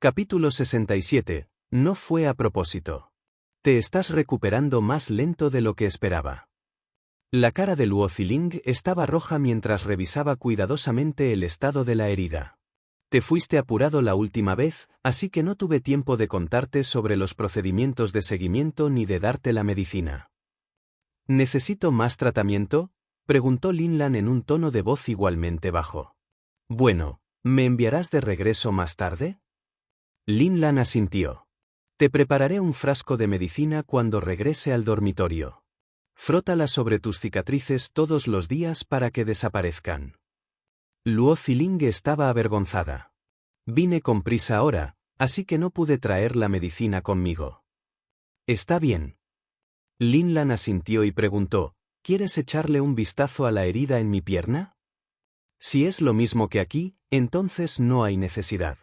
Capítulo 67. No fue a propósito. Te estás recuperando más lento de lo que esperaba. La cara de Luo Ziling estaba roja mientras revisaba cuidadosamente el estado de la herida. Te fuiste apurado la última vez, así que no tuve tiempo de contarte sobre los procedimientos de seguimiento ni de darte la medicina. ¿Necesito más tratamiento?, preguntó Lin Lan en un tono de voz igualmente bajo. Bueno, ¿me enviarás de regreso más tarde? Lin Lan asintió. Te prepararé un frasco de medicina cuando regrese al dormitorio. Frótala sobre tus cicatrices todos los días para que desaparezcan. Luo Ziling estaba avergonzada. Vine con prisa ahora, así que no pude traer la medicina conmigo. Está bien. Lin Lan asintió y preguntó, ¿quieres echarle un vistazo a la herida en mi pierna? Si es lo mismo que aquí, entonces no hay necesidad.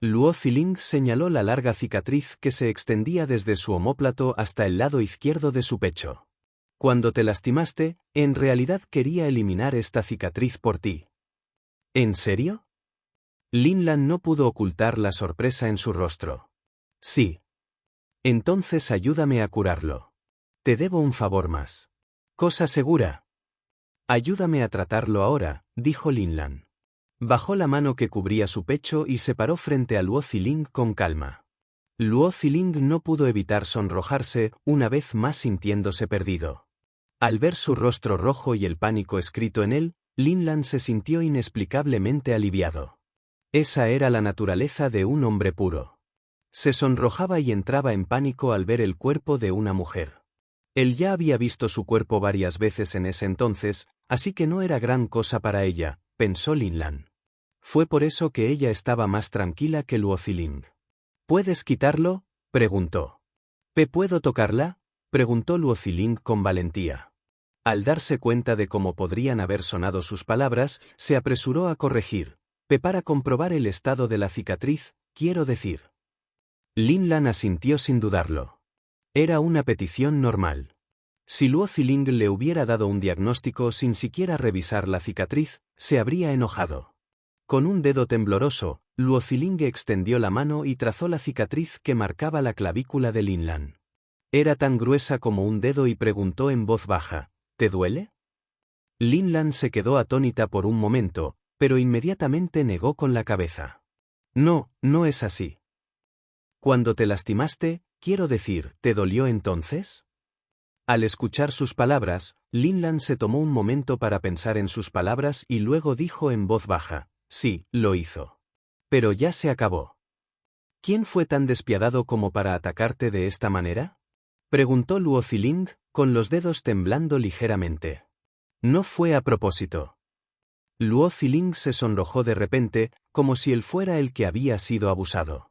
Luo Ziling señaló la larga cicatriz que se extendía desde su omóplato hasta el lado izquierdo de su pecho. Cuando te lastimaste, en realidad quería eliminar esta cicatriz por ti. ¿En serio? Lin Lan no pudo ocultar la sorpresa en su rostro. Sí. Entonces ayúdame a curarlo. Te debo un favor más. Cosa segura. Ayúdame a tratarlo ahora, dijo Lin Lan. Bajó la mano que cubría su pecho y se paró frente a Luo Ziling con calma. Luo Ziling no pudo evitar sonrojarse, una vez más sintiéndose perdido. Al ver su rostro rojo y el pánico escrito en él, Lin Lan se sintió inexplicablemente aliviado. Esa era la naturaleza de un hombre puro. Se sonrojaba y entraba en pánico al ver el cuerpo de una mujer. Él ya había visto su cuerpo varias veces en ese entonces, así que no era gran cosa para ella, pensó Lin Lan. Fue por eso que ella estaba más tranquila que Luo Ziling. ¿Puedes quitarlo?, preguntó. ¿Puedo tocarla?, preguntó Luo Ziling con valentía. Al darse cuenta de cómo podrían haber sonado sus palabras, se apresuró a corregir. Para comprobar el estado de la cicatriz, quiero decir. Lin Lan asintió sin dudarlo. Era una petición normal. Si Luo Ziling le hubiera dado un diagnóstico sin siquiera revisar la cicatriz, se habría enojado. Con un dedo tembloroso, Luo Ziling extendió la mano y trazó la cicatriz que marcaba la clavícula de Lin Lan. Era tan gruesa como un dedo y preguntó en voz baja, ¿te duele? Lin Lan se quedó atónita por un momento, pero inmediatamente negó con la cabeza. No, no es así. Cuando te lastimaste, quiero decir, ¿te dolió entonces? Al escuchar sus palabras, Lin Lan se tomó un momento para pensar en sus palabras y luego dijo en voz baja, sí, lo hizo. Pero ya se acabó. ¿Quién fue tan despiadado como para atacarte de esta manera?, preguntó Luo Ziling, con los dedos temblando ligeramente. No fue a propósito. Luo Ziling se sonrojó de repente, como si él fuera el que había sido abusado.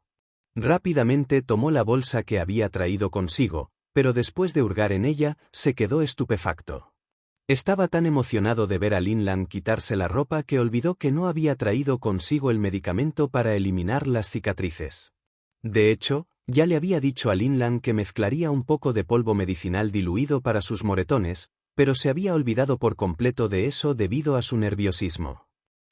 Rápidamente tomó la bolsa que había traído consigo, pero después de hurgar en ella, se quedó estupefacto. Estaba tan emocionado de ver a Lin Lan quitarse la ropa que olvidó que no había traído consigo el medicamento para eliminar las cicatrices. De hecho, ya le había dicho a Lin Lan que mezclaría un poco de polvo medicinal diluido para sus moretones, pero se había olvidado por completo de eso debido a su nerviosismo.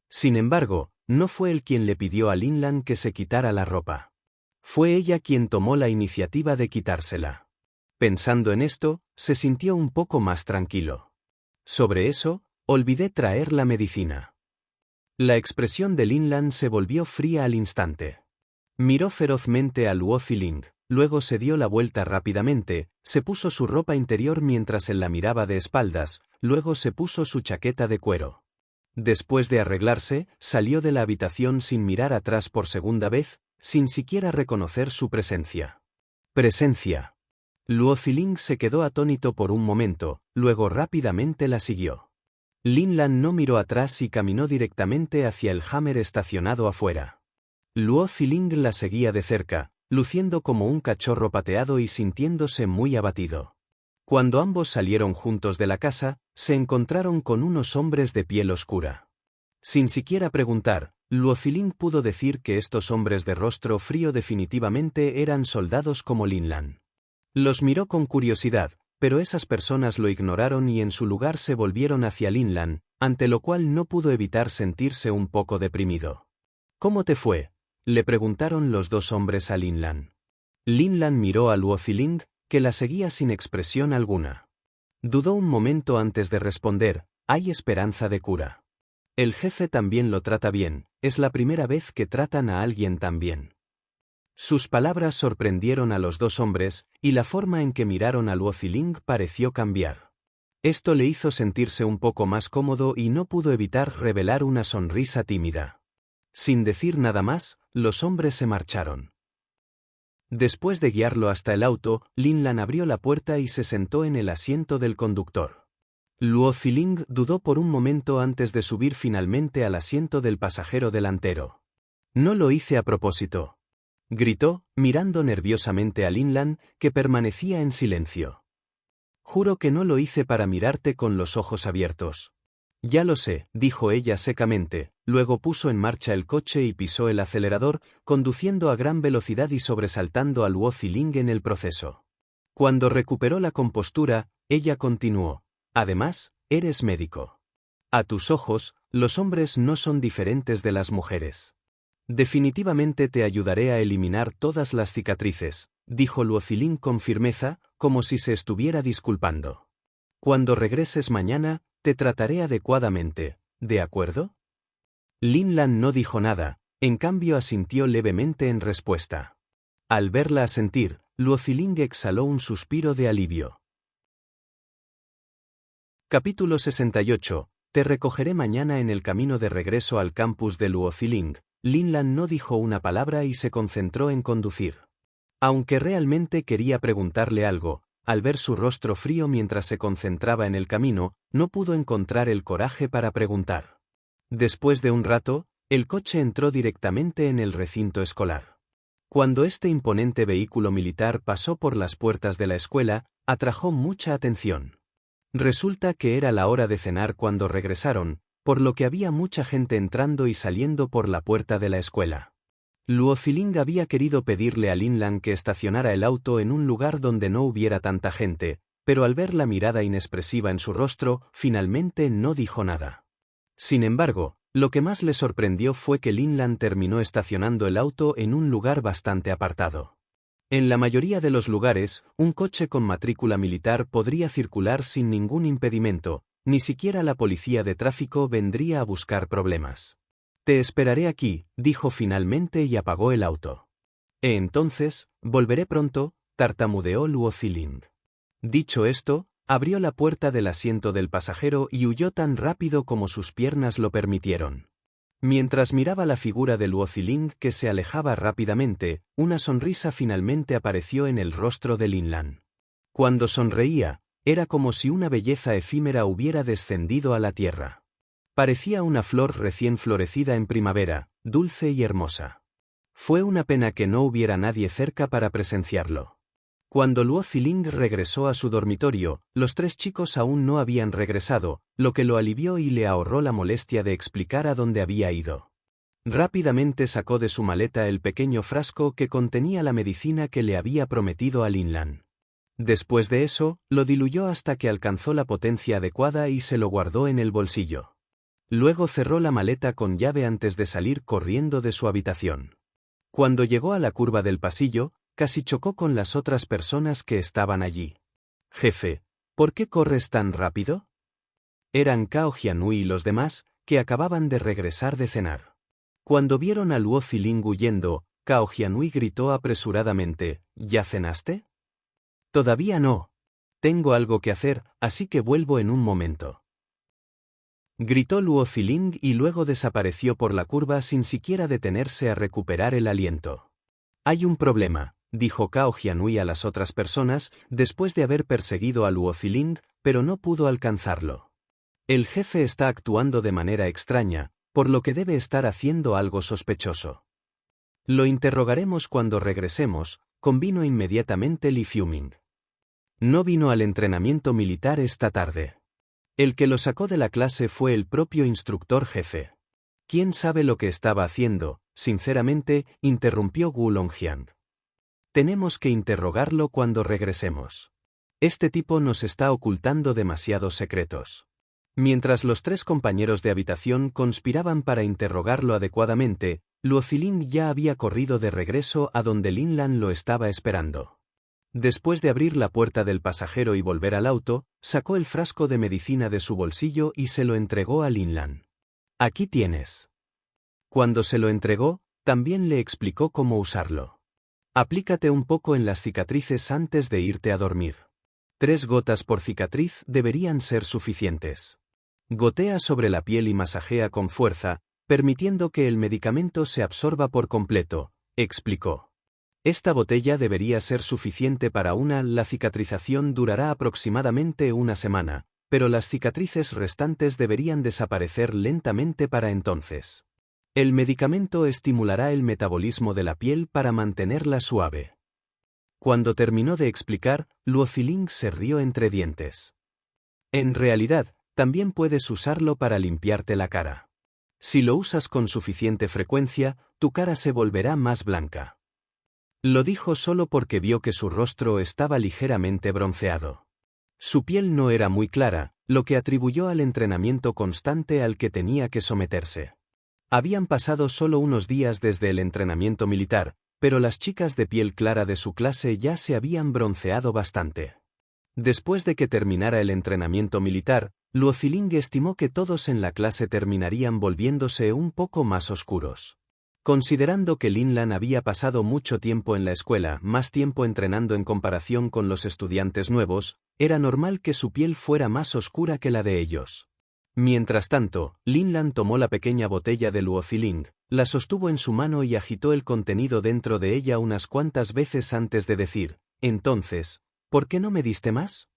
Sin embargo, no fue él quien le pidió a Lin Lan que se quitara la ropa. Fue ella quien tomó la iniciativa de quitársela. Pensando en esto, se sintió un poco más tranquilo. Sobre eso, olvidé traer la medicina. La expresión de Lin Lan se volvió fría al instante. Miró ferozmente a Luo Ziling, luego se dio la vuelta rápidamente, se puso su ropa interior mientras él la miraba de espaldas, luego se puso su chaqueta de cuero. Después de arreglarse, salió de la habitación sin mirar atrás por segunda vez, sin siquiera reconocer su presencia. Presencia. Luo Ziling se quedó atónito por un momento, luego rápidamente la siguió. Lin Lan no miró atrás y caminó directamente hacia el Hammer estacionado afuera. Luo Ziling la seguía de cerca, luciendo como un cachorro pateado y sintiéndose muy abatido. Cuando ambos salieron juntos de la casa, se encontraron con unos hombres de piel oscura. Sin siquiera preguntar, Luo Ziling pudo decir que estos hombres de rostro frío definitivamente eran soldados como Lin Lan. Los miró con curiosidad, pero esas personas lo ignoraron y en su lugar se volvieron hacia Lin Lan, ante lo cual no pudo evitar sentirse un poco deprimido. ¿Cómo te fue?, Le preguntaron los dos hombres a Lin Lan. Lin Lan miró a Luo Ziling, que la seguía sin expresión alguna. Dudó un momento antes de responder, hay esperanza de cura. El jefe también lo trata bien, es la primera vez que tratan a alguien tan bien. Sus palabras sorprendieron a los dos hombres, y la forma en que miraron a Luo Ziling pareció cambiar. Esto le hizo sentirse un poco más cómodo y no pudo evitar revelar una sonrisa tímida. Sin decir nada más, los hombres se marcharon. Después de guiarlo hasta el auto, Lin Lan abrió la puerta y se sentó en el asiento del conductor. Luo Ziling dudó por un momento antes de subir finalmente al asiento del pasajero delantero. No lo hice a propósito, gritó, mirando nerviosamente a Lin Lan, que permanecía en silencio. Juro que no lo hice para mirarte con los ojos abiertos. Ya lo sé, dijo ella secamente, luego puso en marcha el coche y pisó el acelerador, conduciendo a gran velocidad y sobresaltando a Luo Ziling en el proceso. Cuando recuperó la compostura, ella continuó, además, eres médico. A tus ojos, los hombres no son diferentes de las mujeres. Definitivamente te ayudaré a eliminar todas las cicatrices, dijo Luo Ziling con firmeza, como si se estuviera disculpando. Cuando regreses mañana, te trataré adecuadamente, ¿de acuerdo? Lin Lan no dijo nada, en cambio asintió levemente en respuesta. Al verla asentir, Luo Ziling exhaló un suspiro de alivio. Capítulo 68. Te recogeré mañana en el camino de regreso al campus de Luo Ziling. Lin Lan no dijo una palabra y se concentró en conducir. Aunque realmente quería preguntarle algo, al ver su rostro frío mientras se concentraba en el camino, no pudo encontrar el coraje para preguntar. Después de un rato, el coche entró directamente en el recinto escolar. Cuando este imponente vehículo militar pasó por las puertas de la escuela, atrajo mucha atención. Resulta que era la hora de cenar cuando regresaron, por lo que había mucha gente entrando y saliendo por la puerta de la escuela. Luo Ziling había querido pedirle a Lin Lan que estacionara el auto en un lugar donde no hubiera tanta gente, pero al ver la mirada inexpresiva en su rostro, finalmente no dijo nada. Sin embargo, lo que más le sorprendió fue que Lin Lan terminó estacionando el auto en un lugar bastante apartado. En la mayoría de los lugares, un coche con matrícula militar podría circular sin ningún impedimento, ni siquiera la policía de tráfico vendría a buscar problemas. Te esperaré aquí, dijo finalmente y apagó el auto. Entonces, volveré pronto, tartamudeó Luo Ziling. Dicho esto, abrió la puerta del asiento del pasajero y huyó tan rápido como sus piernas lo permitieron. Mientras miraba la figura de Luo Ziling que se alejaba rápidamente, una sonrisa finalmente apareció en el rostro de Lin Lan. Cuando sonreía, era como si una belleza efímera hubiera descendido a la tierra. Parecía una flor recién florecida en primavera, dulce y hermosa. Fue una pena que no hubiera nadie cerca para presenciarlo. Cuando Luo Ziling regresó a su dormitorio, los tres chicos aún no habían regresado, lo que lo alivió y le ahorró la molestia de explicar a dónde había ido. Rápidamente sacó de su maleta el pequeño frasco que contenía la medicina que le había prometido a Lin Lan. Después de eso, lo diluyó hasta que alcanzó la potencia adecuada y se lo guardó en el bolsillo. Luego cerró la maleta con llave antes de salir corriendo de su habitación. Cuando llegó a la curva del pasillo, casi chocó con las otras personas que estaban allí. Jefe, ¿por qué corres tan rápido? Eran Cao Jianhui y los demás, que acababan de regresar de cenar. Cuando vieron a Luo Ziling huyendo, Cao Jianhui gritó apresuradamente, ¿ya cenaste? Todavía no. Tengo algo que hacer, así que vuelvo en un momento. Gritó Luo Ziling y luego desapareció por la curva sin siquiera detenerse a recuperar el aliento. Hay un problema, dijo Cao Jianhui a las otras personas, después de haber perseguido a Luo Ziling, pero no pudo alcanzarlo. El jefe está actuando de manera extraña, por lo que debe estar haciendo algo sospechoso. Lo interrogaremos cuando regresemos, convino inmediatamente Li Fiuming. No vino al entrenamiento militar esta tarde. El que lo sacó de la clase fue el propio instructor jefe. ¿Quién sabe lo que estaba haciendo? Sinceramente, interrumpió Gu Longjiang. Tenemos que interrogarlo cuando regresemos. Este tipo nos está ocultando demasiados secretos. Mientras los tres compañeros de habitación conspiraban para interrogarlo adecuadamente, Luo Ziling ya había corrido de regreso a donde Lin Lan lo estaba esperando. Después de abrir la puerta del pasajero y volver al auto, sacó el frasco de medicina de su bolsillo y se lo entregó a Lin Lan. «Aquí tienes». Cuando se lo entregó, también le explicó cómo usarlo. «Aplícate un poco en las cicatrices antes de irte a dormir. 3 gotas por cicatriz deberían ser suficientes. Gotea sobre la piel y masajea con fuerza, permitiendo que el medicamento se absorba por completo», explicó. «Esta botella debería ser suficiente para la cicatrización durará aproximadamente una semana, pero las cicatrices restantes deberían desaparecer lentamente para entonces. El medicamento estimulará el metabolismo de la piel para mantenerla suave». Cuando terminó de explicar, Luo Ziling se rió entre dientes. «En realidad, también puedes usarlo para limpiarte la cara. Si lo usas con suficiente frecuencia, tu cara se volverá más blanca». Lo dijo solo porque vio que su rostro estaba ligeramente bronceado. Su piel no era muy clara, lo que atribuyó al entrenamiento constante al que tenía que someterse. Habían pasado solo unos días desde el entrenamiento militar, pero las chicas de piel clara de su clase ya se habían bronceado bastante. Después de que terminara el entrenamiento militar, Luo Ziling estimó que todos en la clase terminarían volviéndose un poco más oscuros. Considerando que Lin Lan había pasado mucho tiempo en la escuela, más tiempo entrenando en comparación con los estudiantes nuevos, era normal que su piel fuera más oscura que la de ellos. Mientras tanto, Lin Lan tomó la pequeña botella de Luo Ziling, la sostuvo en su mano y agitó el contenido dentro de ella unas cuantas veces antes de decir: «Entonces, ¿por qué no me diste más?».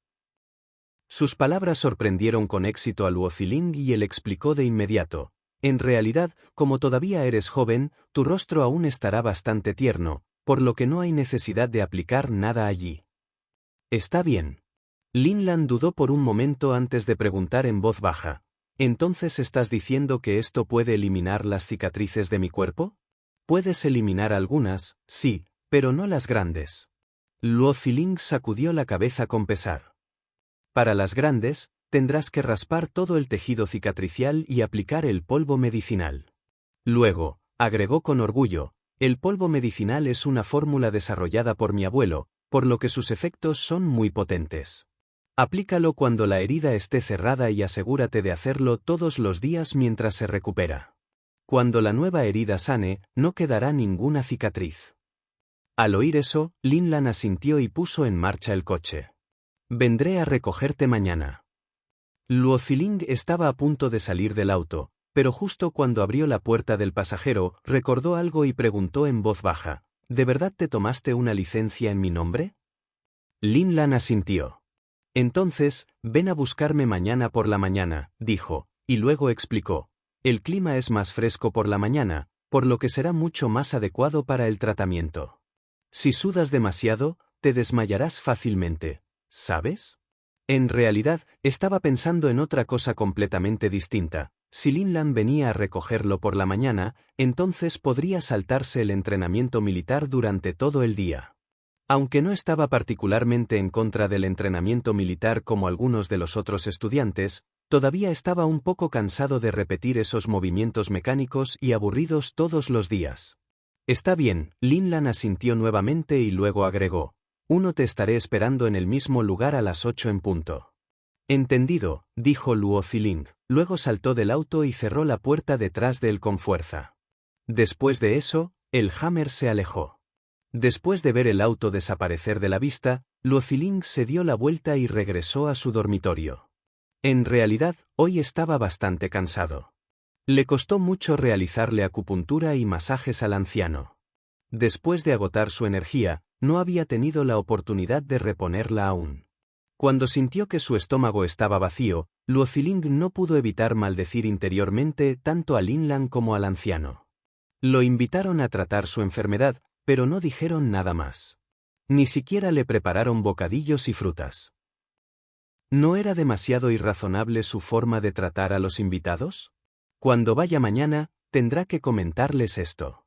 Sus palabras sorprendieron con éxito a Luo Ziling y él explicó de inmediato: «En realidad, como todavía eres joven, tu rostro aún estará bastante tierno, por lo que no hay necesidad de aplicar nada allí». «Está bien». Lin Lan dudó por un momento antes de preguntar en voz baja: «¿Entonces estás diciendo que esto puede eliminar las cicatrices de mi cuerpo?». «Puedes eliminar algunas, sí, pero no las grandes». Luo Ziling sacudió la cabeza con pesar. «Para las grandes, tendrás que raspar todo el tejido cicatricial y aplicar el polvo medicinal». Luego, agregó con orgullo: «El polvo medicinal es una fórmula desarrollada por mi abuelo, por lo que sus efectos son muy potentes. Aplícalo cuando la herida esté cerrada y asegúrate de hacerlo todos los días mientras se recupera. Cuando la nueva herida sane, no quedará ninguna cicatriz». Al oír eso, Lin Lan asintió y puso en marcha el coche. «Vendré a recogerte mañana». Luo Ziling estaba a punto de salir del auto, pero justo cuando abrió la puerta del pasajero, recordó algo y preguntó en voz baja: «¿De verdad te tomaste una licencia en mi nombre?». Lin Lan asintió. «Entonces, ven a buscarme mañana por la mañana», dijo, y luego explicó: «El clima es más fresco por la mañana, por lo que será mucho más adecuado para el tratamiento. Si sudas demasiado, te desmayarás fácilmente, ¿sabes?». En realidad, estaba pensando en otra cosa completamente distinta. Si Lin Lan venía a recogerlo por la mañana, entonces podría saltarse el entrenamiento militar durante todo el día. Aunque no estaba particularmente en contra del entrenamiento militar como algunos de los otros estudiantes, todavía estaba un poco cansado de repetir esos movimientos mecánicos y aburridos todos los días. «Está bien», Lin Lan asintió nuevamente y luego agregó: «Te estaré esperando en el mismo lugar a las 8 en punto». «Entendido», dijo Luo Ziling, luego saltó del auto y cerró la puerta detrás de él con fuerza. Después de eso, el Hammer se alejó. Después de ver el auto desaparecer de la vista, Luo Ziling se dio la vuelta y regresó a su dormitorio. En realidad, hoy estaba bastante cansado. Le costó mucho realizarle acupuntura y masajes al anciano. Después de agotar su energía, no había tenido la oportunidad de reponerla aún. Cuando sintió que su estómago estaba vacío, Luo Ziling no pudo evitar maldecir interiormente tanto a Lin Lan como al anciano. Lo invitaron a tratar su enfermedad, pero no dijeron nada más. Ni siquiera le prepararon bocadillos y frutas. ¿No era demasiado irrazonable su forma de tratar a los invitados? Cuando vaya mañana, tendrá que comentarles esto.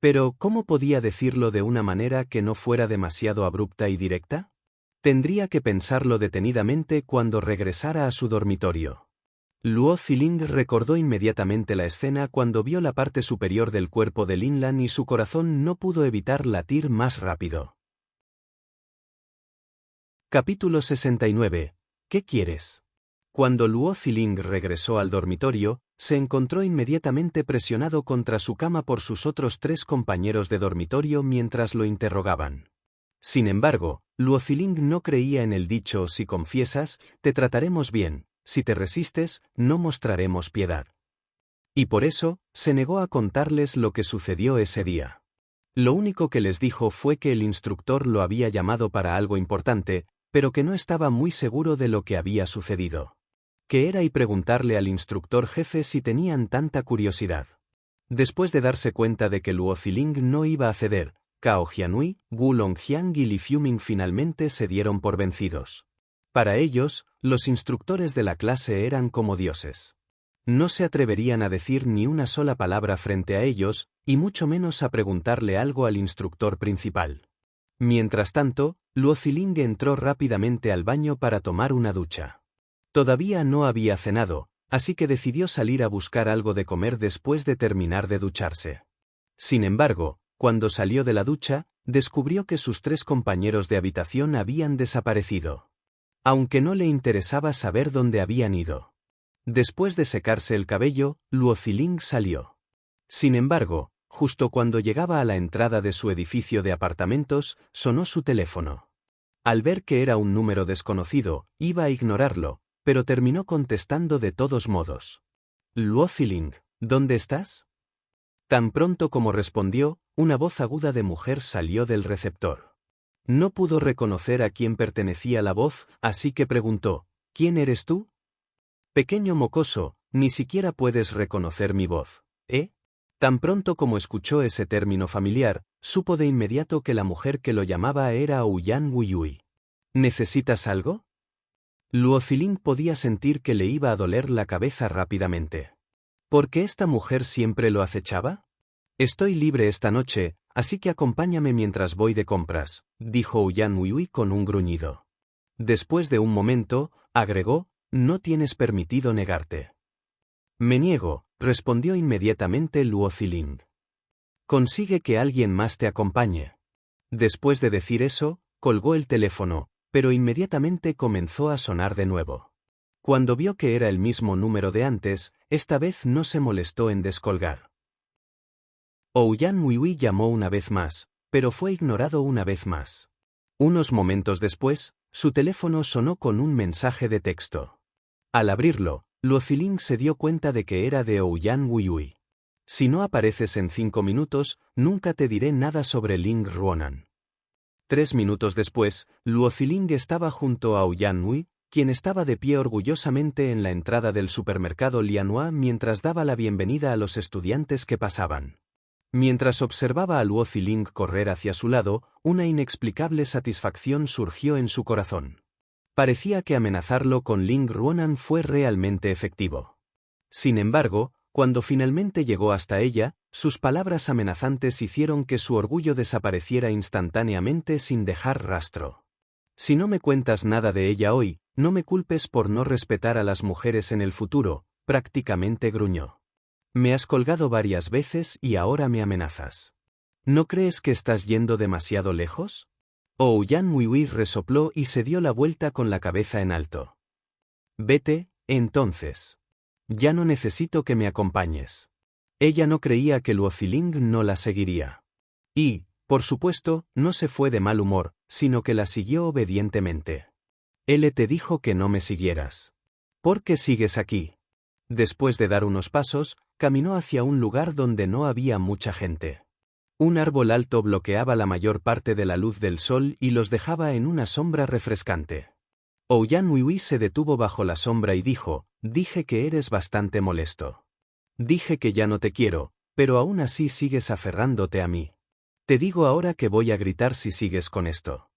Pero, ¿cómo podía decirlo de una manera que no fuera demasiado abrupta y directa? Tendría que pensarlo detenidamente cuando regresara a su dormitorio. Luo Ziling recordó inmediatamente la escena cuando vio la parte superior del cuerpo de Lin Lan y su corazón no pudo evitar latir más rápido. Capítulo 69. ¿Qué quieres? Cuando Luo Ziling regresó al dormitorio, se encontró inmediatamente presionado contra su cama por sus otros 3 compañeros de dormitorio mientras lo interrogaban. Sin embargo, Luo Ziling no creía en el dicho «si confiesas, te trataremos bien, si te resistes, no mostraremos piedad». Y por eso, se negó a contarles lo que sucedió ese día. Lo único que les dijo fue que el instructor lo había llamado para algo importante, pero que no estaba muy seguro de lo que había sucedido. Que era y preguntarle al instructor jefe si tenían tanta curiosidad. Después de darse cuenta de que Luo Ziling no iba a ceder, Cao Jianhui, Wu Longjiang y Li Fiuming finalmente se dieron por vencidos. Para ellos, los instructores de la clase eran como dioses. No se atreverían a decir ni una sola palabra frente a ellos, y mucho menos a preguntarle algo al instructor principal. Mientras tanto, Luo Ziling entró rápidamente al baño para tomar una ducha. Todavía no había cenado, así que decidió salir a buscar algo de comer después de terminar de ducharse. Sin embargo, cuando salió de la ducha, descubrió que sus 3 compañeros de habitación habían desaparecido. Aunque no le interesaba saber dónde habían ido. Después de secarse el cabello, Luo Ziling salió. Sin embargo, justo cuando llegaba a la entrada de su edificio de apartamentos, sonó su teléfono. Al ver que era un número desconocido, iba a ignorarlo, pero terminó contestando de todos modos. Luo Ziling, ¿dónde estás? Tan pronto como respondió, una voz aguda de mujer salió del receptor. No pudo reconocer a quién pertenecía la voz, así que preguntó, ¿quién eres tú? Pequeño mocoso, ni siquiera puedes reconocer mi voz, ¿eh? Tan pronto como escuchó ese término familiar, supo de inmediato que la mujer que lo llamaba era Ouyang Wuyui. ¿Necesitas algo? Luo Ziling podía sentir que le iba a doler la cabeza rápidamente. ¿Por qué esta mujer siempre lo acechaba? Estoy libre esta noche, así que acompáñame mientras voy de compras, dijo Ouyang Wuyui con un gruñido. Después de un momento, agregó, no tienes permitido negarte. Me niego, respondió inmediatamente Luo Ziling. Consigue que alguien más te acompañe. Después de decir eso, colgó el teléfono, pero inmediatamente comenzó a sonar de nuevo. Cuando vio que era el mismo número de antes, esta vez no se molestó en descolgar. Ouyang Wuyui llamó una vez más, pero fue ignorado una vez más. Unos momentos después, su teléfono sonó con un mensaje de texto. Al abrirlo, Luo Ziling se dio cuenta de que era de Ouyang Wuyui. Si no apareces en 5 minutos, nunca te diré nada sobre Ling Ruonan. 3 minutos después, Luo Ziling estaba junto a Ouyang Wuyui, quien estaba de pie orgullosamente en la entrada del supermercado Lianhua mientras daba la bienvenida a los estudiantes que pasaban. Mientras observaba a Luo Ziling correr hacia su lado, una inexplicable satisfacción surgió en su corazón. Parecía que amenazarlo con Ling Ruonan fue realmente efectivo. Sin embargo, cuando finalmente llegó hasta ella, sus palabras amenazantes hicieron que su orgullo desapareciera instantáneamente sin dejar rastro. Si no me cuentas nada de ella hoy, no me culpes por no respetar a las mujeres en el futuro, prácticamente gruñó. Me has colgado varias veces y ahora me amenazas. ¿No crees que estás yendo demasiado lejos? Ouyang Wuyui resopló y se dio la vuelta con la cabeza en alto. Vete, entonces. Ya no necesito que me acompañes. Ella no creía que Luo Ziling no la seguiría. Y, por supuesto, no se fue de mal humor, sino que la siguió obedientemente. Él te dijo que no me siguieras. ¿Por qué sigues aquí? Después de dar unos pasos, caminó hacia un lugar donde no había mucha gente. Un árbol alto bloqueaba la mayor parte de la luz del sol y los dejaba en una sombra refrescante. Ouyang Wuyui se detuvo bajo la sombra y dijo, dije que eres bastante molesto. Dije que ya no te quiero, pero aún así sigues aferrándote a mí. Te digo ahora que voy a gritar si sigues con esto.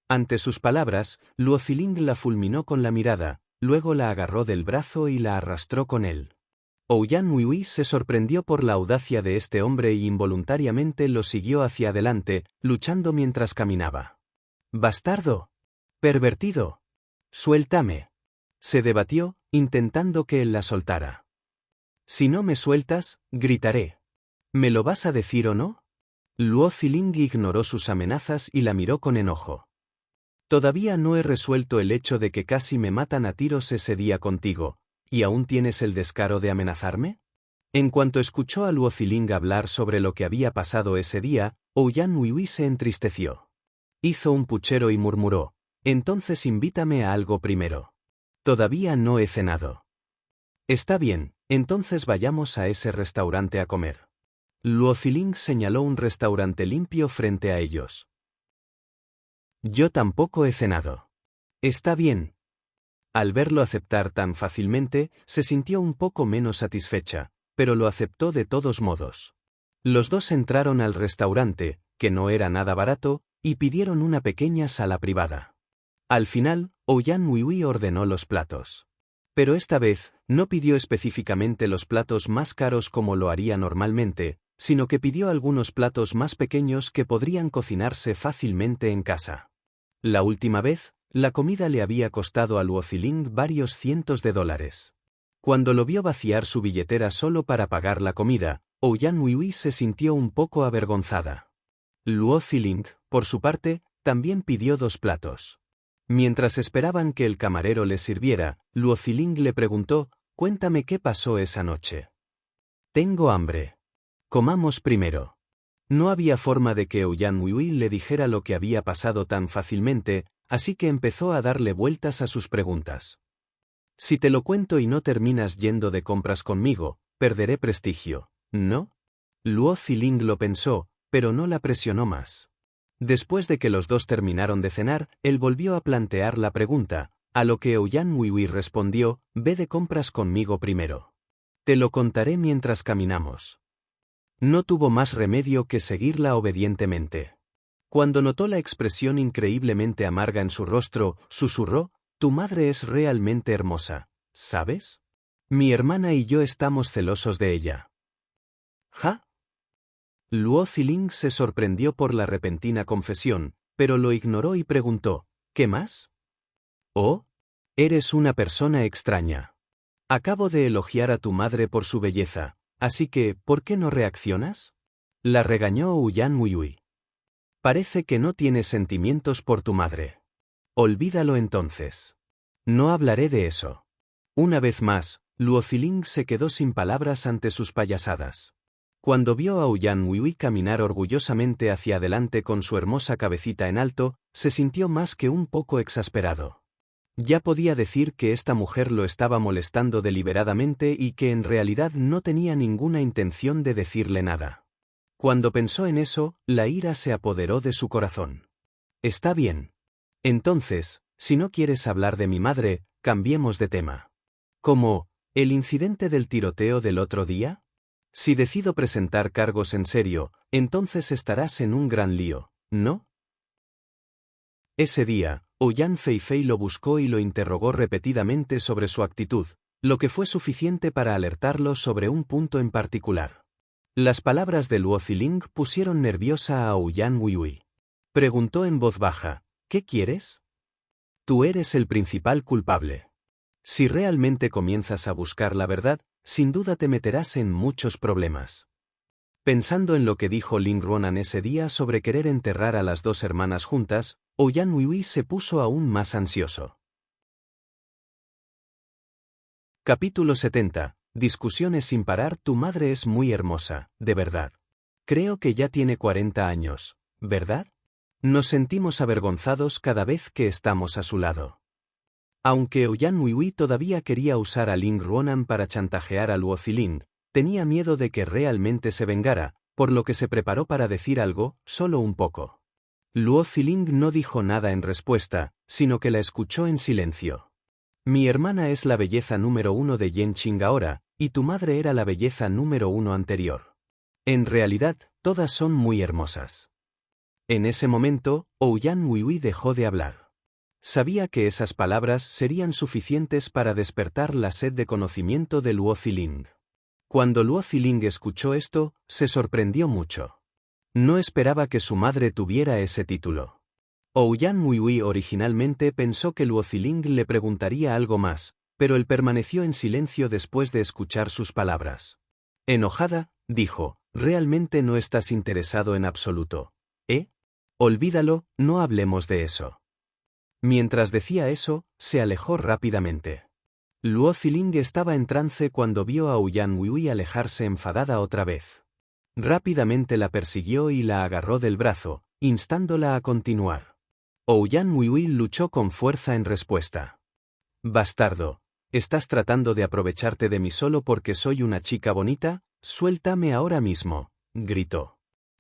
Ante sus palabras, Luo Ziling la fulminó con la mirada, luego la agarró del brazo y la arrastró con él. Ouyang Wuyui se sorprendió por la audacia de este hombre y involuntariamente lo siguió hacia adelante, luchando mientras caminaba. ¡Bastardo! ¡Pervertido! ¡Suéltame! Se debatió, intentando que él la soltara. Si no me sueltas, gritaré. ¿Me lo vas a decir o no? Luo Ziling ignoró sus amenazas y la miró con enojo. Todavía no he resuelto el hecho de que casi me matan a tiros ese día contigo, ¿y aún tienes el descaro de amenazarme? En cuanto escuchó a Luo Ziling hablar sobre lo que había pasado ese día, Ouyan Uiui se entristeció. Hizo un puchero y murmuró, entonces invítame a algo primero. Todavía no he cenado. Está bien, entonces vayamos a ese restaurante a comer. Luo Ziling señaló un restaurante limpio frente a ellos. Yo tampoco he cenado. Está bien. Al verlo aceptar tan fácilmente, se sintió un poco menos satisfecha, pero lo aceptó de todos modos. Los dos entraron al restaurante, que no era nada barato, y pidieron una pequeña sala privada. Al final, Ouyan Uiui ordenó los platos. Pero esta vez, no pidió específicamente los platos más caros como lo haría normalmente, sino que pidió algunos platos más pequeños que podrían cocinarse fácilmente en casa. La última vez, la comida le había costado a Luo Ziling varios cientos de dólares. Cuando lo vio vaciar su billetera solo para pagar la comida, Ouyan Uiui se sintió un poco avergonzada. Luo Ziling, por su parte, también pidió 2 platos. Mientras esperaban que el camarero les sirviera, Luo Ziling le preguntó, «Cuéntame qué pasó esa noche». «Tengo hambre. Comamos primero». No había forma de que Ouyan Uiui le dijera lo que había pasado tan fácilmente, así que empezó a darle vueltas a sus preguntas. «Si te lo cuento y no terminas yendo de compras conmigo, perderé prestigio, ¿no?» Luo Ziling lo pensó, pero no la presionó más. Después de que los dos terminaron de cenar, él volvió a plantear la pregunta, a lo que Ouyan Uiui respondió, «Ve de compras conmigo primero. Te lo contaré mientras caminamos». No tuvo más remedio que seguirla obedientemente. Cuando notó la expresión increíblemente amarga en su rostro, susurró, «Tu madre es realmente hermosa, ¿sabes? Mi hermana y yo estamos celosos de ella». «¿Ja?» Luo Ziling se sorprendió por la repentina confesión, pero lo ignoró y preguntó, «¿Qué más?» «Oh, eres una persona extraña. Acabo de elogiar a tu madre por su belleza, así que, ¿por qué no reaccionas?». La regañó Ouyan Uiui. «Parece que no tienes sentimientos por tu madre. Olvídalo entonces. No hablaré de eso». Una vez más, Luo Ziling se quedó sin palabras ante sus payasadas. Cuando vio a Ouyan Uiui caminar orgullosamente hacia adelante con su hermosa cabecita en alto, se sintió más que un poco exasperado. Ya podía decir que esta mujer lo estaba molestando deliberadamente y que en realidad no tenía ninguna intención de decirle nada. Cuando pensó en eso, la ira se apoderó de su corazón. «Está bien. Entonces, si no quieres hablar de mi madre, cambiemos de tema. ¿Como el incidente del tiroteo del otro día? Si decido presentar cargos en serio, entonces estarás en un gran lío, ¿no?». Ese día, Ouyan Feifei lo buscó y lo interrogó repetidamente sobre su actitud, lo que fue suficiente para alertarlo sobre un punto en particular. Las palabras de Luo Ziling pusieron nerviosa a Ouyan Uiui. Preguntó en voz baja, «¿Qué quieres? Tú eres el principal culpable. Si realmente comienzas a buscar la verdad, sin duda te meterás en muchos problemas». Pensando en lo que dijo Ling Ruonan ese día sobre querer enterrar a las 2 hermanas juntas, Ouyan Uiui se puso aún más ansioso. Capítulo 70. Discusiones sin parar. Tu madre es muy hermosa, de verdad. Creo que ya tiene 40 años, ¿verdad? Nos sentimos avergonzados cada vez que estamos a su lado. Aunque Ouyan Uiui todavía quería usar a Ling Ruonan para chantajear a Luo Ziling, tenía miedo de que realmente se vengara, por lo que se preparó para decir algo, solo un poco. Luo Ziling no dijo nada en respuesta, sino que la escuchó en silencio. «Mi hermana es la belleza número 1 de Yanqing ahora, y tu madre era la belleza número 1 anterior. En realidad, todas son muy hermosas». En ese momento, Ouyan Uiui dejó de hablar. Sabía que esas palabras serían suficientes para despertar la sed de conocimiento de Luo Ziling. Cuando Luo Ziling escuchó esto, se sorprendió mucho. No esperaba que su madre tuviera ese título. Ouyang Muihui originalmente pensó que Luo Ziling le preguntaría algo más, pero él permaneció en silencio después de escuchar sus palabras. Enojada, dijo, «Realmente no estás interesado en absoluto, ¿eh? Olvídalo, no hablemos de eso». Mientras decía eso, se alejó rápidamente. Luo Ziling estaba en trance cuando vio a Ouyang Muihui alejarse enfadada otra vez. Rápidamente la persiguió y la agarró del brazo, instándola a continuar. Ouyang Muihui luchó con fuerza en respuesta. «Bastardo, ¿estás tratando de aprovecharte de mí solo porque soy una chica bonita? Suéltame ahora mismo», gritó.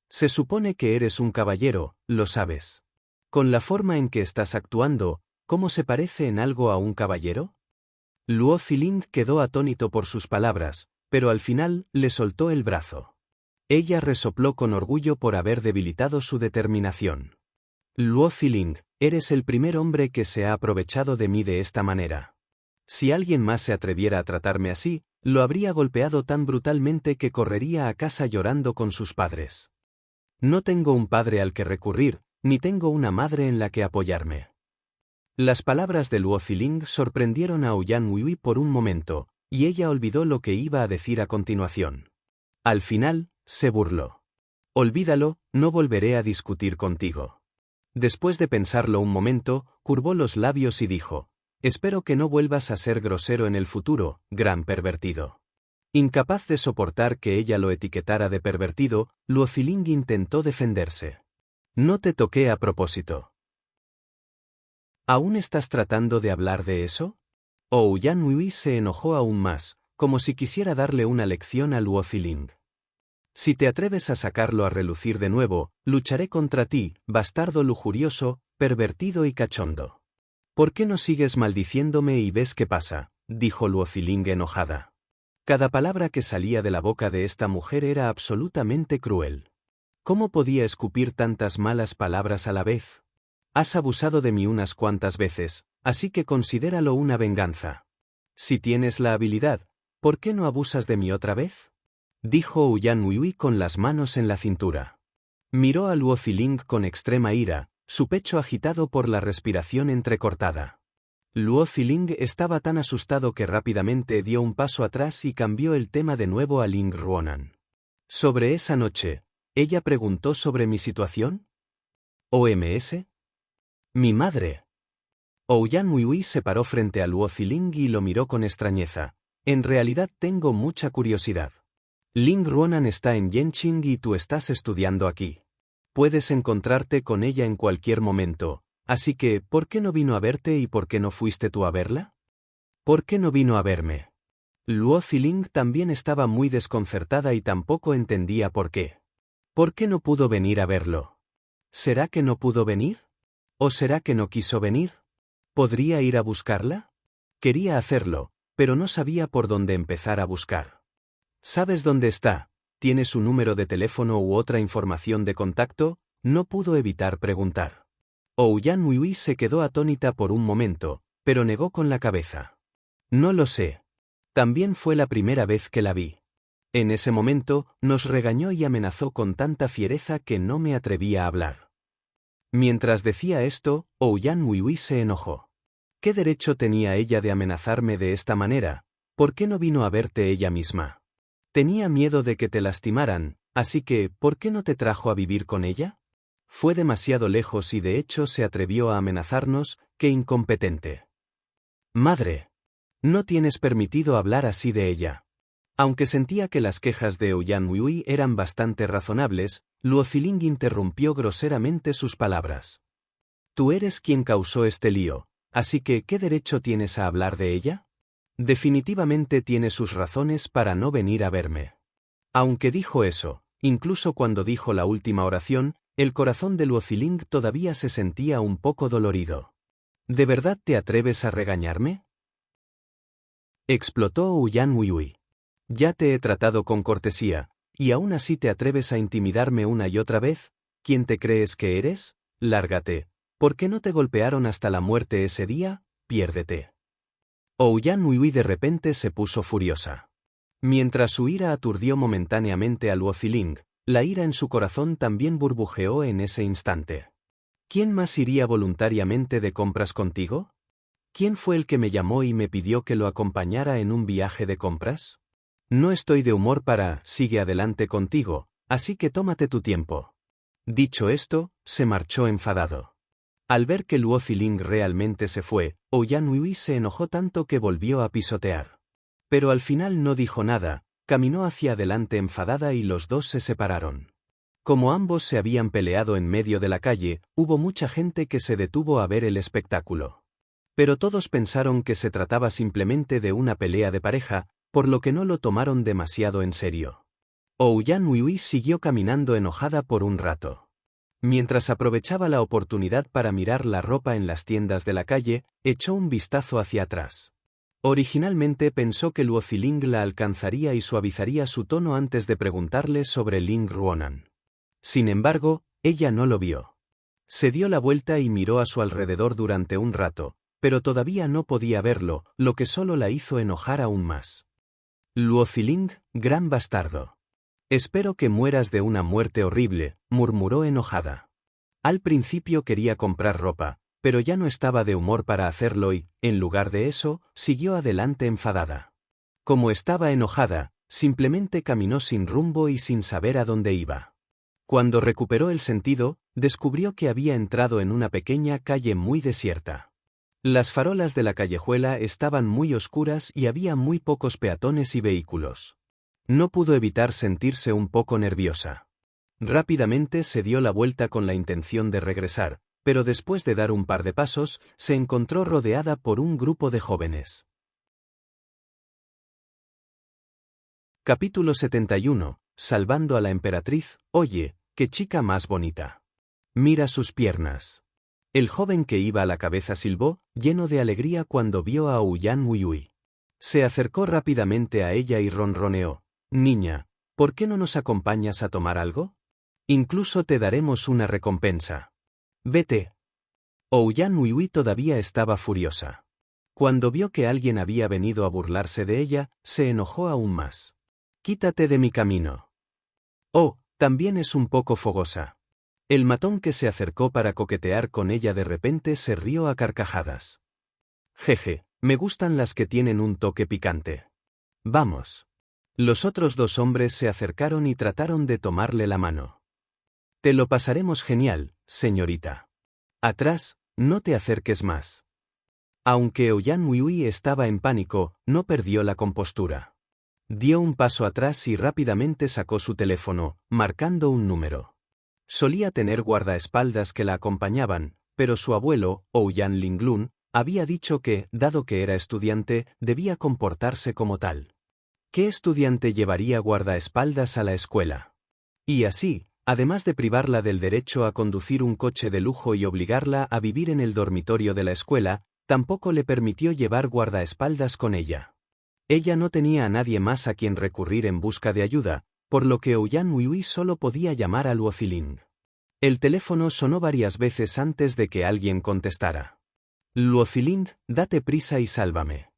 «Se supone que eres un caballero, lo sabes. Con la forma en que estás actuando, ¿cómo se parece en algo a un caballero?» Luo Ziling quedó atónito por sus palabras, pero al final le soltó el brazo. Ella resopló con orgullo por haber debilitado su determinación. «Luo Ziling, eres el primer hombre que se ha aprovechado de mí de esta manera. Si alguien más se atreviera a tratarme así, lo habría golpeado tan brutalmente que correría a casa llorando con sus padres. No tengo un padre al que recurrir, ni tengo una madre en la que apoyarme». Las palabras de Luo Ziling sorprendieron a Ouyang Muihui por un momento, y ella olvidó lo que iba a decir a continuación. Al final, se burló. «Olvídalo, no volveré a discutir contigo». Después de pensarlo un momento, curvó los labios y dijo, «Espero que no vuelvas a ser grosero en el futuro, gran pervertido». Incapaz de soportar que ella lo etiquetara de pervertido, Luo Ziling intentó defenderse. «No te toqué a propósito». ¿Aún estás tratando de hablar de eso? Ouyang Muihui se enojó aún más, como si quisiera darle una lección a Luo Ziling. «Si te atreves a sacarlo a relucir de nuevo, lucharé contra ti, bastardo lujurioso, pervertido y cachondo». «¿Por qué no sigues maldiciéndome y ves qué pasa?», dijo Luo Ziling enojada. Cada palabra que salía de la boca de esta mujer era absolutamente cruel. ¿Cómo podía escupir tantas malas palabras a la vez? «Has abusado de mí unas cuantas veces, así que considéralo una venganza. Si tienes la habilidad, ¿por qué no abusas de mí otra vez?», dijo Ouyang Muihui con las manos en la cintura. Miró a Luo Ziling con extrema ira, su pecho agitado por la respiración entrecortada. Luo Ziling estaba tan asustado que rápidamente dio un paso atrás y cambió el tema de nuevo a Ling Ruonan. «Sobre esa noche, ella preguntó sobre mi situación. ¿OMS? Mi madre». Ouyang Muihui se paró frente a Luo Ziling y lo miró con extrañeza. «En realidad tengo mucha curiosidad. Ling Ruonan está en Yanqing y tú estás estudiando aquí. Puedes encontrarte con ella en cualquier momento, así que, ¿por qué no vino a verte y por qué no fuiste tú a verla? ¿Por qué no vino a verme?». Luo Ziling también estaba muy desconcertada y tampoco entendía por qué. ¿Por qué no pudo venir a verlo? ¿Será que no pudo venir? ¿O será que no quiso venir? ¿Podría ir a buscarla? Quería hacerlo, pero no sabía por dónde empezar a buscar. «¿Sabes dónde está? ¿Tiene su número de teléfono u otra información de contacto?», no pudo evitar preguntar. Ouyang Muihui se quedó atónita por un momento, pero negó con la cabeza. «No lo sé. También fue la primera vez que la vi. En ese momento, nos regañó y amenazó con tanta fiereza que no me atreví a hablar». Mientras decía esto, Ouyang Muihui se enojó. ¿Qué derecho tenía ella de amenazarme de esta manera? ¿Por qué no vino a verte ella misma? Tenía miedo de que te lastimaran, así que, ¿por qué no te trajo a vivir con ella? Fue demasiado lejos y de hecho se atrevió a amenazarnos, ¡qué incompetente! «Madre. No tienes permitido hablar así de ella». Aunque sentía que las quejas de Ouyang Muihui eran bastante razonables, Luo Ziling interrumpió groseramente sus palabras. «Tú eres quien causó este lío, así que ¿qué derecho tienes a hablar de ella? Definitivamente tiene sus razones para no venir a verme». Aunque dijo eso, incluso cuando dijo la última oración, el corazón de Luo Ziling todavía se sentía un poco dolorido. «¿De verdad te atreves a regañarme?», explotó Ouyang Muihui. «Ya te he tratado con cortesía, y aún así te atreves a intimidarme una y otra vez. ¿Quién te crees que eres? Lárgate. ¿Por qué no te golpearon hasta la muerte ese día? Piérdete». Ouyang Muihui de repente se puso furiosa. Mientras su ira aturdió momentáneamente a Luo Ziling, la ira en su corazón también burbujeó en ese instante. ¿Quién más iría voluntariamente de compras contigo? ¿Quién fue el que me llamó y me pidió que lo acompañara en un viaje de compras? No estoy de humor para sigue adelante contigo, así que tómate tu tiempo. Dicho esto, se marchó enfadado. Al ver que Luo Ziling realmente se fue, Ouyang Hui se enojó tanto que volvió a pisotear. Pero al final no dijo nada, caminó hacia adelante enfadada y los dos se separaron. Como ambos se habían peleado en medio de la calle, hubo mucha gente que se detuvo a ver el espectáculo. Pero todos pensaron que se trataba simplemente de una pelea de pareja, por lo que no lo tomaron demasiado en serio. Ouyang Hui siguió caminando enojada por un rato. Mientras aprovechaba la oportunidad para mirar la ropa en las tiendas de la calle, echó un vistazo hacia atrás. Originalmente pensó que Luo Ziling la alcanzaría y suavizaría su tono antes de preguntarle sobre Ling Ruonan. Sin embargo, ella no lo vio. Se dio la vuelta y miró a su alrededor durante un rato, pero todavía no podía verlo, lo que solo la hizo enojar aún más. Luo Ziling, gran bastardo. Espero que mueras de una muerte horrible, murmuró enojada. Al principio quería comprar ropa, pero ya no estaba de humor para hacerlo y, en lugar de eso, siguió adelante enfadada. Como estaba enojada, simplemente caminó sin rumbo y sin saber a dónde iba. Cuando recuperó el sentido, descubrió que había entrado en una pequeña calle muy desierta. Las farolas de la callejuela estaban muy oscuras y había muy pocos peatones y vehículos. No pudo evitar sentirse un poco nerviosa. Rápidamente se dio la vuelta con la intención de regresar, pero después de dar un par de pasos, se encontró rodeada por un grupo de jóvenes. Capítulo 71. Salvando a la emperatriz. Oye, qué chica más bonita. Mira sus piernas. El joven que iba a la cabeza silbó, lleno de alegría cuando vio a Ouyang Hui. Se acercó rápidamente a ella y ronroneó. Niña, ¿por qué no nos acompañas a tomar algo? Incluso te daremos una recompensa. Vete. Ouyang Hui todavía estaba furiosa. Cuando vio que alguien había venido a burlarse de ella, se enojó aún más. Quítate de mi camino. Oh, también es un poco fogosa. El matón que se acercó para coquetear con ella de repente se rió a carcajadas. Jeje, me gustan las que tienen un toque picante. Vamos. Los otros dos hombres se acercaron y trataron de tomarle la mano. Te lo pasaremos genial, señorita. Atrás, no te acerques más. Aunque Ouyang Hui estaba en pánico, no perdió la compostura. Dio un paso atrás y rápidamente sacó su teléfono, marcando un número. Solía tener guardaespaldas que la acompañaban, pero su abuelo, Ouyang Linglun, había dicho que, dado que era estudiante, debía comportarse como tal. ¿Qué estudiante llevaría guardaespaldas a la escuela? Y así, además de privarla del derecho a conducir un coche de lujo y obligarla a vivir en el dormitorio de la escuela, tampoco le permitió llevar guardaespaldas con ella. Ella no tenía a nadie más a quien recurrir en busca de ayuda, por lo que Ouyang Hui solo podía llamar a Luo Ziling. El teléfono sonó varias veces antes de que alguien contestara. Luo Ziling, date prisa y sálvame.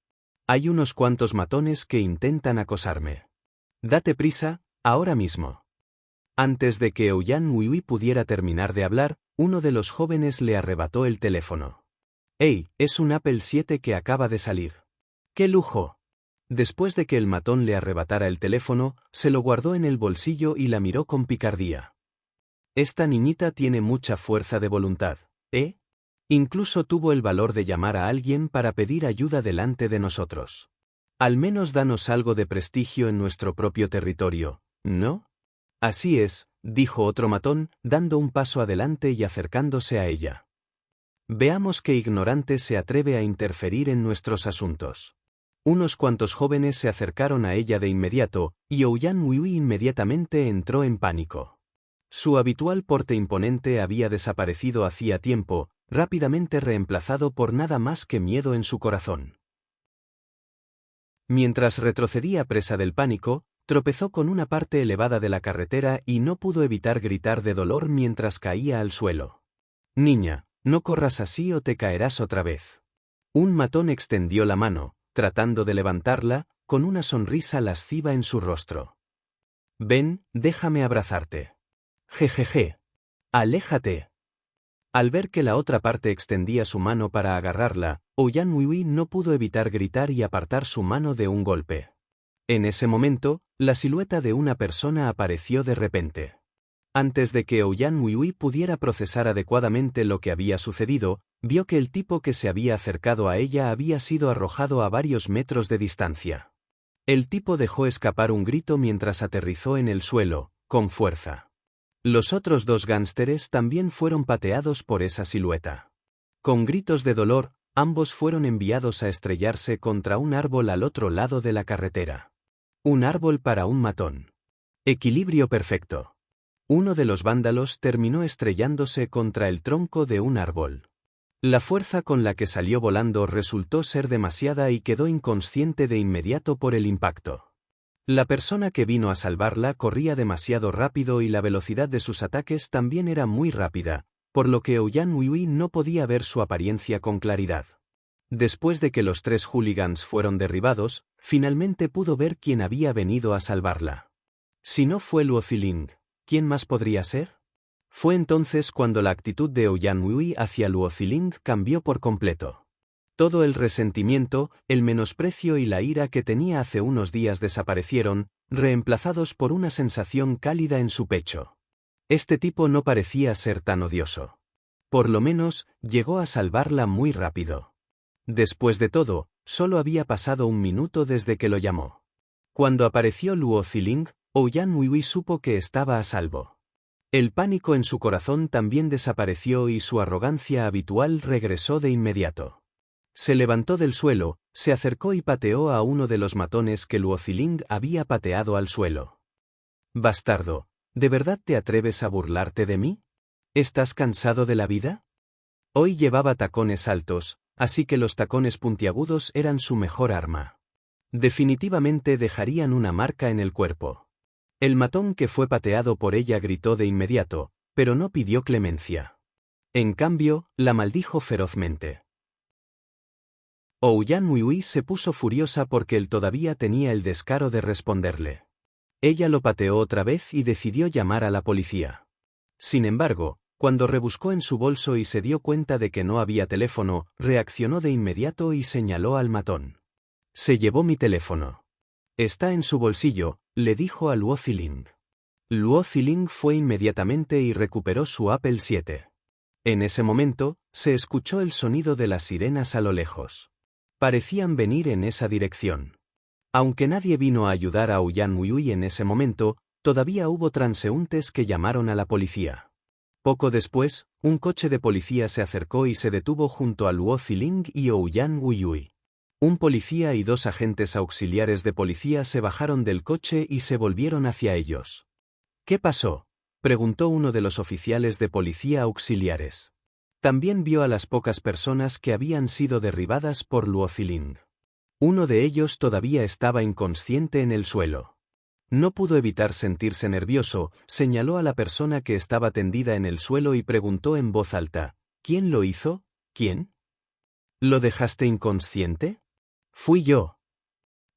Hay unos cuantos matones que intentan acosarme. Date prisa, ahora mismo. Antes de que Ouyang Hui pudiera terminar de hablar, uno de los jóvenes le arrebató el teléfono. ¡Ey! Es un Apple 7 que acaba de salir. ¡Qué lujo! Después de que el matón le arrebatara el teléfono, se lo guardó en el bolsillo y la miró con picardía. Esta niñita tiene mucha fuerza de voluntad, ¿eh? Incluso tuvo el valor de llamar a alguien para pedir ayuda delante de nosotros. Al menos danos algo de prestigio en nuestro propio territorio, ¿no? Así es, dijo otro matón, dando un paso adelante y acercándose a ella. Veamos qué ignorante se atreve a interferir en nuestros asuntos. Unos cuantos jóvenes se acercaron a ella de inmediato, y Ouyang Hui inmediatamente entró en pánico. Su habitual porte imponente había desaparecido hacía tiempo, rápidamente reemplazado por nada más que miedo en su corazón. Mientras retrocedía presa del pánico, tropezó con una parte elevada de la carretera y no pudo evitar gritar de dolor mientras caía al suelo. Niña, no corras así o te caerás otra vez. Un matón extendió la mano, tratando de levantarla, con una sonrisa lasciva en su rostro. Ven, déjame abrazarte. Jejeje. Aléjate. Al ver que la otra parte extendía su mano para agarrarla, Ouyang Hui no pudo evitar gritar y apartar su mano de un golpe. En ese momento, la silueta de una persona apareció de repente. Antes de que Ouyang Hui pudiera procesar adecuadamente lo que había sucedido, vio que el tipo que se había acercado a ella había sido arrojado a varios metros de distancia. El tipo dejó escapar un grito mientras aterrizó en el suelo, con fuerza. Los otros dos gánsteres también fueron pateados por esa silueta. Con gritos de dolor, ambos fueron enviados a estrellarse contra un árbol al otro lado de la carretera. Un árbol para un matón. Equilibrio perfecto. Uno de los vándalos terminó estrellándose contra el tronco de un árbol. La fuerza con la que salió volando resultó ser demasiada y quedó inconsciente de inmediato por el impacto. La persona que vino a salvarla corría demasiado rápido y la velocidad de sus ataques también era muy rápida, por lo que Ouyang Hui no podía ver su apariencia con claridad. Después de que los tres hooligans fueron derribados, finalmente pudo ver quién había venido a salvarla. Si no fue Luo Ziling, ¿quién más podría ser? Fue entonces cuando la actitud de Ouyang Hui hacia Luo Ziling cambió por completo. Todo el resentimiento, el menosprecio y la ira que tenía hace unos días desaparecieron, reemplazados por una sensación cálida en su pecho. Este tipo no parecía ser tan odioso. Por lo menos, llegó a salvarla muy rápido. Después de todo, solo había pasado un minuto desde que lo llamó. Cuando apareció Luo Ziling, Ouyang Hui supo que estaba a salvo. El pánico en su corazón también desapareció y su arrogancia habitual regresó de inmediato. Se levantó del suelo, se acercó y pateó a uno de los matones que Luo Ziling había pateado al suelo. «Bastardo, ¿de verdad te atreves a burlarte de mí? ¿Estás cansado de la vida?» Hoy llevaba tacones altos, así que los tacones puntiagudos eran su mejor arma. Definitivamente dejarían una marca en el cuerpo. El matón que fue pateado por ella gritó de inmediato, pero no pidió clemencia. En cambio, la maldijo ferozmente. Ouyang Hui se puso furiosa porque él todavía tenía el descaro de responderle. Ella lo pateó otra vez y decidió llamar a la policía. Sin embargo, cuando rebuscó en su bolso y se dio cuenta de que no había teléfono, reaccionó de inmediato y señaló al matón. «Se llevó mi teléfono. Está en su bolsillo», le dijo a Luo Ziling. Luo Ziling fue inmediatamente y recuperó su Apple 7. En ese momento, se escuchó el sonido de las sirenas a lo lejos. Parecían venir en esa dirección. Aunque nadie vino a ayudar a Ouyang Hui en ese momento, todavía hubo transeúntes que llamaron a la policía. Poco después, un coche de policía se acercó y se detuvo junto a Luo Ziling y Ouyang Hui. Un policía y dos agentes auxiliares de policía se bajaron del coche y se volvieron hacia ellos. «¿Qué pasó?», preguntó uno de los oficiales de policía auxiliares. También vio a las pocas personas que habían sido derribadas por Luo Ziling. Uno de ellos todavía estaba inconsciente en el suelo. No pudo evitar sentirse nervioso, señaló a la persona que estaba tendida en el suelo y preguntó en voz alta, «¿Quién lo hizo? ¿Quién? ¿Lo dejaste inconsciente?» «Fui yo».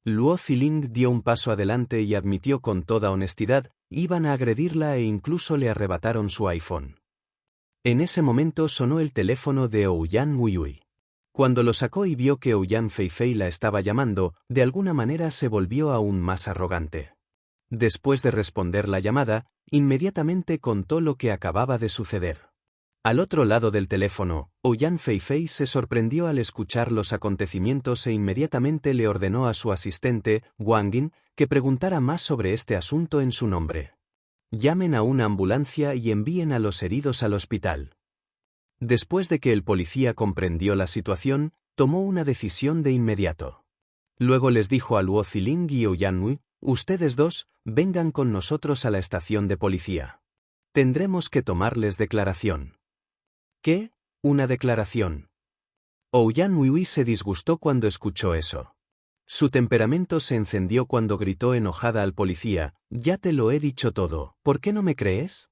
Luo Ziling dio un paso adelante y admitió con toda honestidad, iban a agredirla e incluso le arrebataron su iPhone. En ese momento sonó el teléfono de Ouyang Hui. Cuando lo sacó y vio que Ouyang Feifei la estaba llamando, de alguna manera se volvió aún más arrogante. Después de responder la llamada, inmediatamente contó lo que acababa de suceder. Al otro lado del teléfono, Ouyang Feifei se sorprendió al escuchar los acontecimientos e inmediatamente le ordenó a su asistente, Wang Yin, que preguntara más sobre este asunto en su nombre. «Llamen a una ambulancia y envíen a los heridos al hospital». Después de que el policía comprendió la situación, tomó una decisión de inmediato. Luego les dijo a Luo Ziling y Ouyang Hui, «Ustedes dos, vengan con nosotros a la estación de policía. Tendremos que tomarles declaración». «¿Qué? ¿Una declaración?». Ouyang Hui se disgustó cuando escuchó eso. Su temperamento se encendió cuando gritó enojada al policía, «Ya te lo he dicho todo, ¿por qué no me crees?».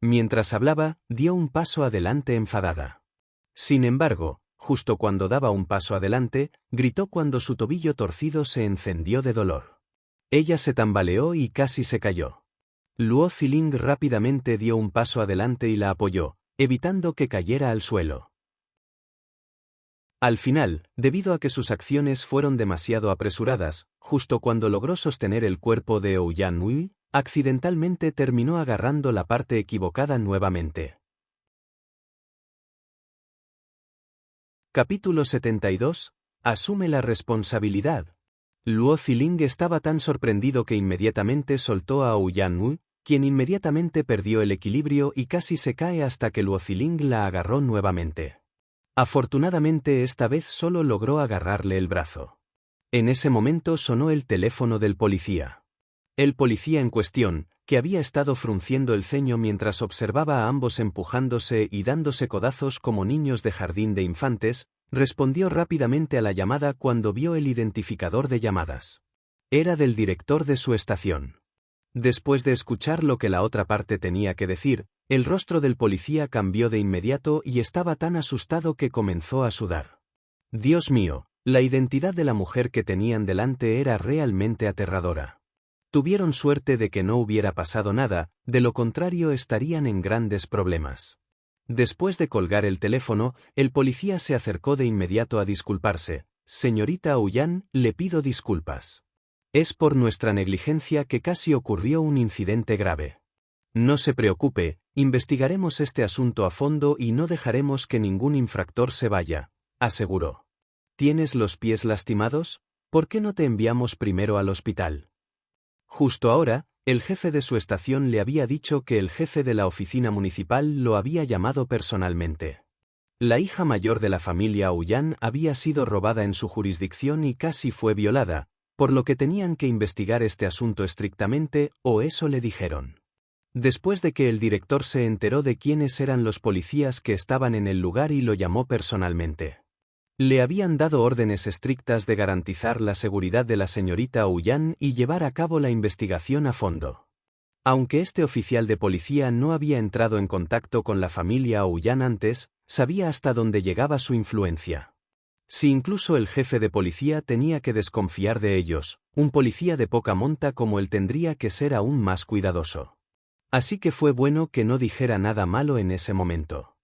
Mientras hablaba, dio un paso adelante enfadada. Sin embargo, justo cuando daba un paso adelante, gritó cuando su tobillo torcido se encendió de dolor. Ella se tambaleó y casi se cayó. Luo Ziling rápidamente dio un paso adelante y la apoyó, evitando que cayera al suelo. Al final, debido a que sus acciones fueron demasiado apresuradas, justo cuando logró sostener el cuerpo de Ouyan Hui, accidentalmente terminó agarrando la parte equivocada nuevamente. Capítulo 72. Asume la responsabilidad. Luo Ziling estaba tan sorprendido que inmediatamente soltó a Ouyan Hui, quien inmediatamente perdió el equilibrio y casi se cae hasta que Luo Ziling la agarró nuevamente. Afortunadamente esta vez solo logró agarrarle el brazo. En ese momento sonó el teléfono del policía. El policía en cuestión, que había estado frunciendo el ceño mientras observaba a ambos empujándose y dándose codazos como niños de jardín de infantes, respondió rápidamente a la llamada cuando vio el identificador de llamadas. Era del director de su estación. Después de escuchar lo que la otra parte tenía que decir, el rostro del policía cambió de inmediato y estaba tan asustado que comenzó a sudar. Dios mío, la identidad de la mujer que tenían delante era realmente aterradora. Tuvieron suerte de que no hubiera pasado nada, de lo contrario estarían en grandes problemas. Después de colgar el teléfono, el policía se acercó de inmediato a disculparse. Señorita Ouyan, le pido disculpas. Es por nuestra negligencia que casi ocurrió un incidente grave. No se preocupe, investigaremos este asunto a fondo y no dejaremos que ningún infractor se vaya, aseguró. ¿Tienes los pies lastimados? ¿Por qué no te enviamos primero al hospital? Justo ahora, el jefe de su estación le había dicho que el jefe de la oficina municipal lo había llamado personalmente. La hija mayor de la familia Ouyan había sido robada en su jurisdicción y casi fue violada, por lo que tenían que investigar este asunto estrictamente, o eso le dijeron. Después de que el director se enteró de quiénes eran los policías que estaban en el lugar y lo llamó personalmente. Le habían dado órdenes estrictas de garantizar la seguridad de la señorita Ouyan y llevar a cabo la investigación a fondo. Aunque este oficial de policía no había entrado en contacto con la familia Ouyan antes, sabía hasta dónde llegaba su influencia. Si incluso el jefe de policía tenía que desconfiar de ellos, un policía de poca monta como él tendría que ser aún más cuidadoso. Así que fue bueno que no dijera nada malo en ese momento.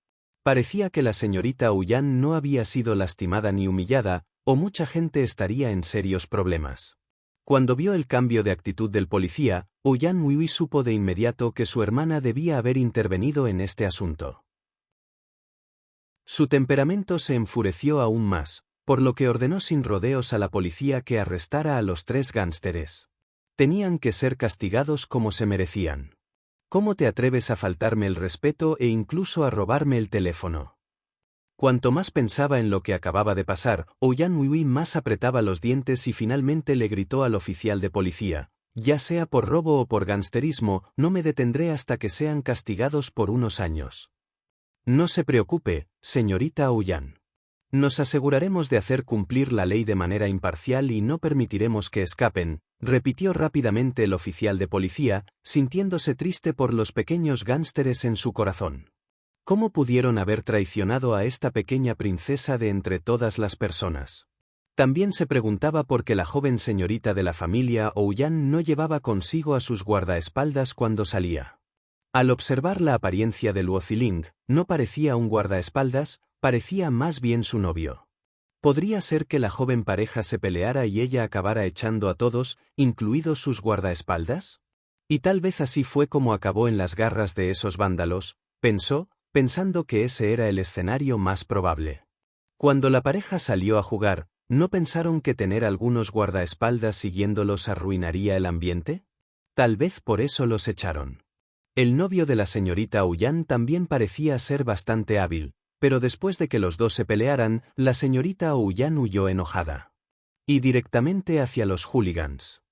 Parecía que la señorita Ouyan no había sido lastimada ni humillada, o mucha gente estaría en serios problemas. Cuando vio el cambio de actitud del policía, Ouyan Hui supo de inmediato que su hermana debía haber intervenido en este asunto. Su temperamento se enfureció aún más, por lo que ordenó sin rodeos a la policía que arrestara a los 3 gánsteres. Tenían que ser castigados como se merecían. ¿Cómo te atreves a faltarme el respeto e incluso a robarme el teléfono? Cuanto más pensaba en lo que acababa de pasar, Ouyan Hui más apretaba los dientes y finalmente le gritó al oficial de policía, ya sea por robo o por gangsterismo, no me detendré hasta que sean castigados por unos años. No se preocupe, señorita Ouyan. Nos aseguraremos de hacer cumplir la ley de manera imparcial y no permitiremos que escapen, repitió rápidamente el oficial de policía, sintiéndose triste por los pequeños gánsteres en su corazón. ¿Cómo pudieron haber traicionado a esta pequeña princesa de entre todas las personas? También se preguntaba por qué la joven señorita de la familia Ouyan no llevaba consigo a sus guardaespaldas cuando salía. Al observar la apariencia de Luo Ziling, no parecía un guardaespaldas, parecía más bien su novio. ¿Podría ser que la joven pareja se peleara y ella acabara echando a todos, incluidos sus guardaespaldas? Y tal vez así fue como acabó en las garras de esos vándalos, pensó, pensando que ese era el escenario más probable. Cuando la pareja salió a jugar, ¿no pensaron que tener algunos guardaespaldas siguiéndolos arruinaría el ambiente? Tal vez por eso los echaron. El novio de la señorita Ouyan también parecía ser bastante hábil, pero después de que los dos se pelearan, la señorita Ouyan huyó enojada. Y directamente hacia los hooligans.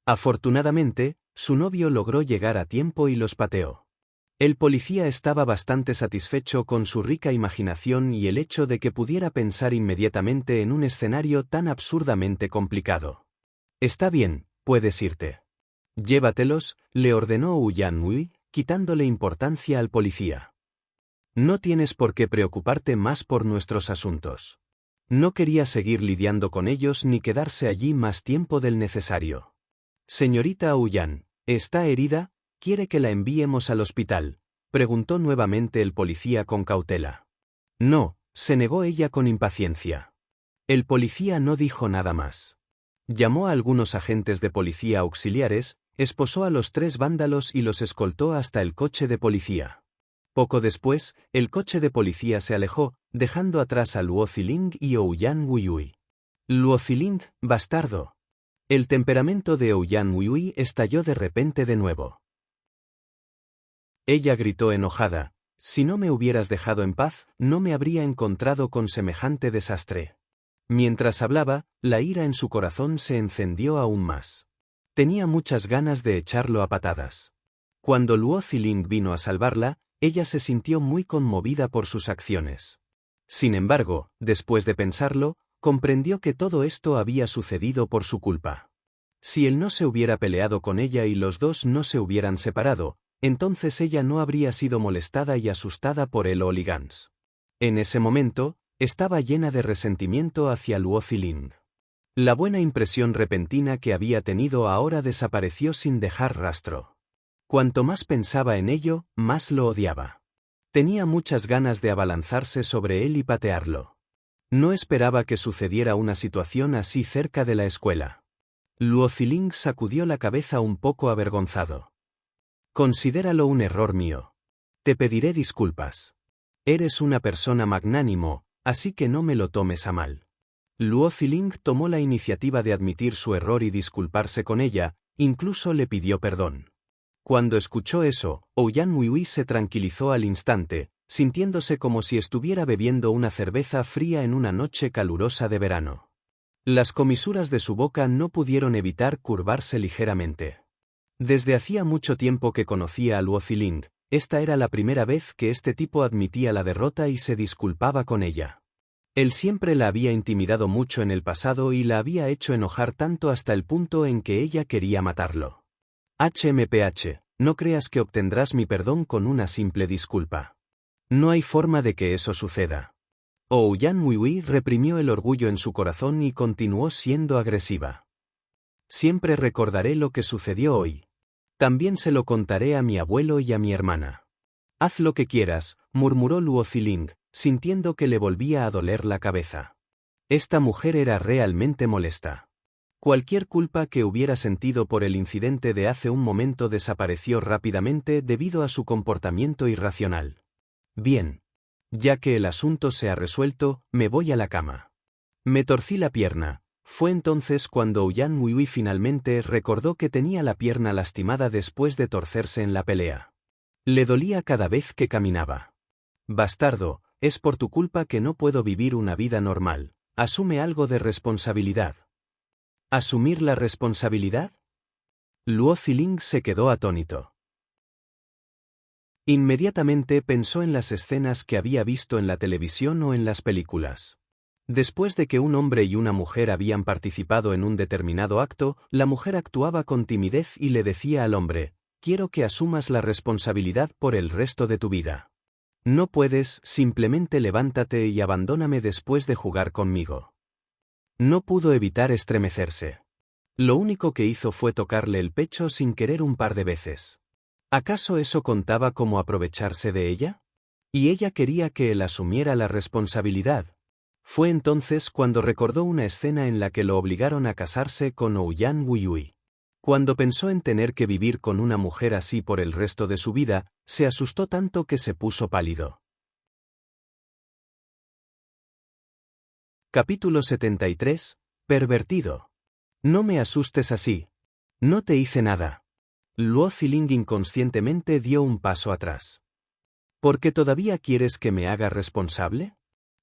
Afortunadamente, su novio logró llegar a tiempo y los pateó. El policía estaba bastante satisfecho con su rica imaginación y el hecho de que pudiera pensar inmediatamente en un escenario tan absurdamente complicado. Está bien, puedes irte. Llévatelos, le ordenó Ouyan Hui, quitándole importancia al policía. No tienes por qué preocuparte más por nuestros asuntos. No quería seguir lidiando con ellos ni quedarse allí más tiempo del necesario. Señorita Ouyan, ¿está herida? ¿Quiere que la enviemos al hospital? preguntó nuevamente el policía con cautela. No, se negó ella con impaciencia. El policía no dijo nada más. Llamó a algunos agentes de policía auxiliares, esposó a los 3 vándalos y los escoltó hasta el coche de policía. Poco después, el coche de policía se alejó, dejando atrás a Luo Ziling y Ouyang Wuiyue. Luo Ziling, bastardo. El temperamento de Ouyang Wuiyue estalló de repente de nuevo. Ella gritó enojada: si no me hubieras dejado en paz, no me habría encontrado con semejante desastre. Mientras hablaba, la ira en su corazón se encendió aún más. Tenía muchas ganas de echarlo a patadas. Cuando Luo Ziling vino a salvarla, ella se sintió muy conmovida por sus acciones. Sin embargo, después de pensarlo, comprendió que todo esto había sucedido por su culpa. Si él no se hubiera peleado con ella y los dos no se hubieran separado, entonces ella no habría sido molestada y asustada por el hooligans. En ese momento, estaba llena de resentimiento hacia Luo Ziling. La buena impresión repentina que había tenido ahora desapareció sin dejar rastro. Cuanto más pensaba en ello, más lo odiaba. Tenía muchas ganas de abalanzarse sobre él y patearlo. No esperaba que sucediera una situación así cerca de la escuela. Luo Ziling sacudió la cabeza un poco avergonzado. Considéralo un error mío. Te pediré disculpas. Eres una persona magnánimo, así que no me lo tomes a mal. Luo Ziling tomó la iniciativa de admitir su error y disculparse con ella, incluso le pidió perdón. Cuando escuchó eso, Ouyang Wuiyue se tranquilizó al instante, sintiéndose como si estuviera bebiendo una cerveza fría en una noche calurosa de verano. Las comisuras de su boca no pudieron evitar curvarse ligeramente. Desde hacía mucho tiempo que conocía a Luo Ziling, esta era la primera vez que este tipo admitía la derrota y se disculpaba con ella. Él siempre la había intimidado mucho en el pasado y la había hecho enojar tanto hasta el punto en que ella quería matarlo. HMPH, no creas que obtendrás mi perdón con una simple disculpa. No hay forma de que eso suceda. Ouyang Wuiyue reprimió el orgullo en su corazón y continuó siendo agresiva. Siempre recordaré lo que sucedió hoy. También se lo contaré a mi abuelo y a mi hermana. Haz lo que quieras, murmuró Luo Ziling, sintiendo que le volvía a doler la cabeza. Esta mujer era realmente molesta. Cualquier culpa que hubiera sentido por el incidente de hace un momento desapareció rápidamente debido a su comportamiento irracional. Bien. Ya que el asunto se ha resuelto, me voy a la cama. Me torcí la pierna. Fue entonces cuando Ouyang Wuiyue finalmente recordó que tenía la pierna lastimada después de torcerse en la pelea. Le dolía cada vez que caminaba. Bastardo, es por tu culpa que no puedo vivir una vida normal. Asume algo de responsabilidad. ¿Asumir la responsabilidad? Luo Ziling se quedó atónito. Inmediatamente pensó en las escenas que había visto en la televisión o en las películas. Después de que un hombre y una mujer habían participado en un determinado acto, la mujer actuaba con timidez y le decía al hombre: quiero que asumas la responsabilidad por el resto de tu vida. No puedes, simplemente levántate y abandóname después de jugar conmigo. No pudo evitar estremecerse. Lo único que hizo fue tocarle el pecho sin querer un par de veces. ¿Acaso eso contaba como aprovecharse de ella? Y ella quería que él asumiera la responsabilidad. Fue entonces cuando recordó una escena en la que lo obligaron a casarse con Ouyang Wuiyue. Cuando pensó en tener que vivir con una mujer así por el resto de su vida, se asustó tanto que se puso pálido. Capítulo 73. Pervertido. No me asustes así. No te hice nada. Luo Ziling inconscientemente dio un paso atrás. ¿Por qué todavía quieres que me haga responsable?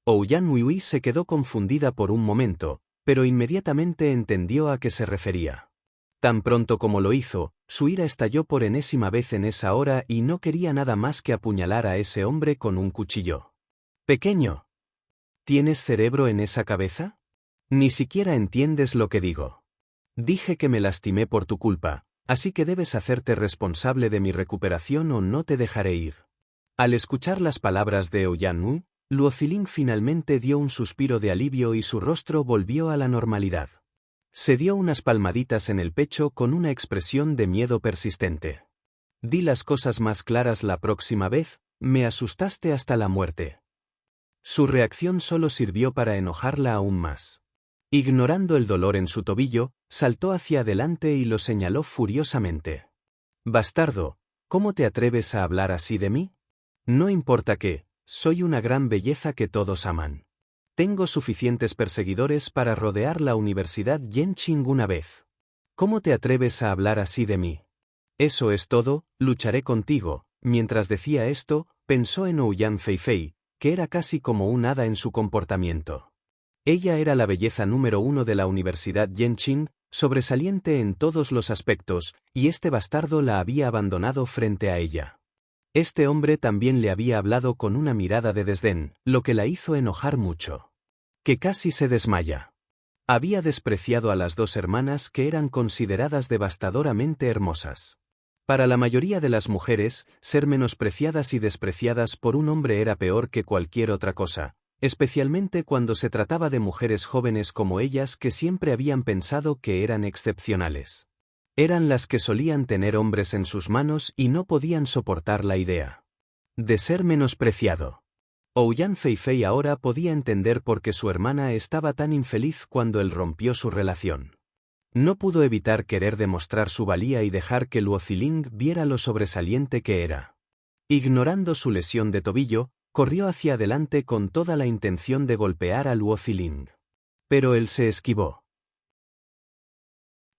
Ouyang Wuiyue se quedó confundida por un momento, pero inmediatamente entendió a qué se refería. Tan pronto como lo hizo, su ira estalló por enésima vez en esa hora y no quería nada más que apuñalar a ese hombre con un cuchillo. Pequeño. ¿Tienes cerebro en esa cabeza? Ni siquiera entiendes lo que digo. Dije que me lastimé por tu culpa, así que debes hacerte responsable de mi recuperación o no te dejaré ir. Al escuchar las palabras de Ouyang Wuiyue, Luo Ziling finalmente dio un suspiro de alivio y su rostro volvió a la normalidad. Se dio unas palmaditas en el pecho con una expresión de miedo persistente. Di las cosas más claras la próxima vez, me asustaste hasta la muerte. Su reacción solo sirvió para enojarla aún más. Ignorando el dolor en su tobillo, saltó hacia adelante y lo señaló furiosamente. Bastardo, ¿cómo te atreves a hablar así de mí? No importa qué, soy una gran belleza que todos aman. Tengo suficientes perseguidores para rodear la Universidad Yenching una vez. ¿Cómo te atreves a hablar así de mí? Eso es todo, lucharé contigo. Mientras decía esto, pensó en Ouyang Feifei, que era casi como un hada en su comportamiento. Ella era la belleza número 1 de la Universidad Yenching, sobresaliente en todos los aspectos, y este bastardo la había abandonado frente a ella. Este hombre también le había hablado con una mirada de desdén, lo que la hizo enojar mucho. Que casi se desmaya. Había despreciado a las dos hermanas que eran consideradas devastadoramente hermosas. Para la mayoría de las mujeres, ser menospreciadas y despreciadas por un hombre era peor que cualquier otra cosa, especialmente cuando se trataba de mujeres jóvenes como ellas que siempre habían pensado que eran excepcionales. Eran las que solían tener hombres en sus manos y no podían soportar la idea de ser menospreciado. Ouyang Feifei ahora podía entender por qué su hermana estaba tan infeliz cuando él rompió su relación. No pudo evitar querer demostrar su valía y dejar que Luo Ziling viera lo sobresaliente que era. Ignorando su lesión de tobillo, corrió hacia adelante con toda la intención de golpear a Luo Ziling. Pero él se esquivó.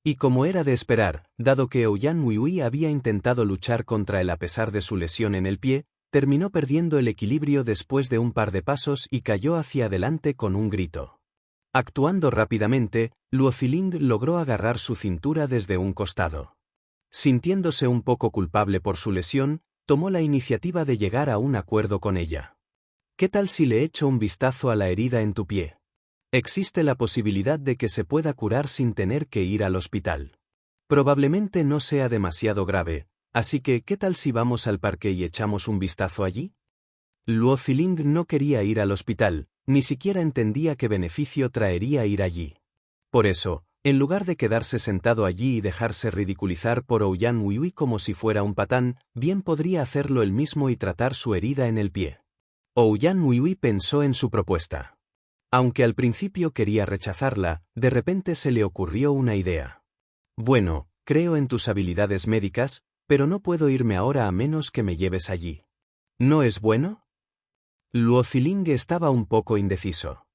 Y como era de esperar, dado que Ouyang Weiwei había intentado luchar contra él a pesar de su lesión en el pie, terminó perdiendo el equilibrio después de un par de pasos y cayó hacia adelante con un grito. Actuando rápidamente, Luo Ziling logró agarrar su cintura desde un costado. Sintiéndose un poco culpable por su lesión, tomó la iniciativa de llegar a un acuerdo con ella. ¿Qué tal si le echo un vistazo a la herida en tu pie? Existe la posibilidad de que se pueda curar sin tener que ir al hospital. Probablemente no sea demasiado grave, así que ¿qué tal si vamos al parque y echamos un vistazo allí? Luo Ziling no quería ir al hospital, ni siquiera entendía qué beneficio traería ir allí. Por eso, en lugar de quedarse sentado allí y dejarse ridiculizar por Ouyang Weiwei como si fuera un patán, bien podría hacerlo él mismo y tratar su herida en el pie. Ouyang Weiwei pensó en su propuesta. Aunque al principio quería rechazarla, de repente se le ocurrió una idea. Bueno, creo en tus habilidades médicas, pero no puedo irme ahora a menos que me lleves allí. ¿No es bueno? Luo Ziling estaba un poco indeciso.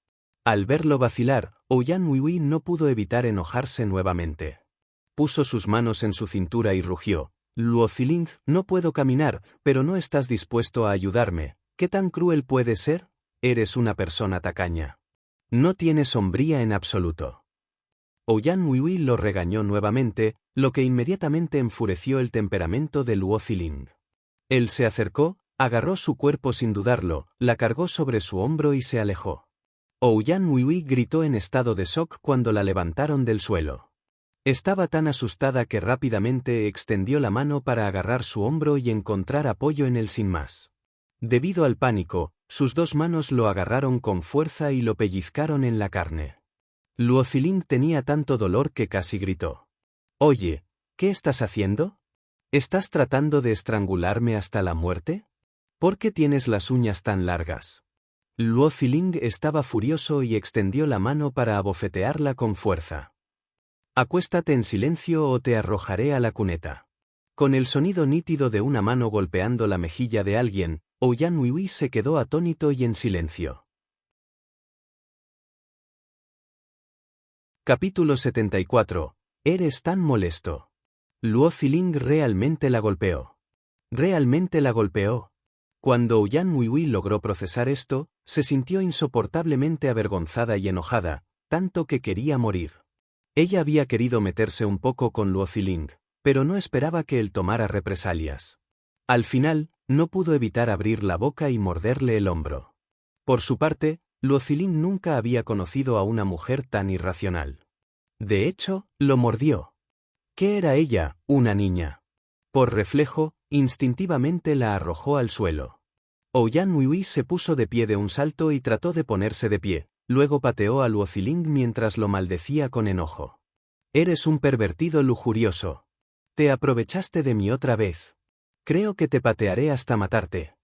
Al verlo vacilar, Ouyang Weiwei no pudo evitar enojarse nuevamente. Puso sus manos en su cintura y rugió. Luo Ziling, no puedo caminar, pero no estás dispuesto a ayudarme. ¿Qué tan cruel puedes ser? Eres una persona tacaña. No tienes hombría en absoluto. Ouyang Weiwei lo regañó nuevamente, lo que inmediatamente enfureció el temperamento de Luo Ziling. Él se acercó, agarró su cuerpo sin dudarlo, la cargó sobre su hombro y se alejó. Ouyang Weiwei gritó en estado de shock cuando la levantaron del suelo. Estaba tan asustada que rápidamente extendió la mano para agarrar su hombro y encontrar apoyo en él sin más. Debido al pánico, sus dos manos lo agarraron con fuerza y lo pellizcaron en la carne. Luo Ziling tenía tanto dolor que casi gritó. «Oye, ¿qué estás haciendo? ¿Estás tratando de estrangularme hasta la muerte? ¿Por qué tienes las uñas tan largas?» Luo Ziling estaba furioso y extendió la mano para abofetearla con fuerza. «Acuéstate en silencio o te arrojaré a la cuneta». Con el sonido nítido de una mano golpeando la mejilla de alguien, Ouyang Weiwei se quedó atónito y en silencio. Capítulo 74. Eres tan molesto. Luo Ziling realmente la golpeó. Realmente la golpeó. Cuando Ouyang Weiwei logró procesar esto, se sintió insoportablemente avergonzada y enojada, tanto que quería morir. Ella había querido meterse un poco con Luo Ziling, pero no esperaba que él tomara represalias. Al final, no pudo evitar abrir la boca y morderle el hombro. Por su parte, Luo Ziling nunca había conocido a una mujer tan irracional. De hecho, lo mordió. ¿Qué era ella? Una niña. Por reflejo, instintivamente la arrojó al suelo. Ouyang Weiwei se puso de pie de un salto y trató de ponerse de pie, luego pateó a Luo Ziling mientras lo maldecía con enojo. «Eres un pervertido lujurioso. Te aprovechaste de mí otra vez. Creo que te patearé hasta matarte.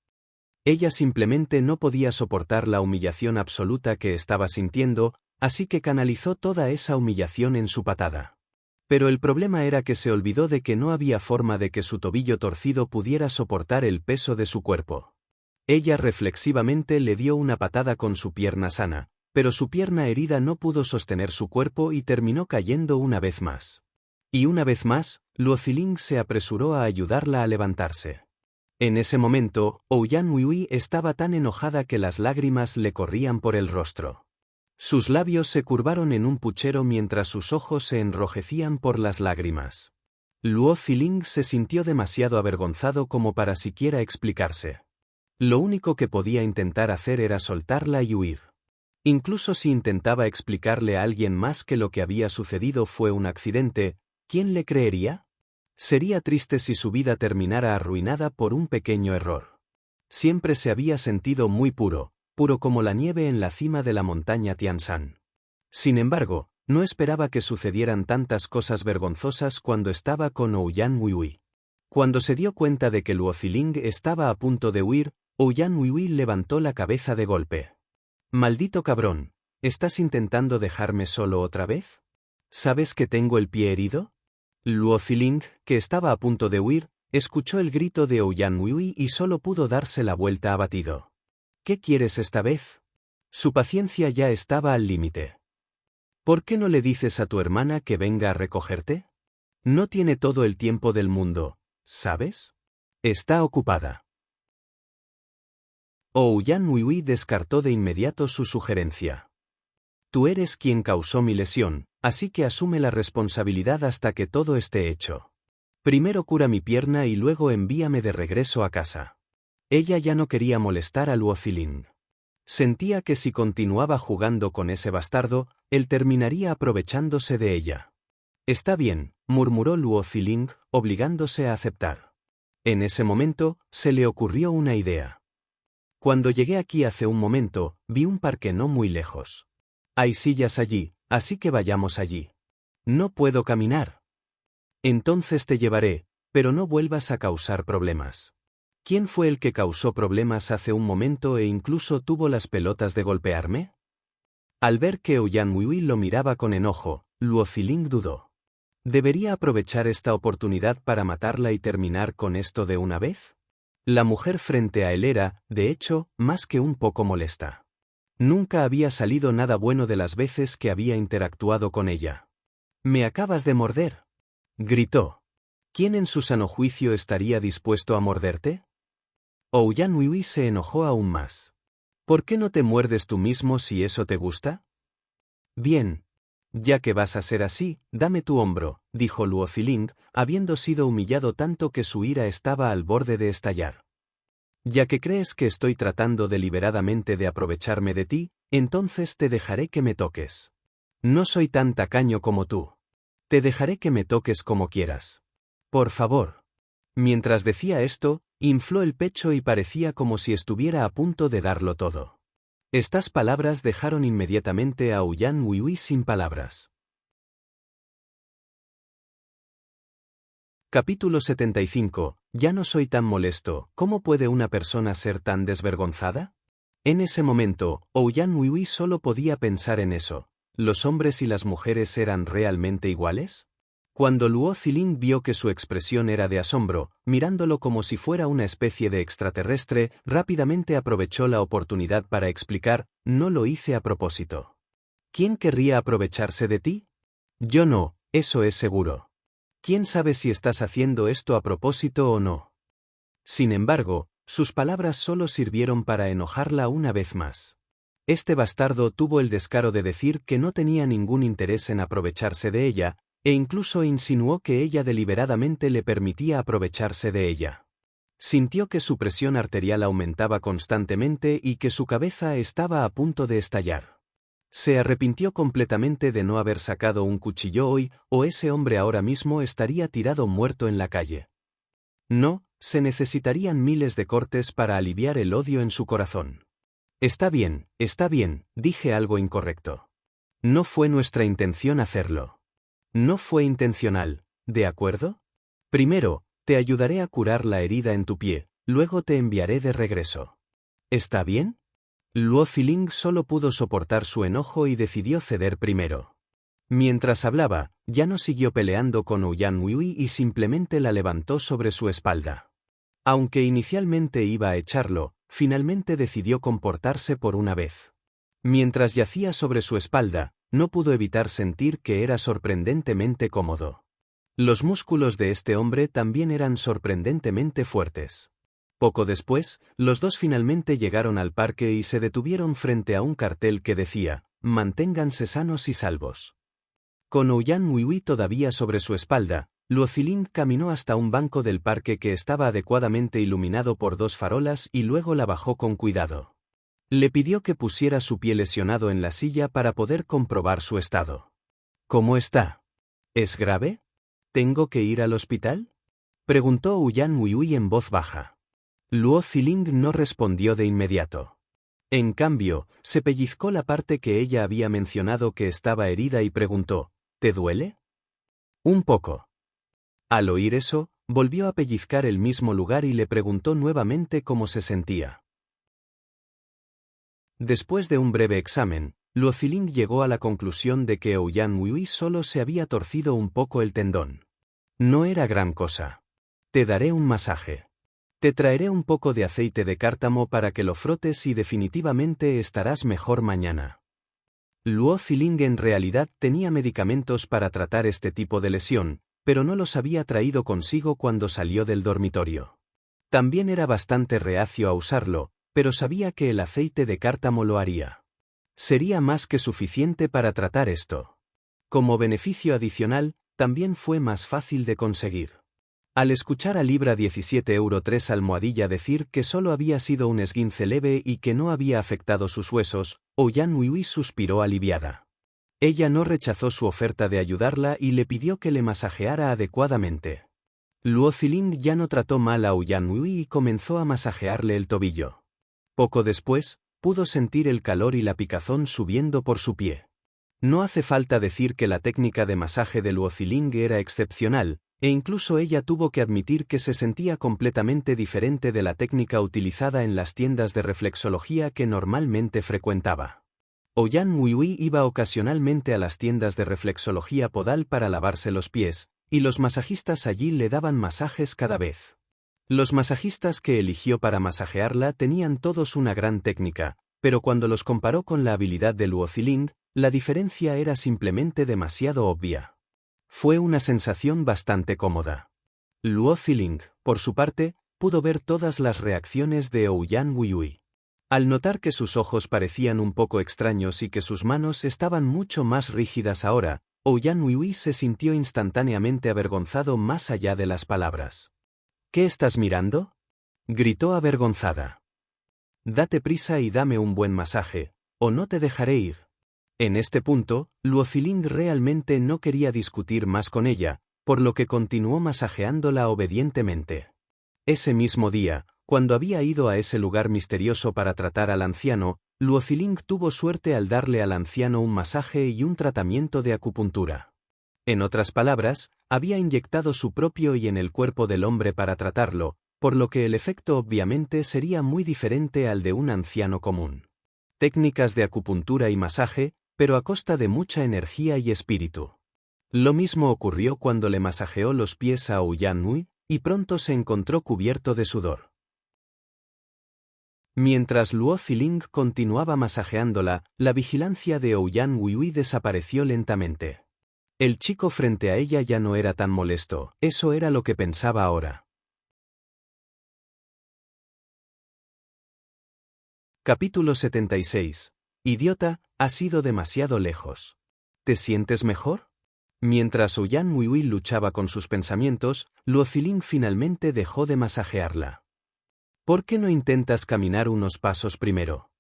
Ella simplemente no podía soportar la humillación absoluta que estaba sintiendo, así que canalizó toda esa humillación en su patada. Pero el problema era que se olvidó de que no había forma de que su tobillo torcido pudiera soportar el peso de su cuerpo. Ella reflexivamente le dio una patada con su pierna sana, pero su pierna herida no pudo sostener su cuerpo y terminó cayendo una vez más. Y una vez más, Luo Ziling se apresuró a ayudarla a levantarse. En ese momento, Ouyang Huihui estaba tan enojada que las lágrimas le corrían por el rostro. Sus labios se curvaron en un puchero mientras sus ojos se enrojecían por las lágrimas. Luo Ziling se sintió demasiado avergonzado como para siquiera explicarse. Lo único que podía intentar hacer era soltarla y huir. Incluso si intentaba explicarle a alguien más que lo que había sucedido fue un accidente, ¿quién le creería? Sería triste si su vida terminara arruinada por un pequeño error. Siempre se había sentido muy puro, puro como la nieve en la cima de la montaña Tianshan. Sin embargo, no esperaba que sucedieran tantas cosas vergonzosas cuando estaba con Ouyang Huihui. Cuando se dio cuenta de que Luo Ziling estaba a punto de huir, Ouyang Huihui levantó la cabeza de golpe. «Maldito cabrón, ¿estás intentando dejarme solo otra vez? ¿Sabes que tengo el pie herido?» Luo Ziling, que estaba a punto de huir, escuchó el grito de Ouyang Huihui y solo pudo darse la vuelta abatido. «¿Qué quieres esta vez?» Su paciencia ya estaba al límite. «¿Por qué no le dices a tu hermana que venga a recogerte? No tiene todo el tiempo del mundo, ¿sabes? Está ocupada». Ouyang Huihui descartó de inmediato su sugerencia. «Tú eres quien causó mi lesión, así que asume la responsabilidad hasta que todo esté hecho. Primero cura mi pierna y luego envíame de regreso a casa». Ella ya no quería molestar a Luo Ziling. Sentía que si continuaba jugando con ese bastardo, él terminaría aprovechándose de ella. «Está bien», murmuró Luo Ziling, obligándose a aceptar. En ese momento, se le ocurrió una idea. «Cuando llegué aquí hace un momento, vi un parque no muy lejos. Hay sillas allí, así que vayamos allí. No puedo caminar». «Entonces te llevaré, pero no vuelvas a causar problemas». ¿Quién fue el que causó problemas hace un momento e incluso tuvo las pelotas de golpearme? Al ver que Ouyang Huihui lo miraba con enojo, Luo Ziling dudó. ¿Debería aprovechar esta oportunidad para matarla y terminar con esto de una vez? La mujer frente a él era, de hecho, más que un poco molesta. Nunca había salido nada bueno de las veces que había interactuado con ella. «Me acabas de morder», gritó. ¿Quién en su sano juicio estaría dispuesto a morderte? Ouyang Huihui se enojó aún más. «¿Por qué no te muerdes tú mismo si eso te gusta?» «Bien. Ya que vas a ser así, dame tu hombro», dijo Luo Ziling, habiendo sido humillado tanto que su ira estaba al borde de estallar. «Ya que crees que estoy tratando deliberadamente de aprovecharme de ti, entonces te dejaré que me toques. No soy tan tacaño como tú. Te dejaré que me toques como quieras. Por favor». Mientras decía esto, infló el pecho y parecía como si estuviera a punto de darlo todo. Estas palabras dejaron inmediatamente a Ouyang Huihui sin palabras. Capítulo 75. Ya no soy tan molesto. ¿Cómo puede una persona ser tan desvergonzada? En ese momento, Ouyang Huihui solo podía pensar en eso. ¿Los hombres y las mujeres eran realmente iguales? Cuando Luo Ziling vio que su expresión era de asombro, mirándolo como si fuera una especie de extraterrestre, rápidamente aprovechó la oportunidad para explicar: «No lo hice a propósito». «¿Quién querría aprovecharse de ti?» «Yo no, eso es seguro. ¿Quién sabe si estás haciendo esto a propósito o no?» Sin embargo, sus palabras solo sirvieron para enojarla una vez más. Este bastardo tuvo el descaro de decir que no tenía ningún interés en aprovecharse de ella, e incluso insinuó que ella deliberadamente le permitía aprovecharse de ella. Sintió que su presión arterial aumentaba constantemente y que su cabeza estaba a punto de estallar. Se arrepintió completamente de no haber sacado un cuchillo hoy, o ese hombre ahora mismo estaría tirado muerto en la calle. No, se necesitarían miles de cortes para aliviar el odio en su corazón. Está bien, dije algo incorrecto. No fue nuestra intención hacerlo. No fue intencional, ¿de acuerdo? Primero, Te ayudaré a curar la herida en tu pie, luego te enviaré de regreso. ¿Está bien? Luo Ziling solo pudo soportar su enojo y decidió ceder primero. Mientras hablaba, ya no siguió peleando con Ouyang Hui y simplemente la levantó sobre su espalda. Aunque inicialmente iba a echarlo, finalmente decidió comportarse por una vez. Mientras yacía sobre su espalda, no pudo evitar sentir que era sorprendentemente cómodo. Los músculos de este hombre también eran sorprendentemente fuertes. Poco después, los dos finalmente llegaron al parque y se detuvieron frente a un cartel que decía, «Manténganse sanos y salvos». Con Ouyang Hui todavía sobre su espalda, Luo Ziling caminó hasta un banco del parque que estaba adecuadamente iluminado por dos farolas y luego la bajó con cuidado. Le pidió que pusiera su pie lesionado en la silla para poder comprobar su estado. ¿Cómo está? ¿Es grave? ¿Tengo que ir al hospital?, preguntó Ouyang Hui en voz baja. Luo Ziling no respondió de inmediato. En cambio, se pellizcó la parte que ella había mencionado que estaba herida y preguntó, ¿te duele? Un poco. Al oír eso, volvió a pellizcar el mismo lugar y le preguntó nuevamente cómo se sentía. Después de un breve examen, Luo Ziling llegó a la conclusión de que Ouyang Hui solo se había torcido un poco el tendón. No era gran cosa. Te daré un masaje. Te traeré un poco de aceite de cártamo para que lo frotes y definitivamente estarás mejor mañana. Luo Ziling en realidad tenía medicamentos para tratar este tipo de lesión, pero no los había traído consigo cuando salió del dormitorio. También era bastante reacio a usarlo, pero sabía que el aceite de cártamo lo haría. Sería más que suficiente para tratar esto. Como beneficio adicional, también fue más fácil de conseguir. Al escuchar a Libra 17,3 almohadilla decir que solo había sido un esguince leve y que no había afectado sus huesos, Ouyang Hui suspiró aliviada. Ella no rechazó su oferta de ayudarla y le pidió que le masajeara adecuadamente. Luo Ziling ya no trató mal a Ouyang Hui y comenzó a masajearle el tobillo. Poco después, pudo sentir el calor y la picazón subiendo por su pie. No hace falta decir que la técnica de masaje de Luo Ziling era excepcional, e incluso ella tuvo que admitir que se sentía completamente diferente de la técnica utilizada en las tiendas de reflexología que normalmente frecuentaba. Ouyang Hui iba ocasionalmente a las tiendas de reflexología podal para lavarse los pies, y los masajistas allí le daban masajes cada vez. Los masajistas que eligió para masajearla tenían todos una gran técnica, pero cuando los comparó con la habilidad de Luo Ziling, la diferencia era simplemente demasiado obvia. Fue una sensación bastante cómoda. Luo Ziling, por su parte, pudo ver todas las reacciones de Ouyang Hui. Al notar que sus ojos parecían un poco extraños y que sus manos estaban mucho más rígidas ahora, Ouyang Hui se sintió instantáneamente avergonzado más allá de las palabras. ¿Qué estás mirando?, gritó avergonzada. Date prisa y dame un buen masaje, o no te dejaré ir. En este punto, Luo Ziling realmente no quería discutir más con ella, por lo que continuó masajeándola obedientemente. Ese mismo día, cuando había ido a ese lugar misterioso para tratar al anciano, Luo Ziling tuvo suerte al darle al anciano un masaje y un tratamiento de acupuntura. En otras palabras, había inyectado su propio y en el cuerpo del hombre para tratarlo, por lo que el efecto obviamente sería muy diferente al de un anciano común. Técnicas de acupuntura y masaje, pero a costa de mucha energía y espíritu. Lo mismo ocurrió cuando le masajeó los pies a Ouyang Hui, y pronto se encontró cubierto de sudor. Mientras Luo Ziling continuaba masajeándola, la vigilancia de Ouyang Hui desapareció lentamente. El chico frente a ella ya no era tan molesto, eso era lo que pensaba ahora. Capítulo 76. Idiota, has ido demasiado lejos. ¿Te sientes mejor? Mientras Ouyang Hui luchaba con sus pensamientos, Luo Ziling finalmente dejó de masajearla. ¿Por qué no intentas caminar unos pasos primero?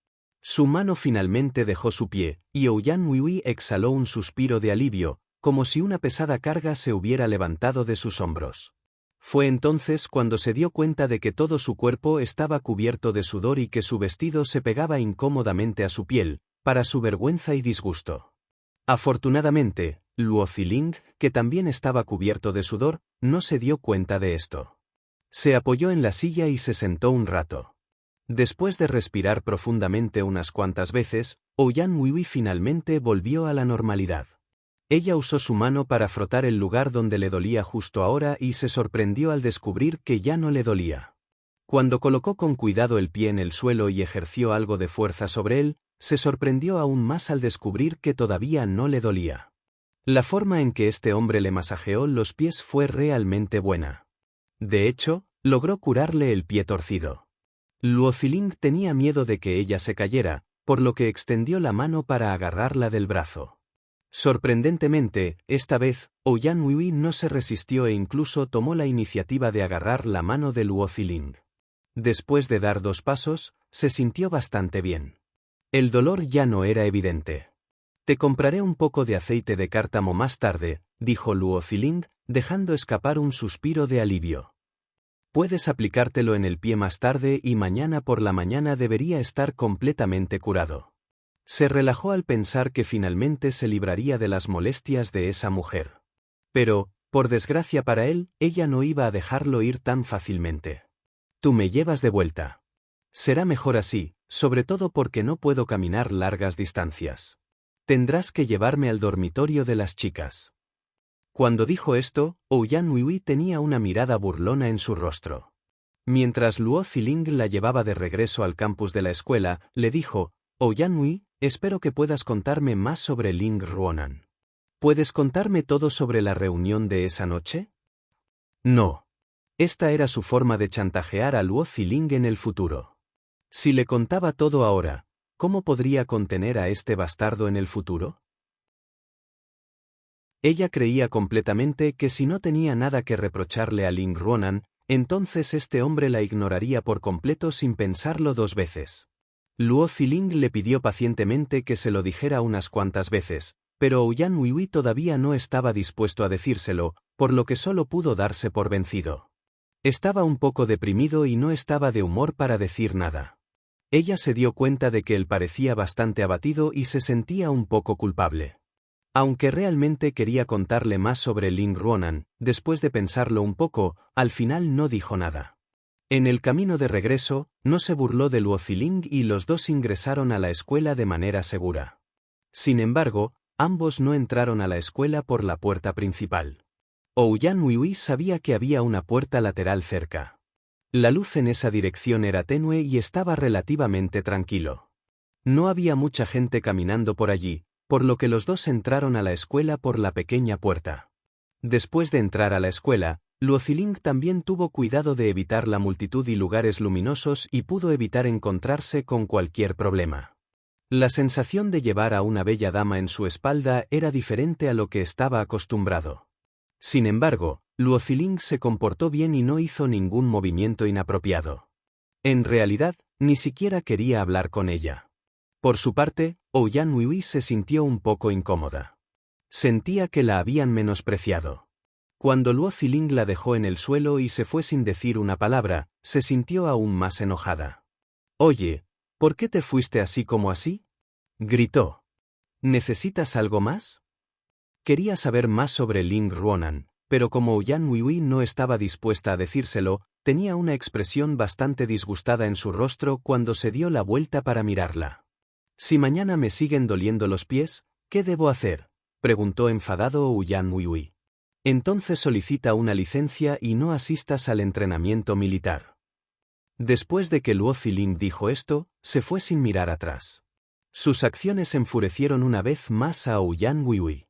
Su mano finalmente dejó su pie, y Ouyang Hui exhaló un suspiro de alivio, como si una pesada carga se hubiera levantado de sus hombros. Fue entonces cuando se dio cuenta de que todo su cuerpo estaba cubierto de sudor y que su vestido se pegaba incómodamente a su piel, para su vergüenza y disgusto. Afortunadamente, Luo Ziling, que también estaba cubierto de sudor, no se dio cuenta de esto. Se apoyó en la silla y se sentó un rato. Después de respirar profundamente unas cuantas veces, Ouyang Hui finalmente volvió a la normalidad. Ella usó su mano para frotar el lugar donde le dolía justo ahora y se sorprendió al descubrir que ya no le dolía. Cuando colocó con cuidado el pie en el suelo y ejerció algo de fuerza sobre él, se sorprendió aún más al descubrir que todavía no le dolía. La forma en que este hombre le masajeó los pies fue realmente buena. De hecho, logró curarle el pie torcido. Luo Ziling tenía miedo de que ella se cayera, por lo que extendió la mano para agarrarla del brazo. Sorprendentemente, esta vez, Ouyang Hui no se resistió e incluso tomó la iniciativa de agarrar la mano de Luo Ziling. Después de dar 2 pasos, se sintió bastante bien. El dolor ya no era evidente. «Te compraré un poco de aceite de cártamo más tarde», dijo Luo Ziling, dejando escapar un suspiro de alivio. «Puedes aplicártelo en el pie más tarde y mañana por la mañana debería estar completamente curado». Se relajó al pensar que finalmente se libraría de las molestias de esa mujer. Pero, por desgracia para él, ella no iba a dejarlo ir tan fácilmente. «Tú me llevas de vuelta. Será mejor así, sobre todo porque no puedo caminar largas distancias. Tendrás que llevarme al dormitorio de las chicas». Cuando dijo esto, Ouyang Hui tenía una mirada burlona en su rostro. Mientras Luo Ziling la llevaba de regreso al campus de la escuela, le dijo: «Ouyang Hui, espero que puedas contarme más sobre Ling Ruonan. ¿Puedes contarme todo sobre la reunión de esa noche?» No. Esta era su forma de chantajear a Luo Ziling en el futuro. Si le contaba todo ahora, ¿cómo podría contener a este bastardo en el futuro? Ella creía completamente que si no tenía nada que reprocharle a Ling Ruonan, entonces este hombre la ignoraría por completo sin pensarlo 2 veces. Luo Ziling le pidió pacientemente que se lo dijera unas cuantas veces, pero Ouyang Hui todavía no estaba dispuesto a decírselo, por lo que solo pudo darse por vencido. Estaba un poco deprimido y no estaba de humor para decir nada. Ella se dio cuenta de que él parecía bastante abatido y se sentía un poco culpable. Aunque realmente quería contarle más sobre Ling Ruonan, después de pensarlo un poco, al final no dijo nada. En el camino de regreso, no se burló de Luo Ziling y los dos ingresaron a la escuela de manera segura. Sin embargo, ambos no entraron a la escuela por la puerta principal. Ouyang Hui sabía que había una puerta lateral cerca. La luz en esa dirección era tenue y estaba relativamente tranquilo. No había mucha gente caminando por allí, por lo que los dos entraron a la escuela por la pequeña puerta. Después de entrar a la escuela, Luo Ziling también tuvo cuidado de evitar la multitud y lugares luminosos y pudo evitar encontrarse con cualquier problema. La sensación de llevar a una bella dama en su espalda era diferente a lo que estaba acostumbrado. Sin embargo, Luo Ziling se comportó bien y no hizo ningún movimiento inapropiado. En realidad, ni siquiera quería hablar con ella. Por su parte, Ouyang Hui se sintió un poco incómoda. Sentía que la habían menospreciado. Cuando Luo Ziling la dejó en el suelo y se fue sin decir una palabra, se sintió aún más enojada. «Oye, ¿por qué te fuiste así como así?», gritó. «¿Necesitas algo más?». Quería saber más sobre Ling Ruonan, pero como Ouyang Hui no estaba dispuesta a decírselo, tenía una expresión bastante disgustada en su rostro cuando se dio la vuelta para mirarla. «Si mañana me siguen doliendo los pies, ¿qué debo hacer?», preguntó enfadado Ouyang Hui. «Entonces solicita una licencia y no asistas al entrenamiento militar». Después de que Luo Ziling dijo esto, se fue sin mirar atrás. Sus acciones enfurecieron una vez más a Ouyang Hui.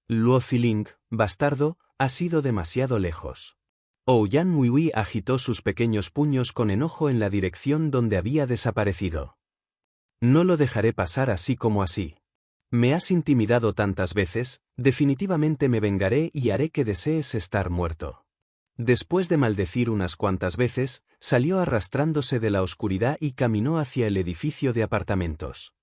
«Luo Ziling, bastardo, has ido demasiado lejos». Ouyang Hui agitó sus pequeños puños con enojo en la dirección donde había desaparecido. «No lo dejaré pasar así como así. Me has intimidado tantas veces, definitivamente me vengaré y haré que desees estar muerto». Después de maldecir unas cuantas veces, salió arrastrándose de la oscuridad y caminó hacia el edificio de apartamentos.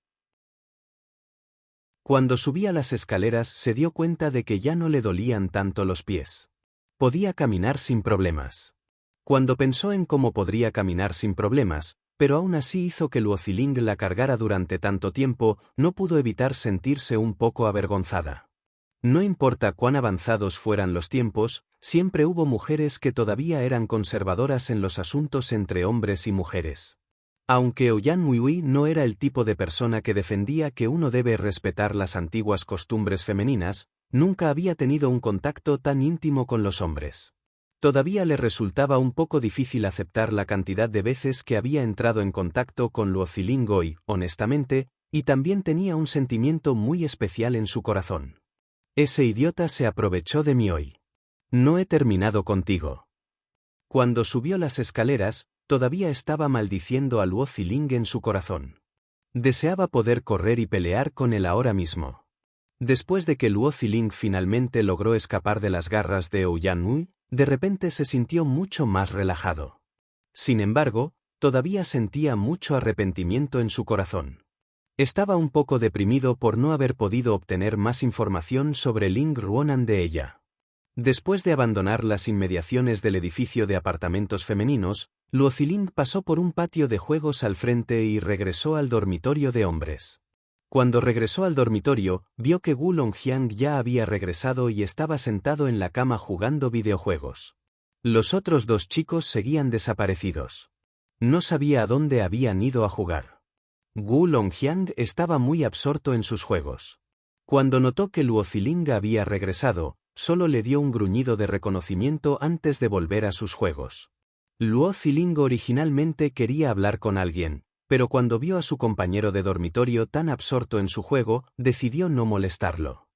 Cuando subía las escaleras se dio cuenta de que ya no le dolían tanto los pies. Podía caminar sin problemas. Cuando pensó en cómo podría caminar sin problemas, pero aún así hizo que Luo Ziling la cargara durante tanto tiempo, no pudo evitar sentirse un poco avergonzada. No importa cuán avanzados fueran los tiempos, siempre hubo mujeres que todavía eran conservadoras en los asuntos entre hombres y mujeres. Aunque Ouyang Huihui no era el tipo de persona que defendía que uno debe respetar las antiguas costumbres femeninas, nunca había tenido un contacto tan íntimo con los hombres. Todavía le resultaba un poco difícil aceptar la cantidad de veces que había entrado en contacto con Luo Zilingoi, honestamente, y también tenía un sentimiento muy especial en su corazón. Ese idiota se aprovechó de mí hoy. No he terminado contigo. Cuando subió las escaleras, todavía estaba maldiciendo a Luo Ziling en su corazón. Deseaba poder correr y pelear con él ahora mismo. Después de que Luo Ziling finalmente logró escapar de las garras de Ouyang Hui, de repente se sintió mucho más relajado. Sin embargo, todavía sentía mucho arrepentimiento en su corazón. Estaba un poco deprimido por no haber podido obtener más información sobre Ling Ruonan de ella. Después de abandonar las inmediaciones del edificio de apartamentos femeninos, Luo Ziling pasó por un patio de juegos al frente y regresó al dormitorio de hombres. Cuando regresó al dormitorio, vio que Wu Longjiang ya había regresado y estaba sentado en la cama jugando videojuegos. Los otros dos chicos seguían desaparecidos. No sabía a dónde habían ido a jugar. Wu Longjiang estaba muy absorto en sus juegos. Cuando notó que Luo Ziling había regresado, solo le dio un gruñido de reconocimiento antes de volver a sus juegos. Luo Ziling originalmente quería hablar con alguien, pero cuando vio a su compañero de dormitorio tan absorto en su juego, decidió no molestarlo.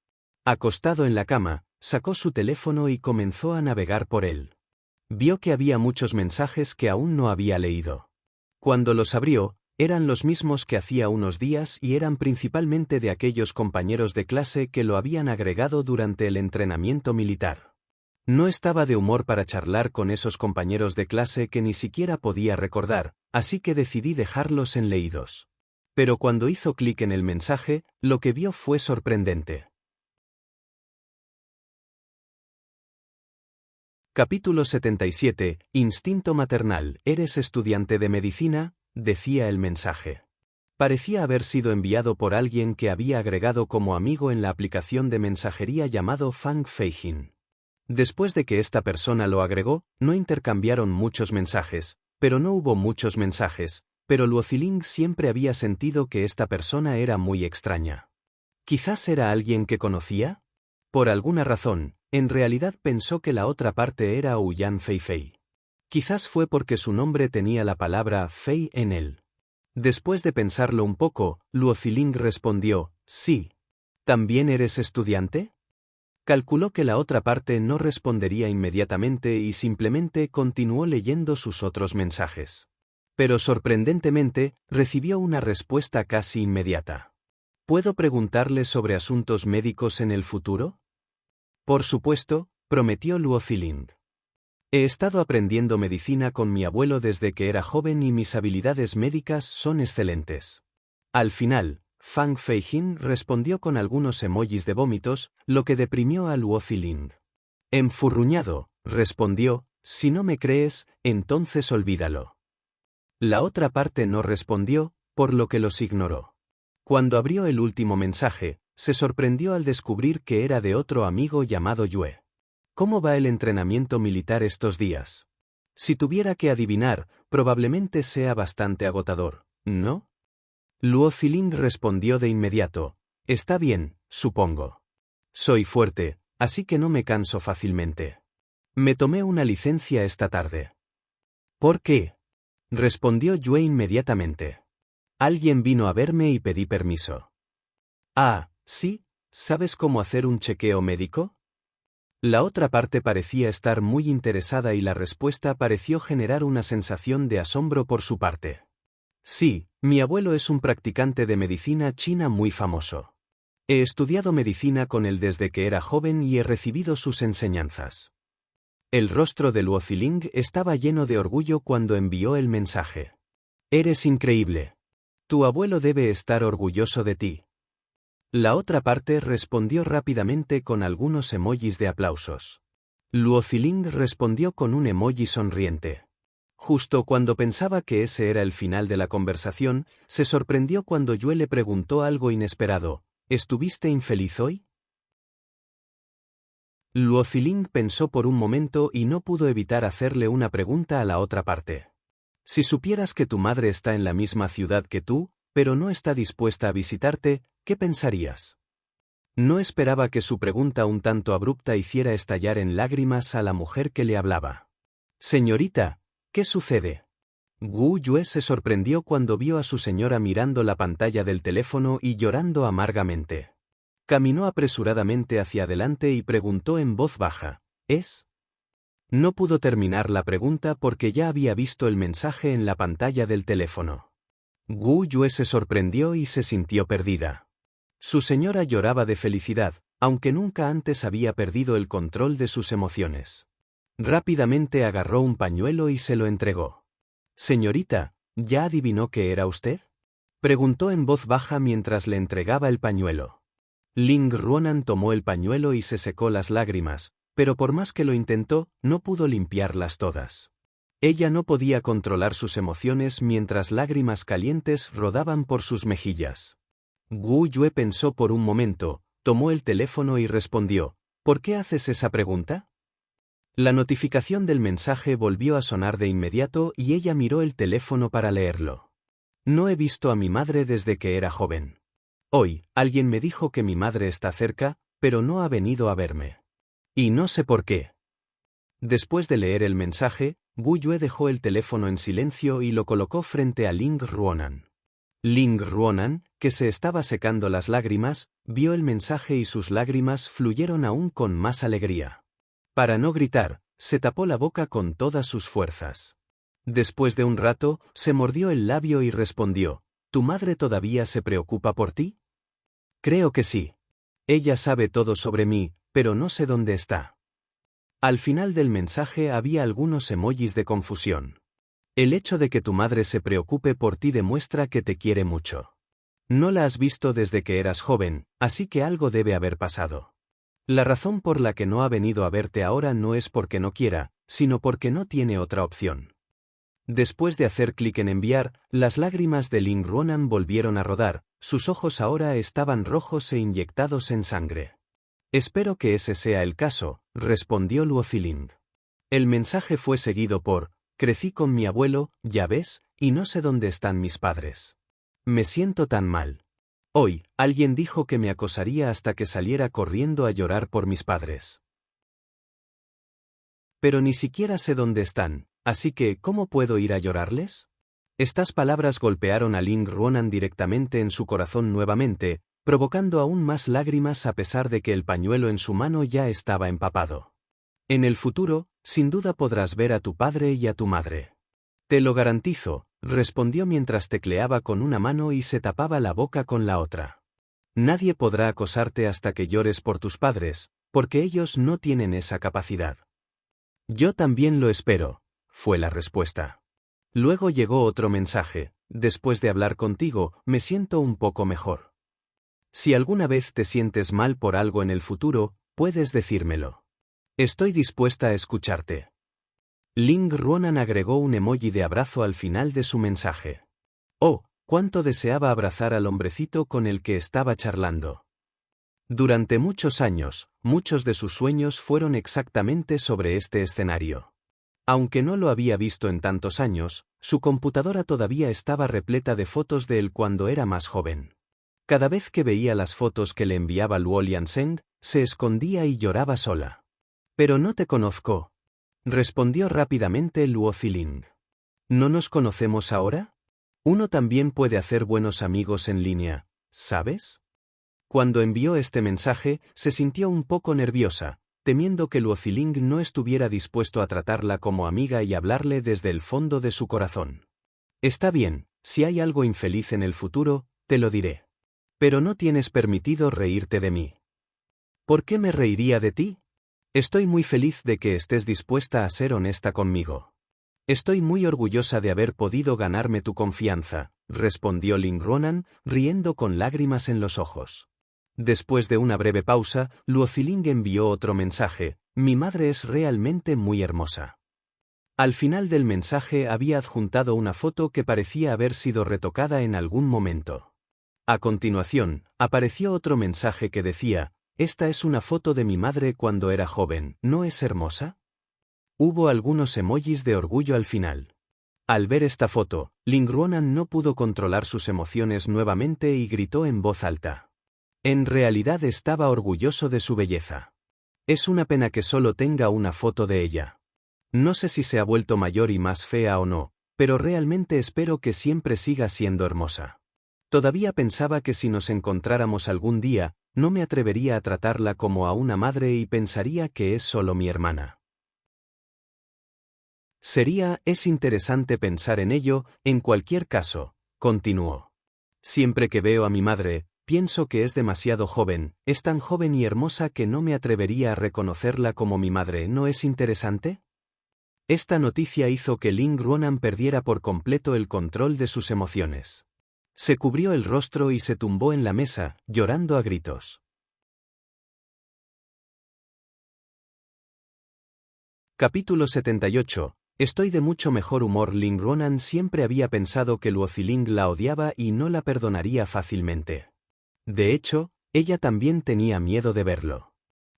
Acostado en la cama, sacó su teléfono y comenzó a navegar por él. Vio que había muchos mensajes que aún no había leído. Cuando los abrió, eran los mismos que hacía unos días y eran principalmente de aquellos compañeros de clase que lo habían agregado durante el entrenamiento militar. No estaba de humor para charlar con esos compañeros de clase que ni siquiera podía recordar, así que decidí dejarlos en leídos. Pero cuando hizo clic en el mensaje, lo que vio fue sorprendente. Capítulo 77, Instinto maternal. ¿Eres estudiante de medicina?, decía el mensaje. Parecía haber sido enviado por alguien que había agregado como amigo en la aplicación de mensajería llamado Fang Feijin. Después de que esta persona lo agregó, no intercambiaron muchos mensajes, pero no hubo muchos mensajes, pero Luo Ziling siempre había sentido que esta persona era muy extraña. ¿Quizás era alguien que conocía? Por alguna razón, en realidad pensó que la otra parte era Ouyang Feifei. Quizás fue porque su nombre tenía la palabra Fei en él. Después de pensarlo un poco, Luo Ziling respondió, sí. ¿También eres estudiante? Calculó que la otra parte no respondería inmediatamente y simplemente continuó leyendo sus otros mensajes. Pero sorprendentemente, recibió una respuesta casi inmediata. ¿Puedo preguntarle sobre asuntos médicos en el futuro? Por supuesto, prometió Luo Ziling. He estado aprendiendo medicina con mi abuelo desde que era joven y mis habilidades médicas son excelentes. Al final, Fang Feijin respondió con algunos emojis de vómitos, lo que deprimió a Luo Ziling. Enfurruñado, respondió, si no me crees, entonces olvídalo. La otra parte no respondió, por lo que los ignoró. Cuando abrió el último mensaje, se sorprendió al descubrir que era de otro amigo llamado Yue. ¿Cómo va el entrenamiento militar estos días? Si tuviera que adivinar, probablemente sea bastante agotador, ¿no? Luo Ziling respondió de inmediato, está bien, supongo. Soy fuerte, así que no me canso fácilmente. Me tomé una licencia esta tarde. ¿Por qué? Respondió Yue inmediatamente. Alguien vino a verme y pedí permiso. Ah, sí, ¿sabes cómo hacer un chequeo médico? La otra parte parecía estar muy interesada y la respuesta pareció generar una sensación de asombro por su parte. Sí, mi abuelo es un practicante de medicina china muy famoso. He estudiado medicina con él desde que era joven y he recibido sus enseñanzas. El rostro de Luo Ziling estaba lleno de orgullo cuando envió el mensaje. Eres increíble. Tu abuelo debe estar orgulloso de ti. La otra parte respondió rápidamente con algunos emojis de aplausos. Luo Ziling respondió con un emoji sonriente. Justo cuando pensaba que ese era el final de la conversación, se sorprendió cuando Yue le preguntó algo inesperado, ¿estuviste infeliz hoy? Luo Ziling pensó por un momento y no pudo evitar hacerle una pregunta a la otra parte. Si supieras que tu madre está en la misma ciudad que tú, pero no está dispuesta a visitarte, ¿qué pensarías? No esperaba que su pregunta un tanto abrupta hiciera estallar en lágrimas a la mujer que le hablaba. Señorita, ¿qué sucede? Wu Yue se sorprendió cuando vio a su señora mirando la pantalla del teléfono y llorando amargamente. Caminó apresuradamente hacia adelante y preguntó en voz baja, ¿es? No pudo terminar la pregunta porque ya había visto el mensaje en la pantalla del teléfono. Wu Yue se sorprendió y se sintió perdida. Su señora lloraba de felicidad, aunque nunca antes había perdido el control de sus emociones. Rápidamente agarró un pañuelo y se lo entregó. Señorita, ¿ya adivinó que era usted? Preguntó en voz baja mientras le entregaba el pañuelo. Ling Ruonan tomó el pañuelo y se secó las lágrimas, pero por más que lo intentó, no pudo limpiarlas todas. Ella no podía controlar sus emociones mientras lágrimas calientes rodaban por sus mejillas. Wu Yue pensó por un momento, tomó el teléfono y respondió, ¿por qué haces esa pregunta? La notificación del mensaje volvió a sonar de inmediato y ella miró el teléfono para leerlo. No he visto a mi madre desde que era joven. Hoy, alguien me dijo que mi madre está cerca, pero no ha venido a verme. Y no sé por qué. Después de leer el mensaje, Wu Yue dejó el teléfono en silencio y lo colocó frente a Ling Ruonan. Ling Ruonan, que se estaba secando las lágrimas, vio el mensaje y sus lágrimas fluyeron aún con más alegría. Para no gritar, se tapó la boca con todas sus fuerzas. Después de un rato, se mordió el labio y respondió, ¿tu madre todavía se preocupa por ti? Creo que sí. Ella sabe todo sobre mí, pero no sé dónde está. Al final del mensaje había algunos emojis de confusión. El hecho de que tu madre se preocupe por ti demuestra que te quiere mucho. No la has visto desde que eras joven, así que algo debe haber pasado. La razón por la que no ha venido a verte ahora no es porque no quiera, sino porque no tiene otra opción. Después de hacer clic en enviar, las lágrimas de Ling Ruonan volvieron a rodar, sus ojos ahora estaban rojos e inyectados en sangre. Espero que ese sea el caso, respondió Luo Ziling. El mensaje fue seguido por, crecí con mi abuelo, ya ves, y no sé dónde están mis padres. Me siento tan mal. Hoy, alguien dijo que me acosaría hasta que saliera corriendo a llorar por mis padres. Pero ni siquiera sé dónde están, así que, ¿cómo puedo ir a llorarles? Estas palabras golpearon a Ling Ruonan directamente en su corazón nuevamente, provocando aún más lágrimas a pesar de que el pañuelo en su mano ya estaba empapado. En el futuro, sin duda podrás ver a tu padre y a tu madre. Te lo garantizo, respondió mientras tecleaba con una mano y se tapaba la boca con la otra. Nadie podrá acosarte hasta que llores por tus padres, porque ellos no tienen esa capacidad. Yo también lo espero, fue la respuesta. Luego llegó otro mensaje, después de hablar contigo, me siento un poco mejor. Si alguna vez te sientes mal por algo en el futuro, puedes decírmelo. Estoy dispuesta a escucharte. Ling Ruonan agregó un emoji de abrazo al final de su mensaje. Oh, cuánto deseaba abrazar al hombrecito con el que estaba charlando. Durante muchos años, muchos de sus sueños fueron exactamente sobre este escenario. Aunque no lo había visto en tantos años, su computadora todavía estaba repleta de fotos de él cuando era más joven. Cada vez que veía las fotos que le enviaba Luo Lianseng, se escondía y lloraba sola. Pero no te conozco, respondió rápidamente Luo Ziling. ¿No nos conocemos ahora? Uno también puede hacer buenos amigos en línea, ¿sabes? Cuando envió este mensaje, se sintió un poco nerviosa, temiendo que Luo Ziling no estuviera dispuesto a tratarla como amiga y hablarle desde el fondo de su corazón. Está bien, si hay algo infeliz en el futuro, te lo diré. Pero no tienes permitido reírte de mí. ¿Por qué me reiría de ti? Estoy muy feliz de que estés dispuesta a ser honesta conmigo. Estoy muy orgullosa de haber podido ganarme tu confianza, respondió Ling Ruonan, riendo con lágrimas en los ojos. Después de una breve pausa, Luo Ziling envió otro mensaje, mi madre es realmente muy hermosa. Al final del mensaje había adjuntado una foto que parecía haber sido retocada en algún momento. A continuación, apareció otro mensaje que decía, esta es una foto de mi madre cuando era joven, ¿no es hermosa? Hubo algunos emojis de orgullo al final. Al ver esta foto, Ling Ruonan no pudo controlar sus emociones nuevamente y gritó en voz alta. En realidad estaba orgulloso de su belleza. Es una pena que solo tenga una foto de ella. No sé si se ha vuelto mayor y más fea o no, pero realmente espero que siempre siga siendo hermosa. Todavía pensaba que si nos encontráramos algún día, no me atrevería a tratarla como a una madre y pensaría que es solo mi hermana. Es interesante pensar en ello, en cualquier caso, continuó. Siempre que veo a mi madre, pienso que es demasiado joven, es tan joven y hermosa que no me atrevería a reconocerla como mi madre, ¿no es interesante? Esta noticia hizo que Ling Ruonan perdiera por completo el control de sus emociones. Se cubrió el rostro y se tumbó en la mesa, llorando a gritos. Capítulo 78. Estoy de mucho mejor humor. Ling Ruonan siempre había pensado que Luo Ziling la odiaba y no la perdonaría fácilmente. De hecho, ella también tenía miedo de verlo.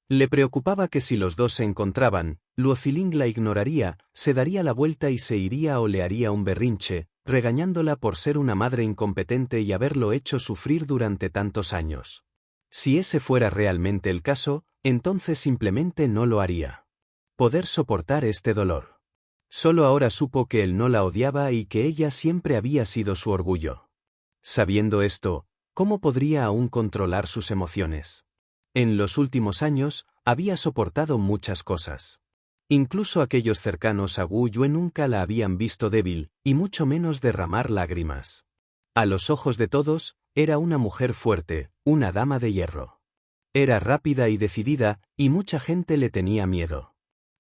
Le preocupaba que si los dos se encontraban, Luo Ziling la ignoraría, se daría la vuelta y se iría o le haría un berrinche, regañándola por ser una madre incompetente y haberlo hecho sufrir durante tantos años. Si ese fuera realmente el caso, entonces simplemente no lo haría. Poder soportar este dolor. Solo ahora supo que él no la odiaba y que ella siempre había sido su orgullo. Sabiendo esto, ¿cómo podría aún controlar sus emociones? En los últimos años, había soportado muchas cosas. Incluso aquellos cercanos a Wu Yue nunca la habían visto débil, y mucho menos derramar lágrimas. A los ojos de todos, era una mujer fuerte, una dama de hierro. Era rápida y decidida, y mucha gente le tenía miedo.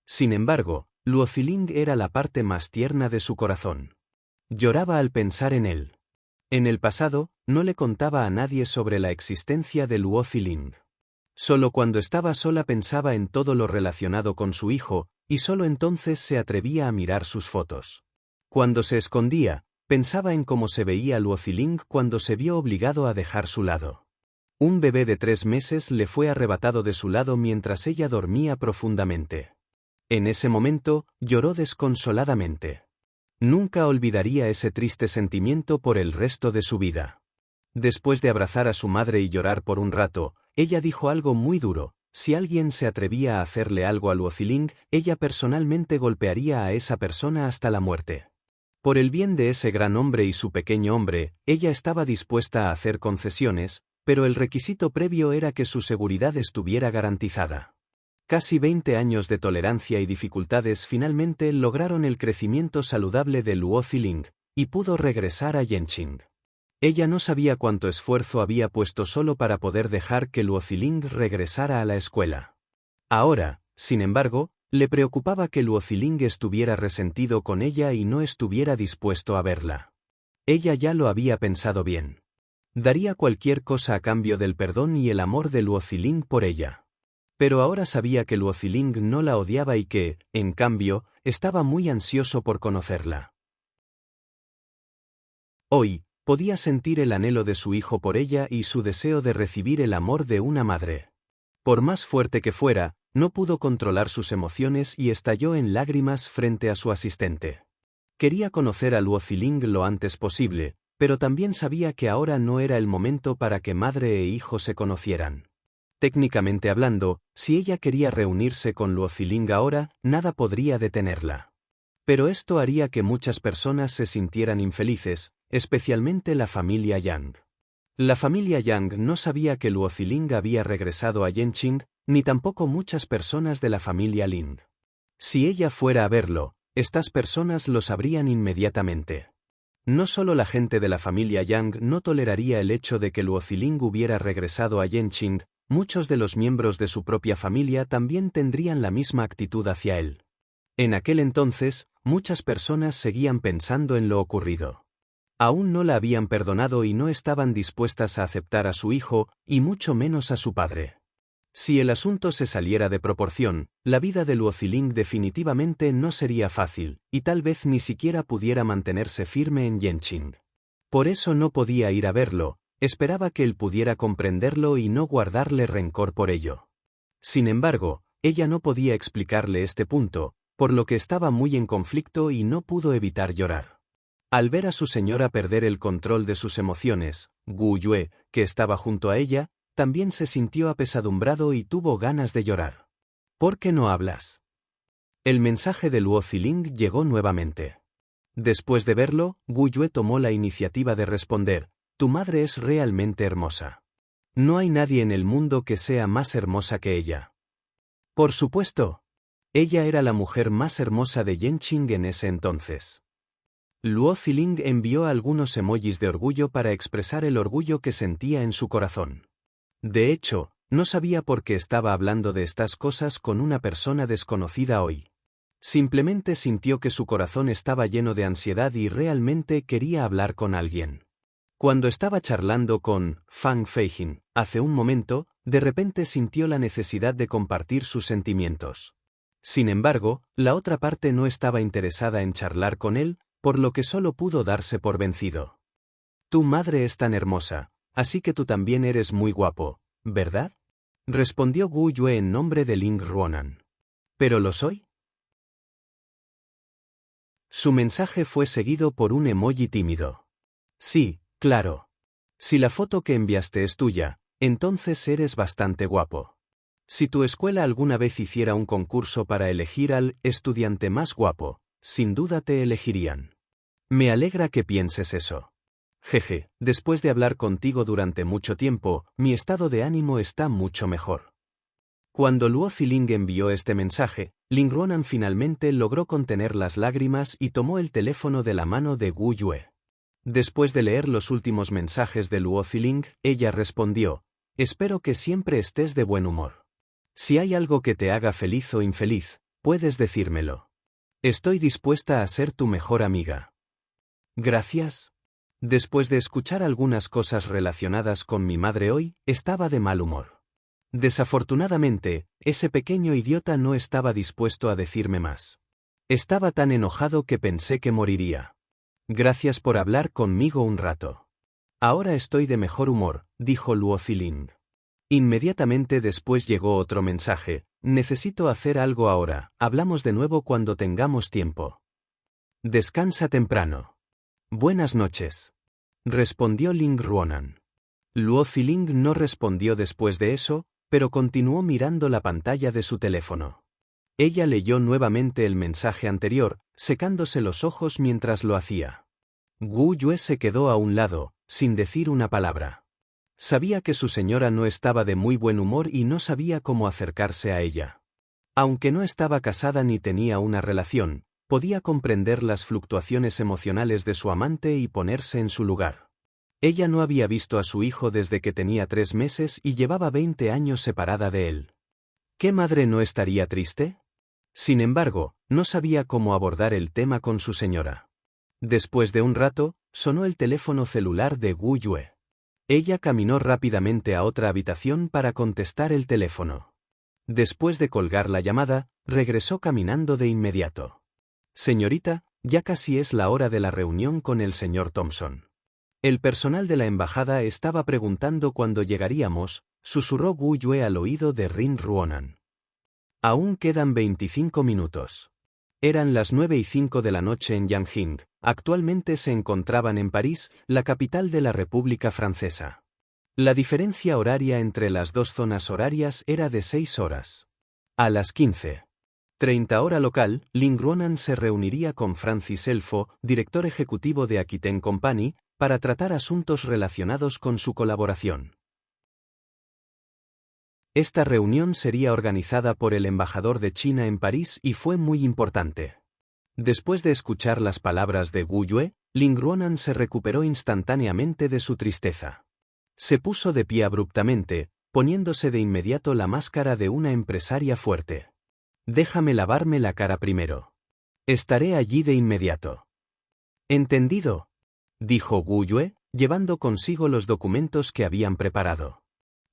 Sin embargo, Luo Ziling era la parte más tierna de su corazón. Lloraba al pensar en él. En el pasado, no le contaba a nadie sobre la existencia de Luo Ziling. Solo cuando estaba sola pensaba en todo lo relacionado con su hijo, y solo entonces se atrevía a mirar sus fotos. Cuando se escondía, pensaba en cómo se veía Luo Ziling cuando se vio obligado a dejar su lado. Un bebé de 3 meses le fue arrebatado de su lado mientras ella dormía profundamente. En ese momento, lloró desconsoladamente. Nunca olvidaría ese triste sentimiento por el resto de su vida. Después de abrazar a su madre y llorar por un rato, ella dijo algo muy duro: si alguien se atrevía a hacerle algo a Luo Ziling, ella personalmente golpearía a esa persona hasta la muerte. Por el bien de ese gran hombre y su pequeño hombre, ella estaba dispuesta a hacer concesiones, pero el requisito previo era que su seguridad estuviera garantizada. Casi 20 años de tolerancia y dificultades finalmente lograron el crecimiento saludable de Luo Ziling, y pudo regresar a Yanqing. Ella no sabía cuánto esfuerzo había puesto solo para poder dejar que Luo Ziling regresara a la escuela. Ahora, sin embargo, le preocupaba que Luo Ziling estuviera resentido con ella y no estuviera dispuesto a verla. Ella ya lo había pensado bien. Daría cualquier cosa a cambio del perdón y el amor de Luo Ziling por ella. Pero ahora sabía que Luo Ziling no la odiaba y que, en cambio, estaba muy ansioso por conocerla. Hoy, podía sentir el anhelo de su hijo por ella y su deseo de recibir el amor de una madre. Por más fuerte que fuera, no pudo controlar sus emociones y estalló en lágrimas frente a su asistente. Quería conocer a Luo Ziling lo antes posible, pero también sabía que ahora no era el momento para que madre e hijo se conocieran. Técnicamente hablando, si ella quería reunirse con Luo Ziling ahora, nada podría detenerla. Pero esto haría que muchas personas se sintieran infelices, especialmente la familia Yang. La familia Yang no sabía que Luo Ziling había regresado a Yanqing, ni tampoco muchas personas de la familia Lin. Si ella fuera a verlo, estas personas lo sabrían inmediatamente. No solo la gente de la familia Yang no toleraría el hecho de que Luo Ziling hubiera regresado a Yanqing, muchos de los miembros de su propia familia también tendrían la misma actitud hacia él. En aquel entonces, muchas personas seguían pensando en lo ocurrido. Aún no la habían perdonado y no estaban dispuestas a aceptar a su hijo, y mucho menos a su padre. Si el asunto se saliera de proporción, la vida de Luo Ziling definitivamente no sería fácil, y tal vez ni siquiera pudiera mantenerse firme en Yanqing. Por eso no podía ir a verlo, esperaba que él pudiera comprenderlo y no guardarle rencor por ello. Sin embargo, ella no podía explicarle este punto, por lo que estaba muy en conflicto y no pudo evitar llorar. Al ver a su señora perder el control de sus emociones, Gu Yue, que estaba junto a ella, también se sintió apesadumbrado y tuvo ganas de llorar. ¿Por qué no hablas? El mensaje de Luo Ziling llegó nuevamente. Después de verlo, Gu Yue tomó la iniciativa de responder: tu madre es realmente hermosa. No hay nadie en el mundo que sea más hermosa que ella. Por supuesto. Ella era la mujer más hermosa de Yanqing en ese entonces. Luo Ziling envió algunos emojis de orgullo para expresar el orgullo que sentía en su corazón. De hecho, no sabía por qué estaba hablando de estas cosas con una persona desconocida hoy. Simplemente sintió que su corazón estaba lleno de ansiedad y realmente quería hablar con alguien. Cuando estaba charlando con Fang Feijin hace un momento, de repente sintió la necesidad de compartir sus sentimientos. Sin embargo, la otra parte no estaba interesada en charlar con él, por lo que solo pudo darse por vencido. Tu madre es tan hermosa, así que tú también eres muy guapo, ¿verdad? Respondió Gu Yue en nombre de Ling Ruonan. ¿Pero lo soy? Su mensaje fue seguido por un emoji tímido. Sí, claro. Si la foto que enviaste es tuya, entonces eres bastante guapo. Si tu escuela alguna vez hiciera un concurso para elegir al estudiante más guapo, sin duda te elegirían. Me alegra que pienses eso. Jeje, después de hablar contigo durante mucho tiempo, mi estado de ánimo está mucho mejor. Cuando Luo Ziling envió este mensaje, Ling Ruonan finalmente logró contener las lágrimas y tomó el teléfono de la mano de Gu Yue. Después de leer los últimos mensajes de Luo Ziling, ella respondió: espero que siempre estés de buen humor. Si hay algo que te haga feliz o infeliz, puedes decírmelo. Estoy dispuesta a ser tu mejor amiga. Gracias. Después de escuchar algunas cosas relacionadas con mi madre hoy, estaba de mal humor. Desafortunadamente, ese pequeño idiota no estaba dispuesto a decirme más. Estaba tan enojado que pensé que moriría. Gracias por hablar conmigo un rato. Ahora estoy de mejor humor, dijo Luo Ziling. Inmediatamente después llegó otro mensaje: necesito hacer algo ahora, hablamos de nuevo cuando tengamos tiempo. Descansa temprano. Buenas noches. Respondió Ling Ruonan. Luo Ziling no respondió después de eso, pero continuó mirando la pantalla de su teléfono. Ella leyó nuevamente el mensaje anterior, secándose los ojos mientras lo hacía. Gu Yue se quedó a un lado, sin decir una palabra. Sabía que su señora no estaba de muy buen humor y no sabía cómo acercarse a ella. Aunque no estaba casada ni tenía una relación, podía comprender las fluctuaciones emocionales de su amante y ponerse en su lugar. Ella no había visto a su hijo desde que tenía 3 meses y llevaba 20 años separada de él. ¿Qué madre no estaría triste? Sin embargo, no sabía cómo abordar el tema con su señora. Después de un rato, sonó el teléfono celular de Gu Yue. Ella caminó rápidamente a otra habitación para contestar el teléfono. Después de colgar la llamada, regresó caminando de inmediato. Señorita, ya casi es la hora de la reunión con el señor Thompson. El personal de la embajada estaba preguntando cuándo llegaríamos, susurró Gu Yue al oído de Rin Ruonan. Aún quedan 25 minutos. Eran las 9:05 de la noche en Yanqing. Actualmente se encontraban en París, la capital de la República Francesa. La diferencia horaria entre las dos zonas horarias era de 6 horas. A las 15:30 hora local, Ling Ruonan se reuniría con Francis Elfo, director ejecutivo de Aquitaine Company, para tratar asuntos relacionados con su colaboración. Esta reunión sería organizada por el embajador de China en París y fue muy importante. Después de escuchar las palabras de Gu Yue, Ling Ruonan se recuperó instantáneamente de su tristeza. Se puso de pie abruptamente, poniéndose de inmediato la máscara de una empresaria fuerte. Déjame lavarme la cara primero. Estaré allí de inmediato. ¿Entendido?, dijo Gu Yue, llevando consigo los documentos que habían preparado.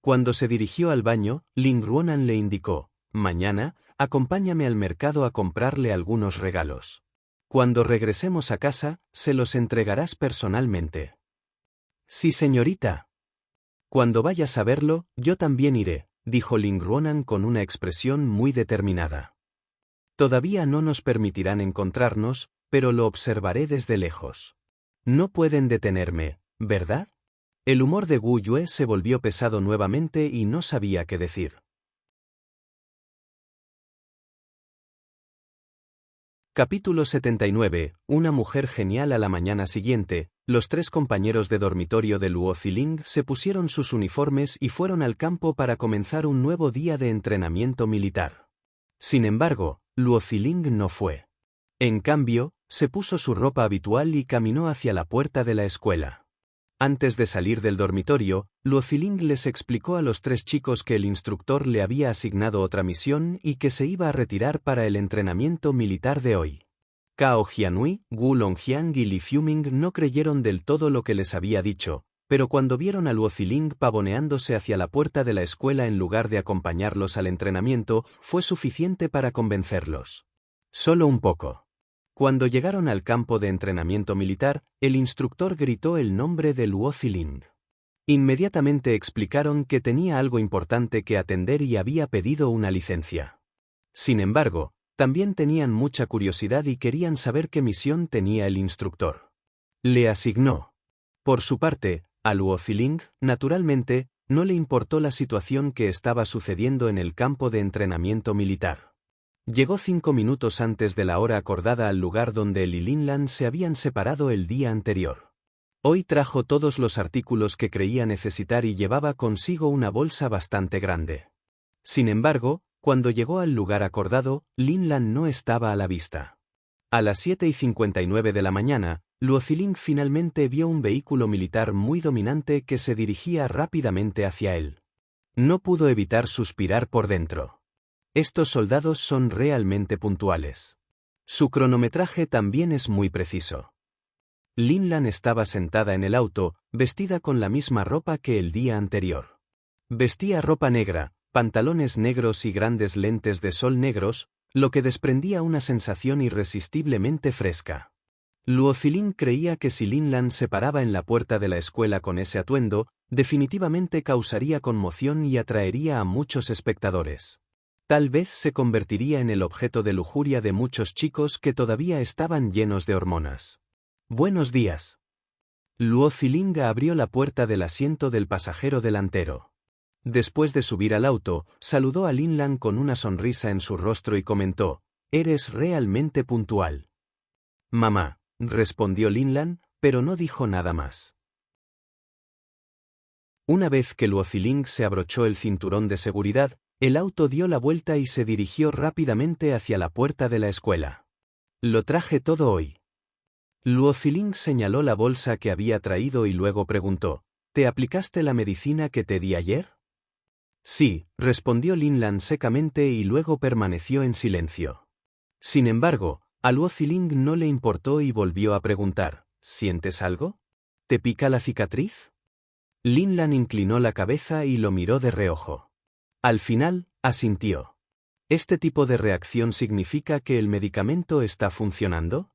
Cuando se dirigió al baño, Ling Ruonan le indicó: mañana, acompáñame al mercado a comprarle algunos regalos. Cuando regresemos a casa, se los entregarás personalmente. Sí, señorita. Cuando vayas a verlo, yo también iré, dijo Ling Ruonan con una expresión muy determinada. Todavía no nos permitirán encontrarnos, pero lo observaré desde lejos. No pueden detenerme, ¿verdad? El humor de Gu Yue se volvió pesado nuevamente y no sabía qué decir. Capítulo 79. Una mujer genial. A la mañana siguiente, los 3 compañeros de dormitorio de Luo Ziling se pusieron sus uniformes y fueron al campo para comenzar un nuevo día de entrenamiento militar. Sin embargo, Luo Ziling no fue. En cambio, se puso su ropa habitual y caminó hacia la puerta de la escuela. Antes de salir del dormitorio, Luo Ziling les explicó a los 3 chicos que el instructor le había asignado otra misión y que se iba a retirar para el entrenamiento militar de hoy. Cao Jianhui, Gu Longjiang y Li Fiuming no creyeron del todo lo que les había dicho, pero cuando vieron a Luo Ziling pavoneándose hacia la puerta de la escuela en lugar de acompañarlos al entrenamiento, fue suficiente para convencerlos. Solo un poco. Cuando llegaron al campo de entrenamiento militar, el instructor gritó el nombre de Luo Ziling. Inmediatamente explicaron que tenía algo importante que atender y había pedido una licencia. Sin embargo, también tenían mucha curiosidad y querían saber qué misión tenía el instructor. Le asignó. Por su parte, a Luo Ziling, naturalmente, no le importó la situación que estaba sucediendo en el campo de entrenamiento militar. Llegó 5 minutos antes de la hora acordada al lugar donde él y Linlan se habían separado el día anterior. Hoy trajo todos los artículos que creía necesitar y llevaba consigo una bolsa bastante grande. Sin embargo, cuando llegó al lugar acordado, Linlan no estaba a la vista. A las 7:59 de la mañana, Luo Ziling finalmente vio un vehículo militar muy dominante que se dirigía rápidamente hacia él. No pudo evitar suspirar por dentro. Estos soldados son realmente puntuales. Su cronometraje también es muy preciso. Linlan estaba sentada en el auto, vestida con la misma ropa que el día anterior. Vestía ropa negra, pantalones negros y grandes lentes de sol negros, lo que desprendía una sensación irresistiblemente fresca. Luo Ziling creía que si Linlan se paraba en la puerta de la escuela con ese atuendo, definitivamente causaría conmoción y atraería a muchos espectadores. Tal vez se convertiría en el objeto de lujuria de muchos chicos que todavía estaban llenos de hormonas. Buenos días. Luo Ziling abrió la puerta del asiento del pasajero delantero. Después de subir al auto, saludó a Linlan con una sonrisa en su rostro y comentó: «Eres realmente puntual». «Mamá», respondió Linlan, pero no dijo nada más. Una vez que Luo Ziling se abrochó el cinturón de seguridad, el auto dio la vuelta y se dirigió rápidamente hacia la puerta de la escuela. «Lo traje todo hoy». Luo Ziling señaló la bolsa que había traído y luego preguntó: «¿Te aplicaste la medicina que te di ayer?» «Sí», respondió Linlan secamente y luego permaneció en silencio. Sin embargo, a Luo Ziling no le importó y volvió a preguntar: «¿Sientes algo? ¿Te pica la cicatriz?» Linlan inclinó la cabeza y lo miró de reojo. Al final, asintió. ¿Este tipo de reacción significa que el medicamento está funcionando?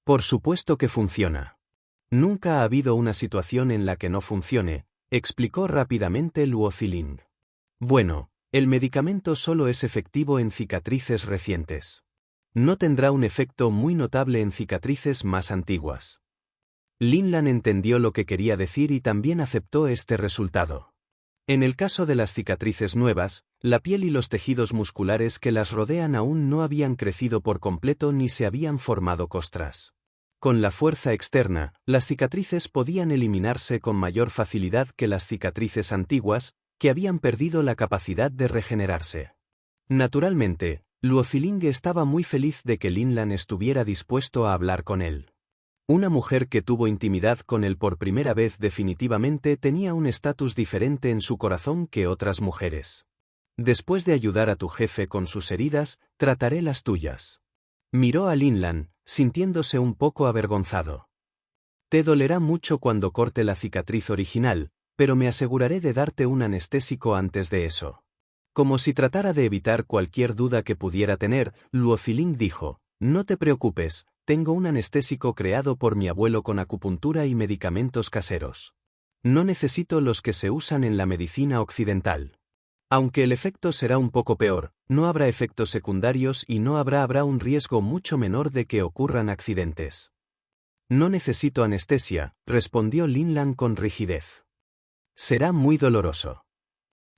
Por supuesto que funciona. Nunca ha habido una situación en la que no funcione, explicó rápidamente Luo Ziling. Bueno, el medicamento solo es efectivo en cicatrices recientes. No tendrá un efecto muy notable en cicatrices más antiguas. Linlan entendió lo que quería decir y también aceptó este resultado. En el caso de las cicatrices nuevas, la piel y los tejidos musculares que las rodean aún no habían crecido por completo ni se habían formado costras. Con la fuerza externa, las cicatrices podían eliminarse con mayor facilidad que las cicatrices antiguas, que habían perdido la capacidad de regenerarse. Naturalmente, Luo Ziling estaba muy feliz de que Linlan estuviera dispuesto a hablar con él. Una mujer que tuvo intimidad con él por primera vez definitivamente tenía un estatus diferente en su corazón que otras mujeres. Después de ayudar a tu jefe con sus heridas, trataré las tuyas. Miró a Linlan, sintiéndose un poco avergonzado. Te dolerá mucho cuando corte la cicatriz original, pero me aseguraré de darte un anestésico antes de eso. Como si tratara de evitar cualquier duda que pudiera tener, Luo Ziling dijo: «No te preocupes, tengo un anestésico creado por mi abuelo con acupuntura y medicamentos caseros». No necesito los que se usan en la medicina occidental. Aunque el efecto será un poco peor, no habrá efectos secundarios y no habrá un riesgo mucho menor de que ocurran accidentes. No necesito anestesia, respondió Lin Lan con rigidez. Será muy doloroso.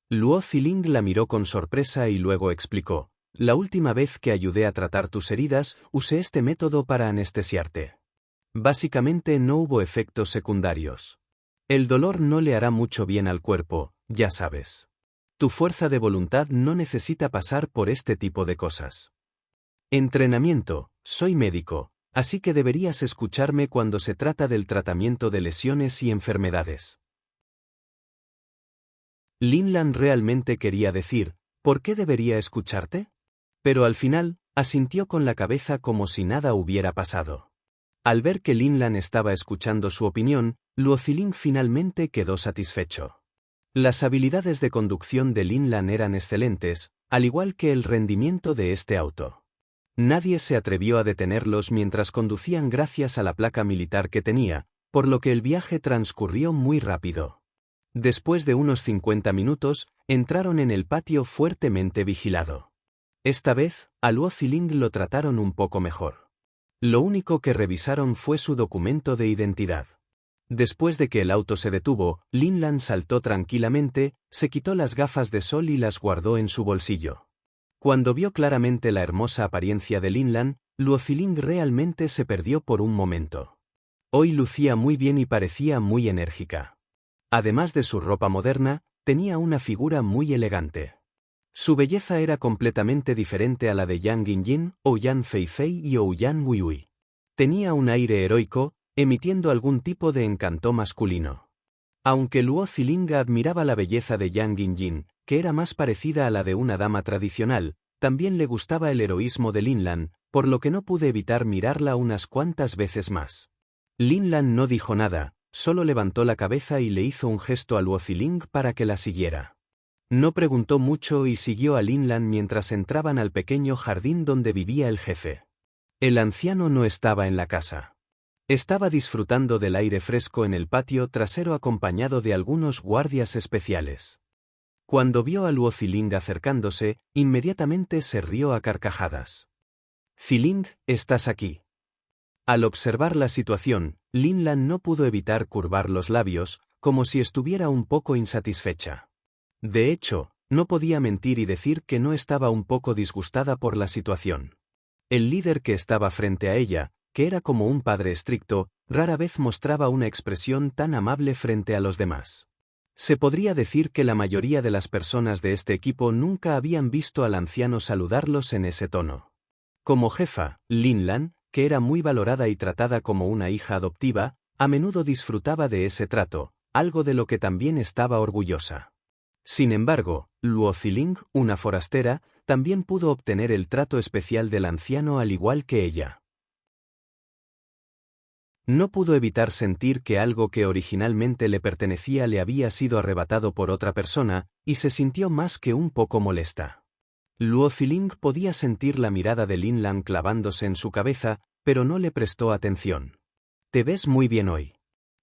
Luo Ziling la miró con sorpresa y luego explicó: la última vez que ayudé a tratar tus heridas, usé este método para anestesiarte. Básicamente no hubo efectos secundarios. El dolor no le hará mucho bien al cuerpo, ya sabes. Tu fuerza de voluntad no necesita pasar por este tipo de cosas. Entrenamiento: soy médico, así que deberías escucharme cuando se trata del tratamiento de lesiones y enfermedades. Lin Lan realmente quería decir: ¿por qué debería escucharte? Pero al final, asintió con la cabeza como si nada hubiera pasado. Al ver que Lin Lan estaba escuchando su opinión, Luo Ziling finalmente quedó satisfecho. Las habilidades de conducción de Lin Lan eran excelentes, al igual que el rendimiento de este auto. Nadie se atrevió a detenerlos mientras conducían gracias a la placa militar que tenía, por lo que el viaje transcurrió muy rápido. Después de unos 50 minutos, entraron en el patio fuertemente vigilado. Esta vez, a Luo Ziling lo trataron un poco mejor. Lo único que revisaron fue su documento de identidad. Después de que el auto se detuvo, Lin Lan saltó tranquilamente, se quitó las gafas de sol y las guardó en su bolsillo. Cuando vio claramente la hermosa apariencia de Lin Lan, Luo Ziling realmente se perdió por un momento. Hoy lucía muy bien y parecía muy enérgica. Además de su ropa moderna, tenía una figura muy elegante. Su belleza era completamente diferente a la de Yang Yinyin, Ouyan Feifei y Ouyan Weiwei. Tenía un aire heroico, emitiendo algún tipo de encanto masculino. Aunque Luo Ziling admiraba la belleza de Yang Yinyin, que era más parecida a la de una dama tradicional, también le gustaba el heroísmo de Lin Lan, por lo que no pude evitar mirarla unas cuantas veces más. Lin Lan no dijo nada, solo levantó la cabeza y le hizo un gesto a Luo Ziling para que la siguiera. No preguntó mucho y siguió a Lin Lan mientras entraban al pequeño jardín donde vivía el jefe. El anciano no estaba en la casa. Estaba disfrutando del aire fresco en el patio trasero acompañado de algunos guardias especiales. Cuando vio a Luo Ziling acercándose, inmediatamente se rió a carcajadas. «Ziling, estás aquí». Al observar la situación, Lin Lan no pudo evitar curvar los labios, como si estuviera un poco insatisfecha. De hecho, no podía mentir y decir que no estaba un poco disgustada por la situación. El líder que estaba frente a ella, que era como un padre estricto, rara vez mostraba una expresión tan amable frente a los demás. Se podría decir que la mayoría de las personas de este equipo nunca habían visto al anciano saludarlos en ese tono. Como jefa, Lin Lan, que era muy valorada y tratada como una hija adoptiva, a menudo disfrutaba de ese trato, algo de lo que también estaba orgullosa. Sin embargo, Luo Ziling, una forastera, también pudo obtener el trato especial del anciano al igual que ella. No pudo evitar sentir que algo que originalmente le pertenecía le había sido arrebatado por otra persona, y se sintió más que un poco molesta. Luo Ziling podía sentir la mirada de Lin Lan clavándose en su cabeza, pero no le prestó atención. «Te ves muy bien hoy.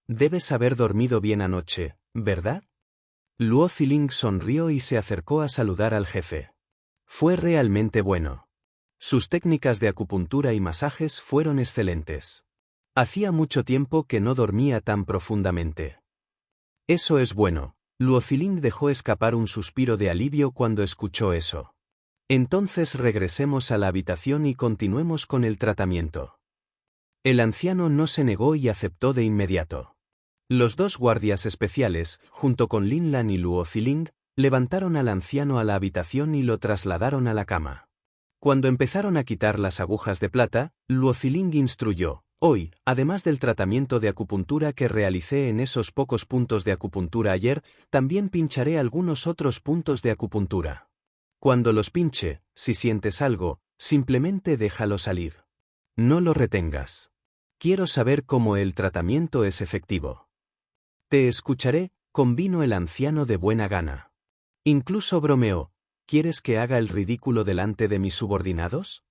Debes haber dormido bien anoche, ¿verdad?» Luo Ziling sonrió y se acercó a saludar al jefe. Fue realmente bueno. Sus técnicas de acupuntura y masajes fueron excelentes. Hacía mucho tiempo que no dormía tan profundamente. Eso es bueno. Luo Ziling dejó escapar un suspiro de alivio cuando escuchó eso. Entonces regresemos a la habitación y continuemos con el tratamiento. El anciano no se negó y aceptó de inmediato. Los dos guardias especiales, junto con Lin Lan y Luo Ziling, levantaron al anciano a la habitación y lo trasladaron a la cama. Cuando empezaron a quitar las agujas de plata, Luo Ziling instruyó: «Hoy, además del tratamiento de acupuntura que realicé en esos pocos puntos de acupuntura ayer, también pincharé algunos otros puntos de acupuntura. Cuando los pinche, si sientes algo, simplemente déjalo salir. No lo retengas. Quiero saber cómo el tratamiento es efectivo». «Te escucharé», convino el anciano de buena gana. Incluso bromeó: «¿Quieres que haga el ridículo delante de mis subordinados?».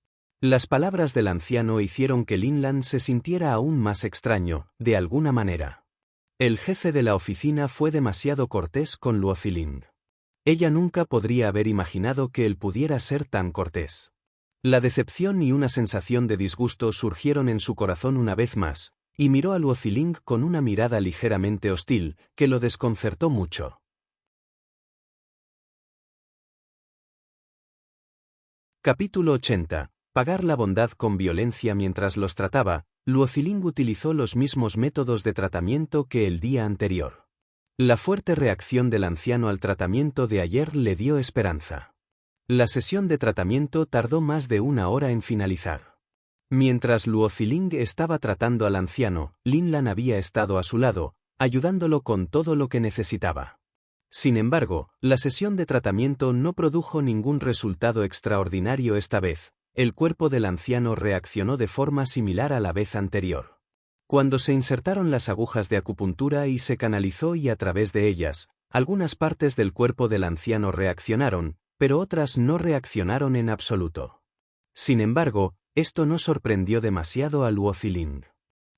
Las palabras del anciano hicieron que Lin Lan se sintiera aún más extraño, de alguna manera. El jefe de la oficina fue demasiado cortés con Luo Ziling. Ella nunca podría haber imaginado que él pudiera ser tan cortés. La decepción y una sensación de disgusto surgieron en su corazón una vez más, y miró a Luo Ziling con una mirada ligeramente hostil, que lo desconcertó mucho. Capítulo 80. Pagar la bondad con violencia. Mientras los trataba, Luo Ziling utilizó los mismos métodos de tratamiento que el día anterior. La fuerte reacción del anciano al tratamiento de ayer le dio esperanza. La sesión de tratamiento tardó más de 1 hora en finalizar. Mientras Luo Ziling estaba tratando al anciano, Lin Lan había estado a su lado, ayudándolo con todo lo que necesitaba. Sin embargo, la sesión de tratamiento no produjo ningún resultado extraordinario esta vez. El cuerpo del anciano reaccionó de forma similar a la vez anterior. Cuando se insertaron las agujas de acupuntura y se canalizó y a través de ellas, algunas partes del cuerpo del anciano reaccionaron, pero otras no reaccionaron en absoluto. Sin embargo, esto no sorprendió demasiado a Luo Ziling.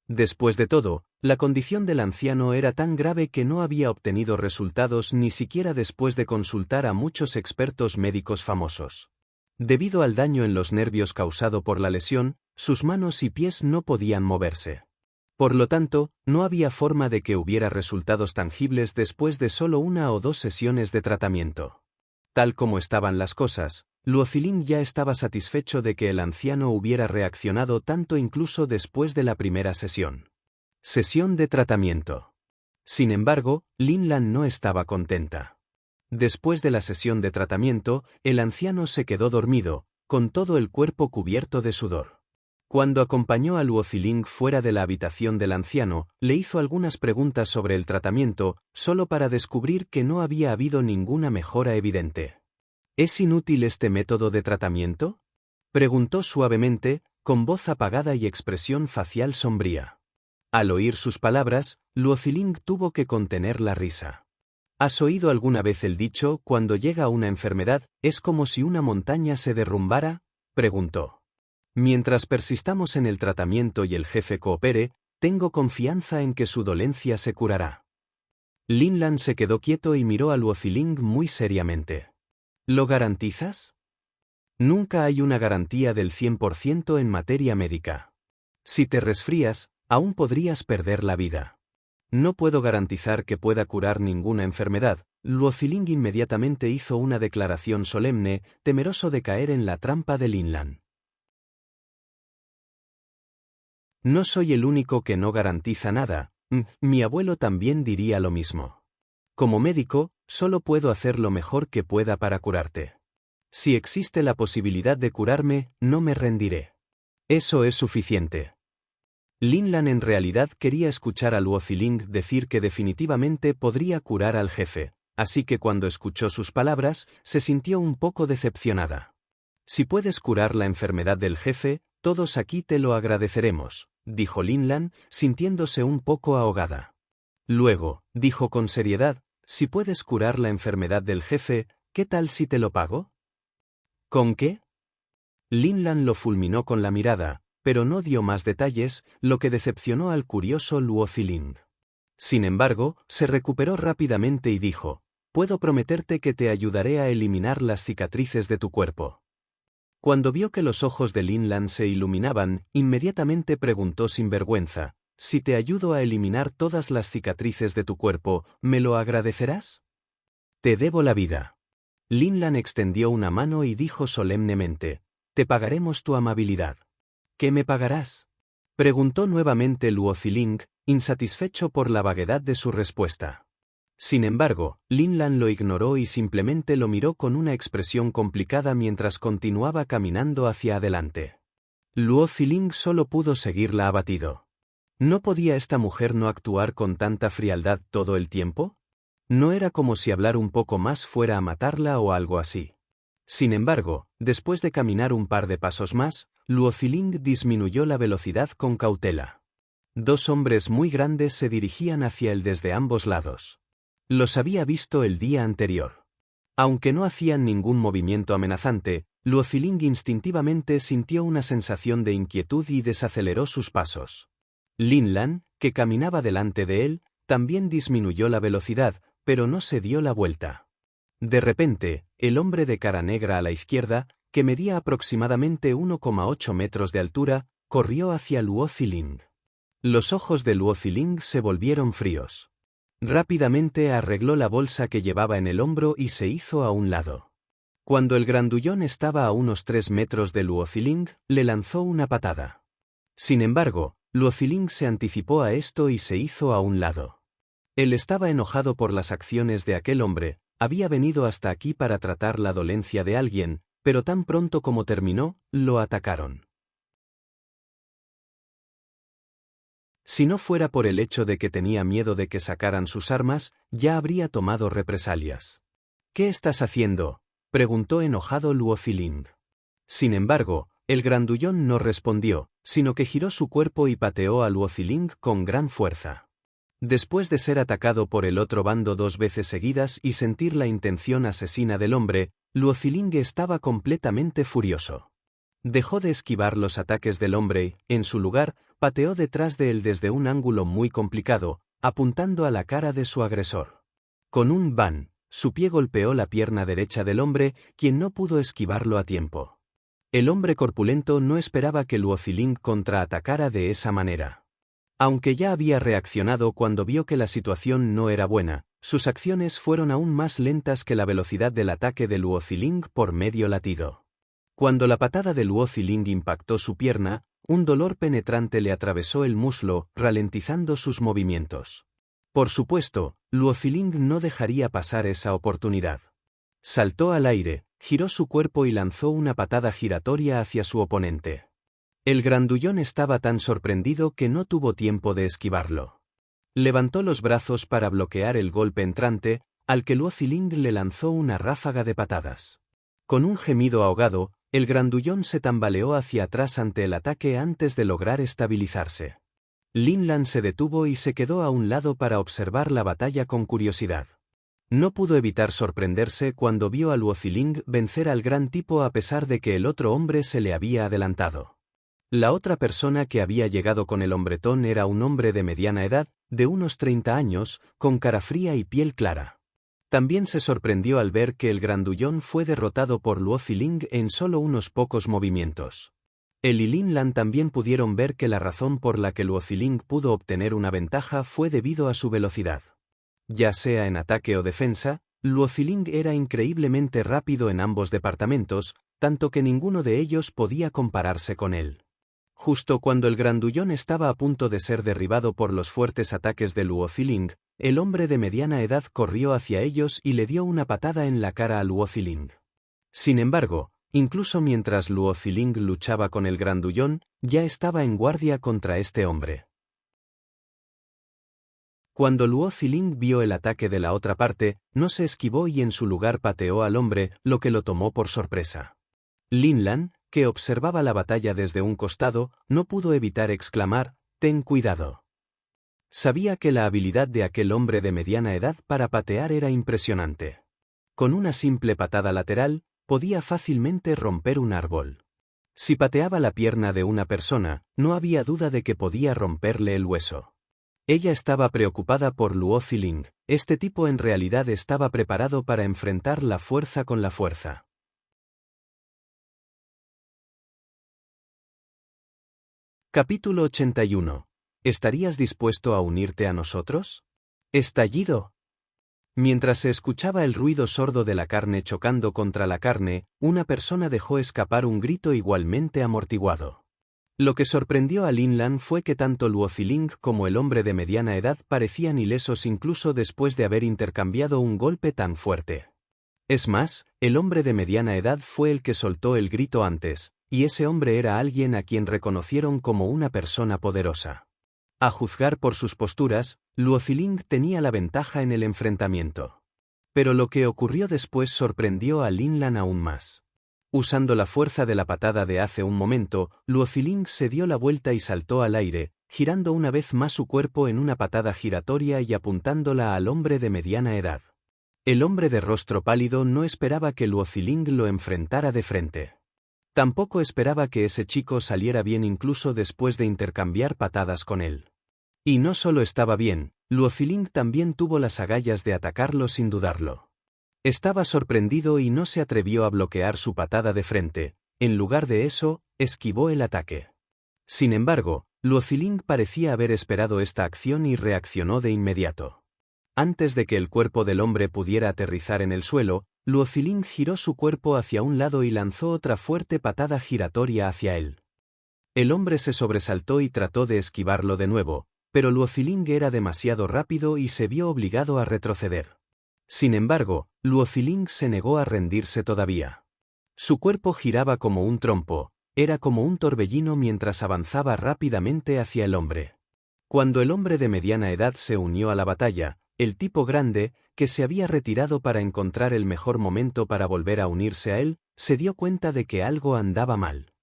Después de todo, la condición del anciano era tan grave que no había obtenido resultados ni siquiera después de consultar a muchos expertos médicos famosos. Debido al daño en los nervios causado por la lesión, sus manos y pies no podían moverse. Por lo tanto, no había forma de que hubiera resultados tangibles después de solo 1 o 2 sesiones de tratamiento. Tal como estaban las cosas, Luo Ziling ya estaba satisfecho de que el anciano hubiera reaccionado tanto incluso después de la primera sesión. Sesión de tratamiento. Sin embargo, Lin Lan no estaba contenta. Después de la sesión de tratamiento, el anciano se quedó dormido, con todo el cuerpo cubierto de sudor. Cuando acompañó a Luo Ziling fuera de la habitación del anciano, le hizo algunas preguntas sobre el tratamiento, solo para descubrir que no había habido ninguna mejora evidente. ¿Es inútil este método de tratamiento?, preguntó suavemente, con voz apagada y expresión facial sombría. Al oír sus palabras, Luo Ziling tuvo que contener la risa. ¿Has oído alguna vez el dicho, cuando llega una enfermedad, es como si una montaña se derrumbara?, preguntó. Mientras persistamos en el tratamiento y el jefe coopere, tengo confianza en que su dolencia se curará. Lin Lan se quedó quieto y miró a Luo Ziling muy seriamente. ¿Lo garantizas? Nunca hay una garantía del 100% en materia médica. Si te resfrías, aún podrías perder la vida. No puedo garantizar que pueda curar ninguna enfermedad. Luo Ziling inmediatamente hizo una declaración solemne, temeroso de caer en la trampa de Lin Lan. No soy el único que no garantiza nada. Mi abuelo también diría lo mismo. Como médico, solo puedo hacer lo mejor que pueda para curarte. Si existe la posibilidad de curarme, no me rendiré. Eso es suficiente. Lin Lan en realidad quería escuchar a Luo Ziling decir que definitivamente podría curar al jefe, así que cuando escuchó sus palabras, se sintió un poco decepcionada. Si puedes curar la enfermedad del jefe, todos aquí te lo agradeceremos, dijo Lin Lan, sintiéndose un poco ahogada. Luego, dijo con seriedad, si puedes curar la enfermedad del jefe, ¿qué tal si te lo pago? ¿Con qué? Lin Lan lo fulminó con la mirada, pero no dio más detalles, lo que decepcionó al curioso Luo Ziling. Sin embargo, se recuperó rápidamente y dijo, puedo prometerte que te ayudaré a eliminar las cicatrices de tu cuerpo. Cuando vio que los ojos de Lin Lan se iluminaban, inmediatamente preguntó sin vergüenza, si te ayudo a eliminar todas las cicatrices de tu cuerpo, ¿me lo agradecerás? Te debo la vida. Lin Lan extendió una mano y dijo solemnemente, te pagaremos tu amabilidad. ¿Qué me pagarás?, preguntó nuevamente Luo Ziling, insatisfecho por la vaguedad de su respuesta. Sin embargo, Lin Lan lo ignoró y simplemente lo miró con una expresión complicada mientras continuaba caminando hacia adelante. Luo Ziling solo pudo seguirla abatido. ¿No podía esta mujer no actuar con tanta frialdad todo el tiempo? No era como si hablar un poco más fuera a matarla o algo así. Sin embargo, después de caminar un par de pasos más, Luo Ziling disminuyó la velocidad con cautela. 2 hombres muy grandes se dirigían hacia él desde ambos lados. Los había visto el día anterior. Aunque no hacían ningún movimiento amenazante, Luo Ziling instintivamente sintió una sensación de inquietud y desaceleró sus pasos. Lin Lan, que caminaba delante de él, También disminuyó la velocidad, pero no se dio la vuelta. De repente, el hombre de cara negra a la izquierda, que medía aproximadamente 1,8 metros de altura, corrió hacia Luo Ziling. Los ojos de Luo Ziling se volvieron fríos. Rápidamente arregló la bolsa que llevaba en el hombro y se hizo a un lado. Cuando el grandullón estaba a unos 3 metros de Luo Ziling, le lanzó una patada. Sin embargo, Luo Ziling se anticipó a esto y se hizo a un lado. Él estaba enojado por las acciones de aquel hombre, había venido hasta aquí para tratar la dolencia de alguien, pero tan pronto como terminó, lo atacaron. Si no fuera por el hecho de que tenía miedo de que sacaran sus armas, ya habría tomado represalias. ¿Qué estás haciendo?, preguntó enojado Luo Ziling. Sin embargo, el grandullón no respondió, sino que giró su cuerpo y pateó a Luo Ziling con gran fuerza. Después de ser atacado por el otro bando 2 veces seguidas y sentir la intención asesina del hombre, Luo Ziling estaba completamente furioso. Dejó de esquivar los ataques del hombre y, en su lugar, pateó detrás de él desde un ángulo muy complicado, apuntando a la cara de su agresor. Con un ban, su pie golpeó la pierna derecha del hombre, quien no pudo esquivarlo a tiempo. El hombre corpulento no esperaba que Luo Ziling contraatacara de esa manera. Aunque ya había reaccionado cuando vio que la situación no era buena, sus acciones fueron aún más lentas que la velocidad del ataque de Luo Ziling por medio latido. Cuando la patada de Luo Ziling impactó su pierna, un dolor penetrante le atravesó el muslo, ralentizando sus movimientos. Por supuesto, Luo Ziling no dejaría pasar esa oportunidad. Saltó al aire, giró su cuerpo y lanzó una patada giratoria hacia su oponente. El grandullón estaba tan sorprendido que no tuvo tiempo de esquivarlo. Levantó los brazos para bloquear el golpe entrante, al que Luo Ziling le lanzó una ráfaga de patadas. Con un gemido ahogado, el grandullón se tambaleó hacia atrás ante el ataque antes de lograr estabilizarse. Lin Lan se detuvo y se quedó a un lado para observar la batalla con curiosidad. No pudo evitar sorprenderse cuando vio a Luo Ziling vencer al gran tipo a pesar de que el otro hombre se le había adelantado. La otra persona que había llegado con el hombretón era un hombre de mediana edad, de unos 30 años, con cara fría y piel clara. También se sorprendió al ver que el grandullón fue derrotado por Luo Ziling en solo unos pocos movimientos. Él y Lin Lan también pudieron ver que la razón por la que Luo Ziling pudo obtener una ventaja fue debido a su velocidad. Ya sea en ataque o defensa, Luo Ziling era increíblemente rápido en ambos departamentos, tanto que ninguno de ellos podía compararse con él. Justo cuando el grandullón estaba a punto de ser derribado por los fuertes ataques de Luo Ziling, el hombre de mediana edad corrió hacia ellos y le dio una patada en la cara a Luo Ziling. Sin embargo, incluso mientras Luo Ziling luchaba con el grandullón, ya estaba en guardia contra este hombre. Cuando Luo Ziling vio el ataque de la otra parte, no se esquivó y en su lugar pateó al hombre, lo que lo tomó por sorpresa. Lin Lan, que observaba la batalla desde un costado, no pudo evitar exclamar, «Ten cuidado». Sabía que la habilidad de aquel hombre de mediana edad para patear era impresionante. Con una simple patada lateral, podía fácilmente romper un árbol. Si pateaba la pierna de una persona, no había duda de que podía romperle el hueso. Ella estaba preocupada por Luo Ziling, este tipo en realidad estaba preparado para enfrentar la fuerza con la fuerza. Capítulo 81. ¿Estarías dispuesto a unirte a nosotros? Estallido. Mientras se escuchaba el ruido sordo de la carne chocando contra la carne, una persona dejó escapar un grito igualmente amortiguado. Lo que sorprendió a Lin Lan fue que tanto Luo Ziling como el hombre de mediana edad parecían ilesos incluso después de haber intercambiado un golpe tan fuerte. Es más, el hombre de mediana edad fue el que soltó el grito antes, y ese hombre era alguien a quien reconocieron como una persona poderosa. A juzgar por sus posturas, Luo Ziling tenía la ventaja en el enfrentamiento. Pero lo que ocurrió después sorprendió a Lin Lan aún más. Usando la fuerza de la patada de hace un momento, Luo Ziling se dio la vuelta y saltó al aire, girando una vez más su cuerpo en una patada giratoria y apuntándola al hombre de mediana edad. El hombre de rostro pálido no esperaba que Luo Ziling lo enfrentara de frente. Tampoco esperaba que ese chico saliera bien incluso después de intercambiar patadas con él. Y no solo estaba bien, Luo Ziling también tuvo las agallas de atacarlo sin dudarlo. Estaba sorprendido y no se atrevió a bloquear su patada de frente, en lugar de eso, esquivó el ataque. Sin embargo, Luo Ziling parecía haber esperado esta acción y reaccionó de inmediato. Antes de que el cuerpo del hombre pudiera aterrizar en el suelo, Luo Ziling giró su cuerpo hacia un lado y lanzó otra fuerte patada giratoria hacia él. El hombre se sobresaltó y trató de esquivarlo de nuevo, pero Luo Ziling era demasiado rápido y se vio obligado a retroceder. Sin embargo, Luo Ziling se negó a rendirse todavía. Su cuerpo giraba como un trompo, era como un torbellino mientras avanzaba rápidamente hacia el hombre. Cuando el hombre de mediana edad se unió a la batalla, el tipo grande, que se había retirado para encontrar el mejor momento para volver a unirse a él, se dio cuenta de que algo andaba mal.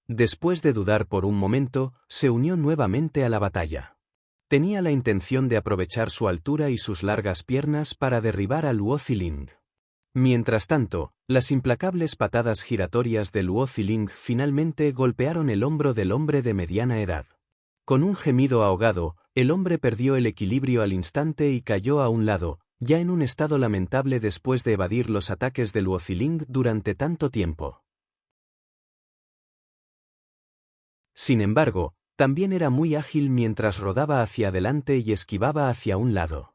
Después de dudar por un momento, se unió nuevamente a la batalla. Tenía la intención de aprovechar su altura y sus largas piernas para derribar a Luo Ziling. Mientras tanto, las implacables patadas giratorias de Luo Ziling finalmente golpearon el hombro del hombre de mediana edad. Con un gemido ahogado, el hombre perdió el equilibrio al instante y cayó a un lado, ya en un estado lamentable después de evadir los ataques de Luo Ziling durante tanto tiempo. Sin embargo, también era muy ágil mientras rodaba hacia adelante y esquivaba hacia un lado.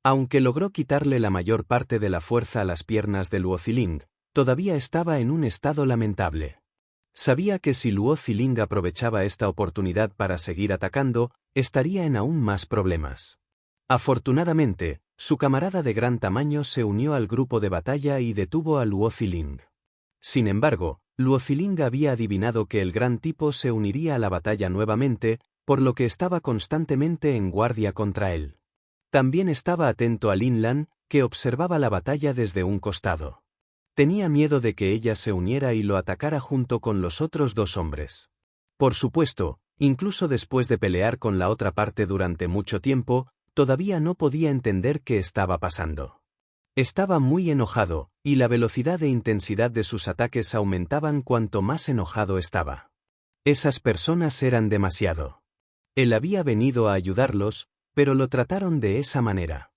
Aunque logró quitarle la mayor parte de la fuerza a las piernas de Luo Ziling, todavía estaba en un estado lamentable. Sabía que si Luo Ziling aprovechaba esta oportunidad para seguir atacando, estaría en aún más problemas. Afortunadamente, su camarada de gran tamaño se unió al grupo de batalla y detuvo a Luo Ziling. Sin embargo, Luo Ziling había adivinado que el gran tipo se uniría a la batalla nuevamente, por lo que estaba constantemente en guardia contra él. También estaba atento a Lin Lan, que observaba la batalla desde un costado. Tenía miedo de que ella se uniera y lo atacara junto con los otros dos hombres. Por supuesto, incluso después de pelear con la otra parte durante mucho tiempo, todavía no podía entender qué estaba pasando. Estaba muy enojado, y la velocidad e intensidad de sus ataques aumentaban cuanto más enojado estaba. Esas personas eran demasiado. Él había venido a ayudarlos, pero lo trataron de esa manera.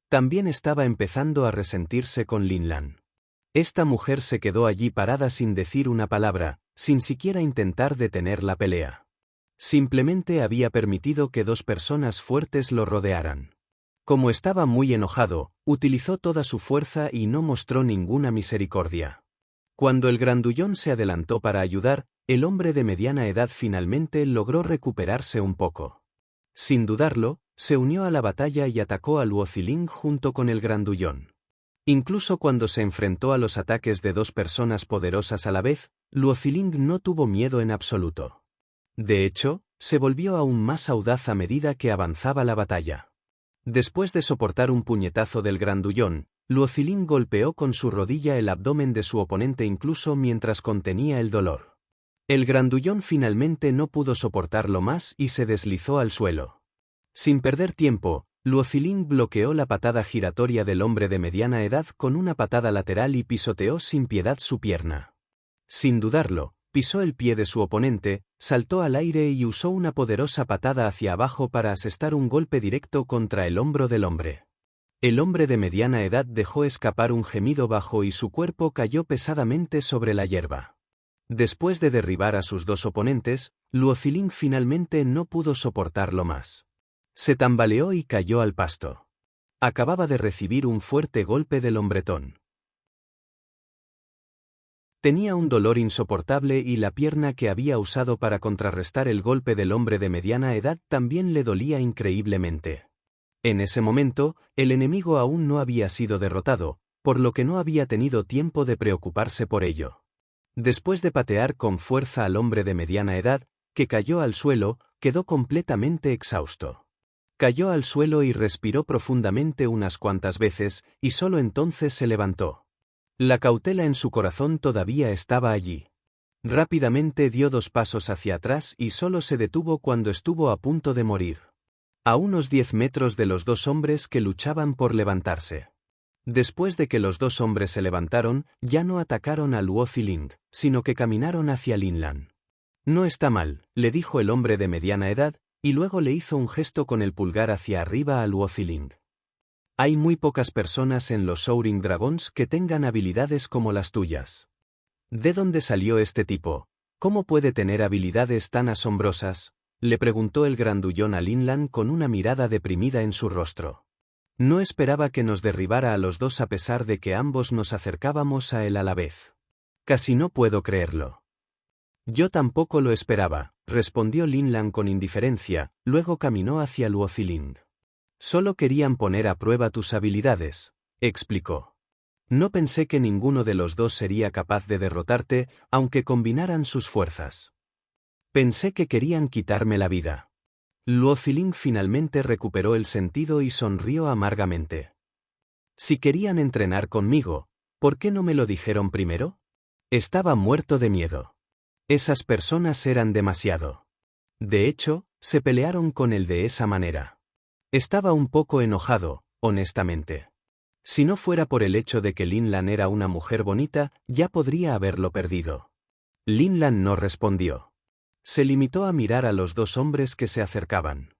También estaba empezando a resentirse con Lin Lan. Esta mujer se quedó allí parada sin decir una palabra, sin siquiera intentar detener la pelea. Simplemente había permitido que dos personas fuertes lo rodearan. Como estaba muy enojado, utilizó toda su fuerza y no mostró ninguna misericordia. Cuando el grandullón se adelantó para ayudar, el hombre de mediana edad finalmente logró recuperarse un poco. Sin dudarlo, se unió a la batalla y atacó a Luo Ziling junto con el grandullón. Incluso cuando se enfrentó a los ataques de dos personas poderosas a la vez, Luo Ziling no tuvo miedo en absoluto. De hecho, se volvió aún más audaz a medida que avanzaba la batalla. Después de soportar un puñetazo del grandullón, Luo Ziling golpeó con su rodilla el abdomen de su oponente incluso mientras contenía el dolor. El grandullón finalmente no pudo soportarlo más y se deslizó al suelo. Sin perder tiempo, Luo Ziling bloqueó la patada giratoria del hombre de mediana edad con una patada lateral y pisoteó sin piedad su pierna. Sin dudarlo, pisó el pie de su oponente, saltó al aire y usó una poderosa patada hacia abajo para asestar un golpe directo contra el hombro del hombre. El hombre de mediana edad dejó escapar un gemido bajo y su cuerpo cayó pesadamente sobre la hierba. Después de derribar a sus dos oponentes, Luo Ziling finalmente no pudo soportarlo más. Se tambaleó y cayó al pasto. Acababa de recibir un fuerte golpe del hombretón. Tenía un dolor insoportable y la pierna que había usado para contrarrestar el golpe del hombre de mediana edad también le dolía increíblemente. En ese momento, el enemigo aún no había sido derrotado, por lo que no había tenido tiempo de preocuparse por ello. Después de patear con fuerza al hombre de mediana edad, que cayó al suelo, quedó completamente exhausto. Cayó al suelo y respiró profundamente unas cuantas veces, y solo entonces se levantó. La cautela en su corazón todavía estaba allí. Rápidamente dio 2 pasos hacia atrás y solo se detuvo cuando estuvo a punto de morir. A unos 10 metros de los dos hombres que luchaban por levantarse. Después de que los dos hombres se levantaron, ya no atacaron a Luo Ziling, sino que caminaron hacia Lin Lan. No está mal, le dijo el hombre de mediana edad, y luego le hizo un gesto con el pulgar hacia arriba a Luo Ziling. Hay muy pocas personas en los Soaring Dragons que tengan habilidades como las tuyas. ¿De dónde salió este tipo? ¿Cómo puede tener habilidades tan asombrosas?, le preguntó el grandullón a Lin Lan con una mirada deprimida en su rostro. No esperaba que nos derribara a los dos a pesar de que ambos nos acercábamos a él a la vez. Casi no puedo creerlo. Yo tampoco lo esperaba, respondió Lin Lan con indiferencia, luego caminó hacia Luo Ziling. Solo querían poner a prueba tus habilidades, explicó. No pensé que ninguno de los dos sería capaz de derrotarte, aunque combinaran sus fuerzas. Pensé que querían quitarme la vida. Luo Ziling finalmente recuperó el sentido y sonrió amargamente. Si querían entrenar conmigo, ¿por qué no me lo dijeron primero? Estaba muerto de miedo. Esas personas eran demasiado. De hecho, se pelearon con él de esa manera. Estaba un poco enojado, honestamente. Si no fuera por el hecho de que Lin Lan era una mujer bonita, ya podría haberlo perdido. Lin Lan no respondió. Se limitó a mirar a los dos hombres que se acercaban.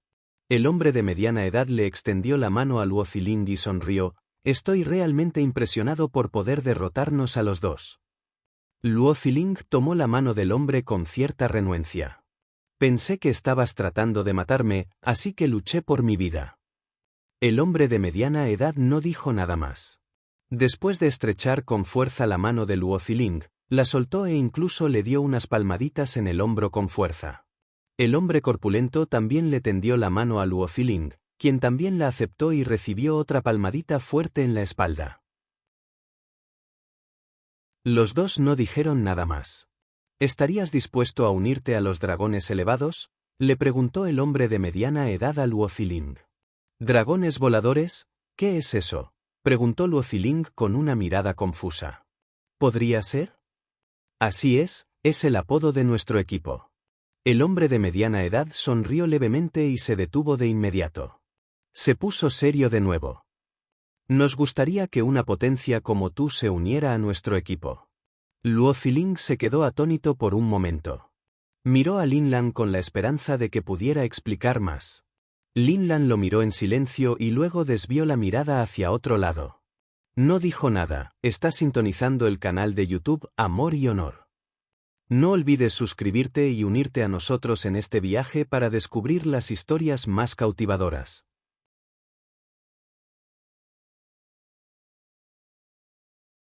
El hombre de mediana edad le extendió la mano a Luo Ziling y sonrió. Estoy realmente impresionado por poder derrotarnos a los dos. Luo Ziling tomó la mano del hombre con cierta renuencia. Pensé que estabas tratando de matarme, así que luché por mi vida. El hombre de mediana edad no dijo nada más. Después de estrechar con fuerza la mano de Luo Ziling, la soltó e incluso le dio unas palmaditas en el hombro con fuerza. El hombre corpulento también le tendió la mano a Luo Ziling, quien también la aceptó y recibió otra palmadita fuerte en la espalda. Los dos no dijeron nada más. ¿Estarías dispuesto a unirte a los dragones elevados?, le preguntó el hombre de mediana edad a Luo Ziling. ¿Dragones voladores? ¿Qué es eso?, preguntó Luo Ziling con una mirada confusa. ¿Podría ser? Así es el apodo de nuestro equipo. El hombre de mediana edad sonrió levemente y se detuvo de inmediato. Se puso serio de nuevo. Nos gustaría que una potencia como tú se uniera a nuestro equipo. Luo Ziling se quedó atónito por un momento. Miró a Lin Lan con la esperanza de que pudiera explicar más. Lin Lan lo miró en silencio y luego desvió la mirada hacia otro lado. No dijo nada. Está sintonizando el canal de YouTube Amor y Honor. No olvides suscribirte y unirte a nosotros en este viaje para descubrir las historias más cautivadoras.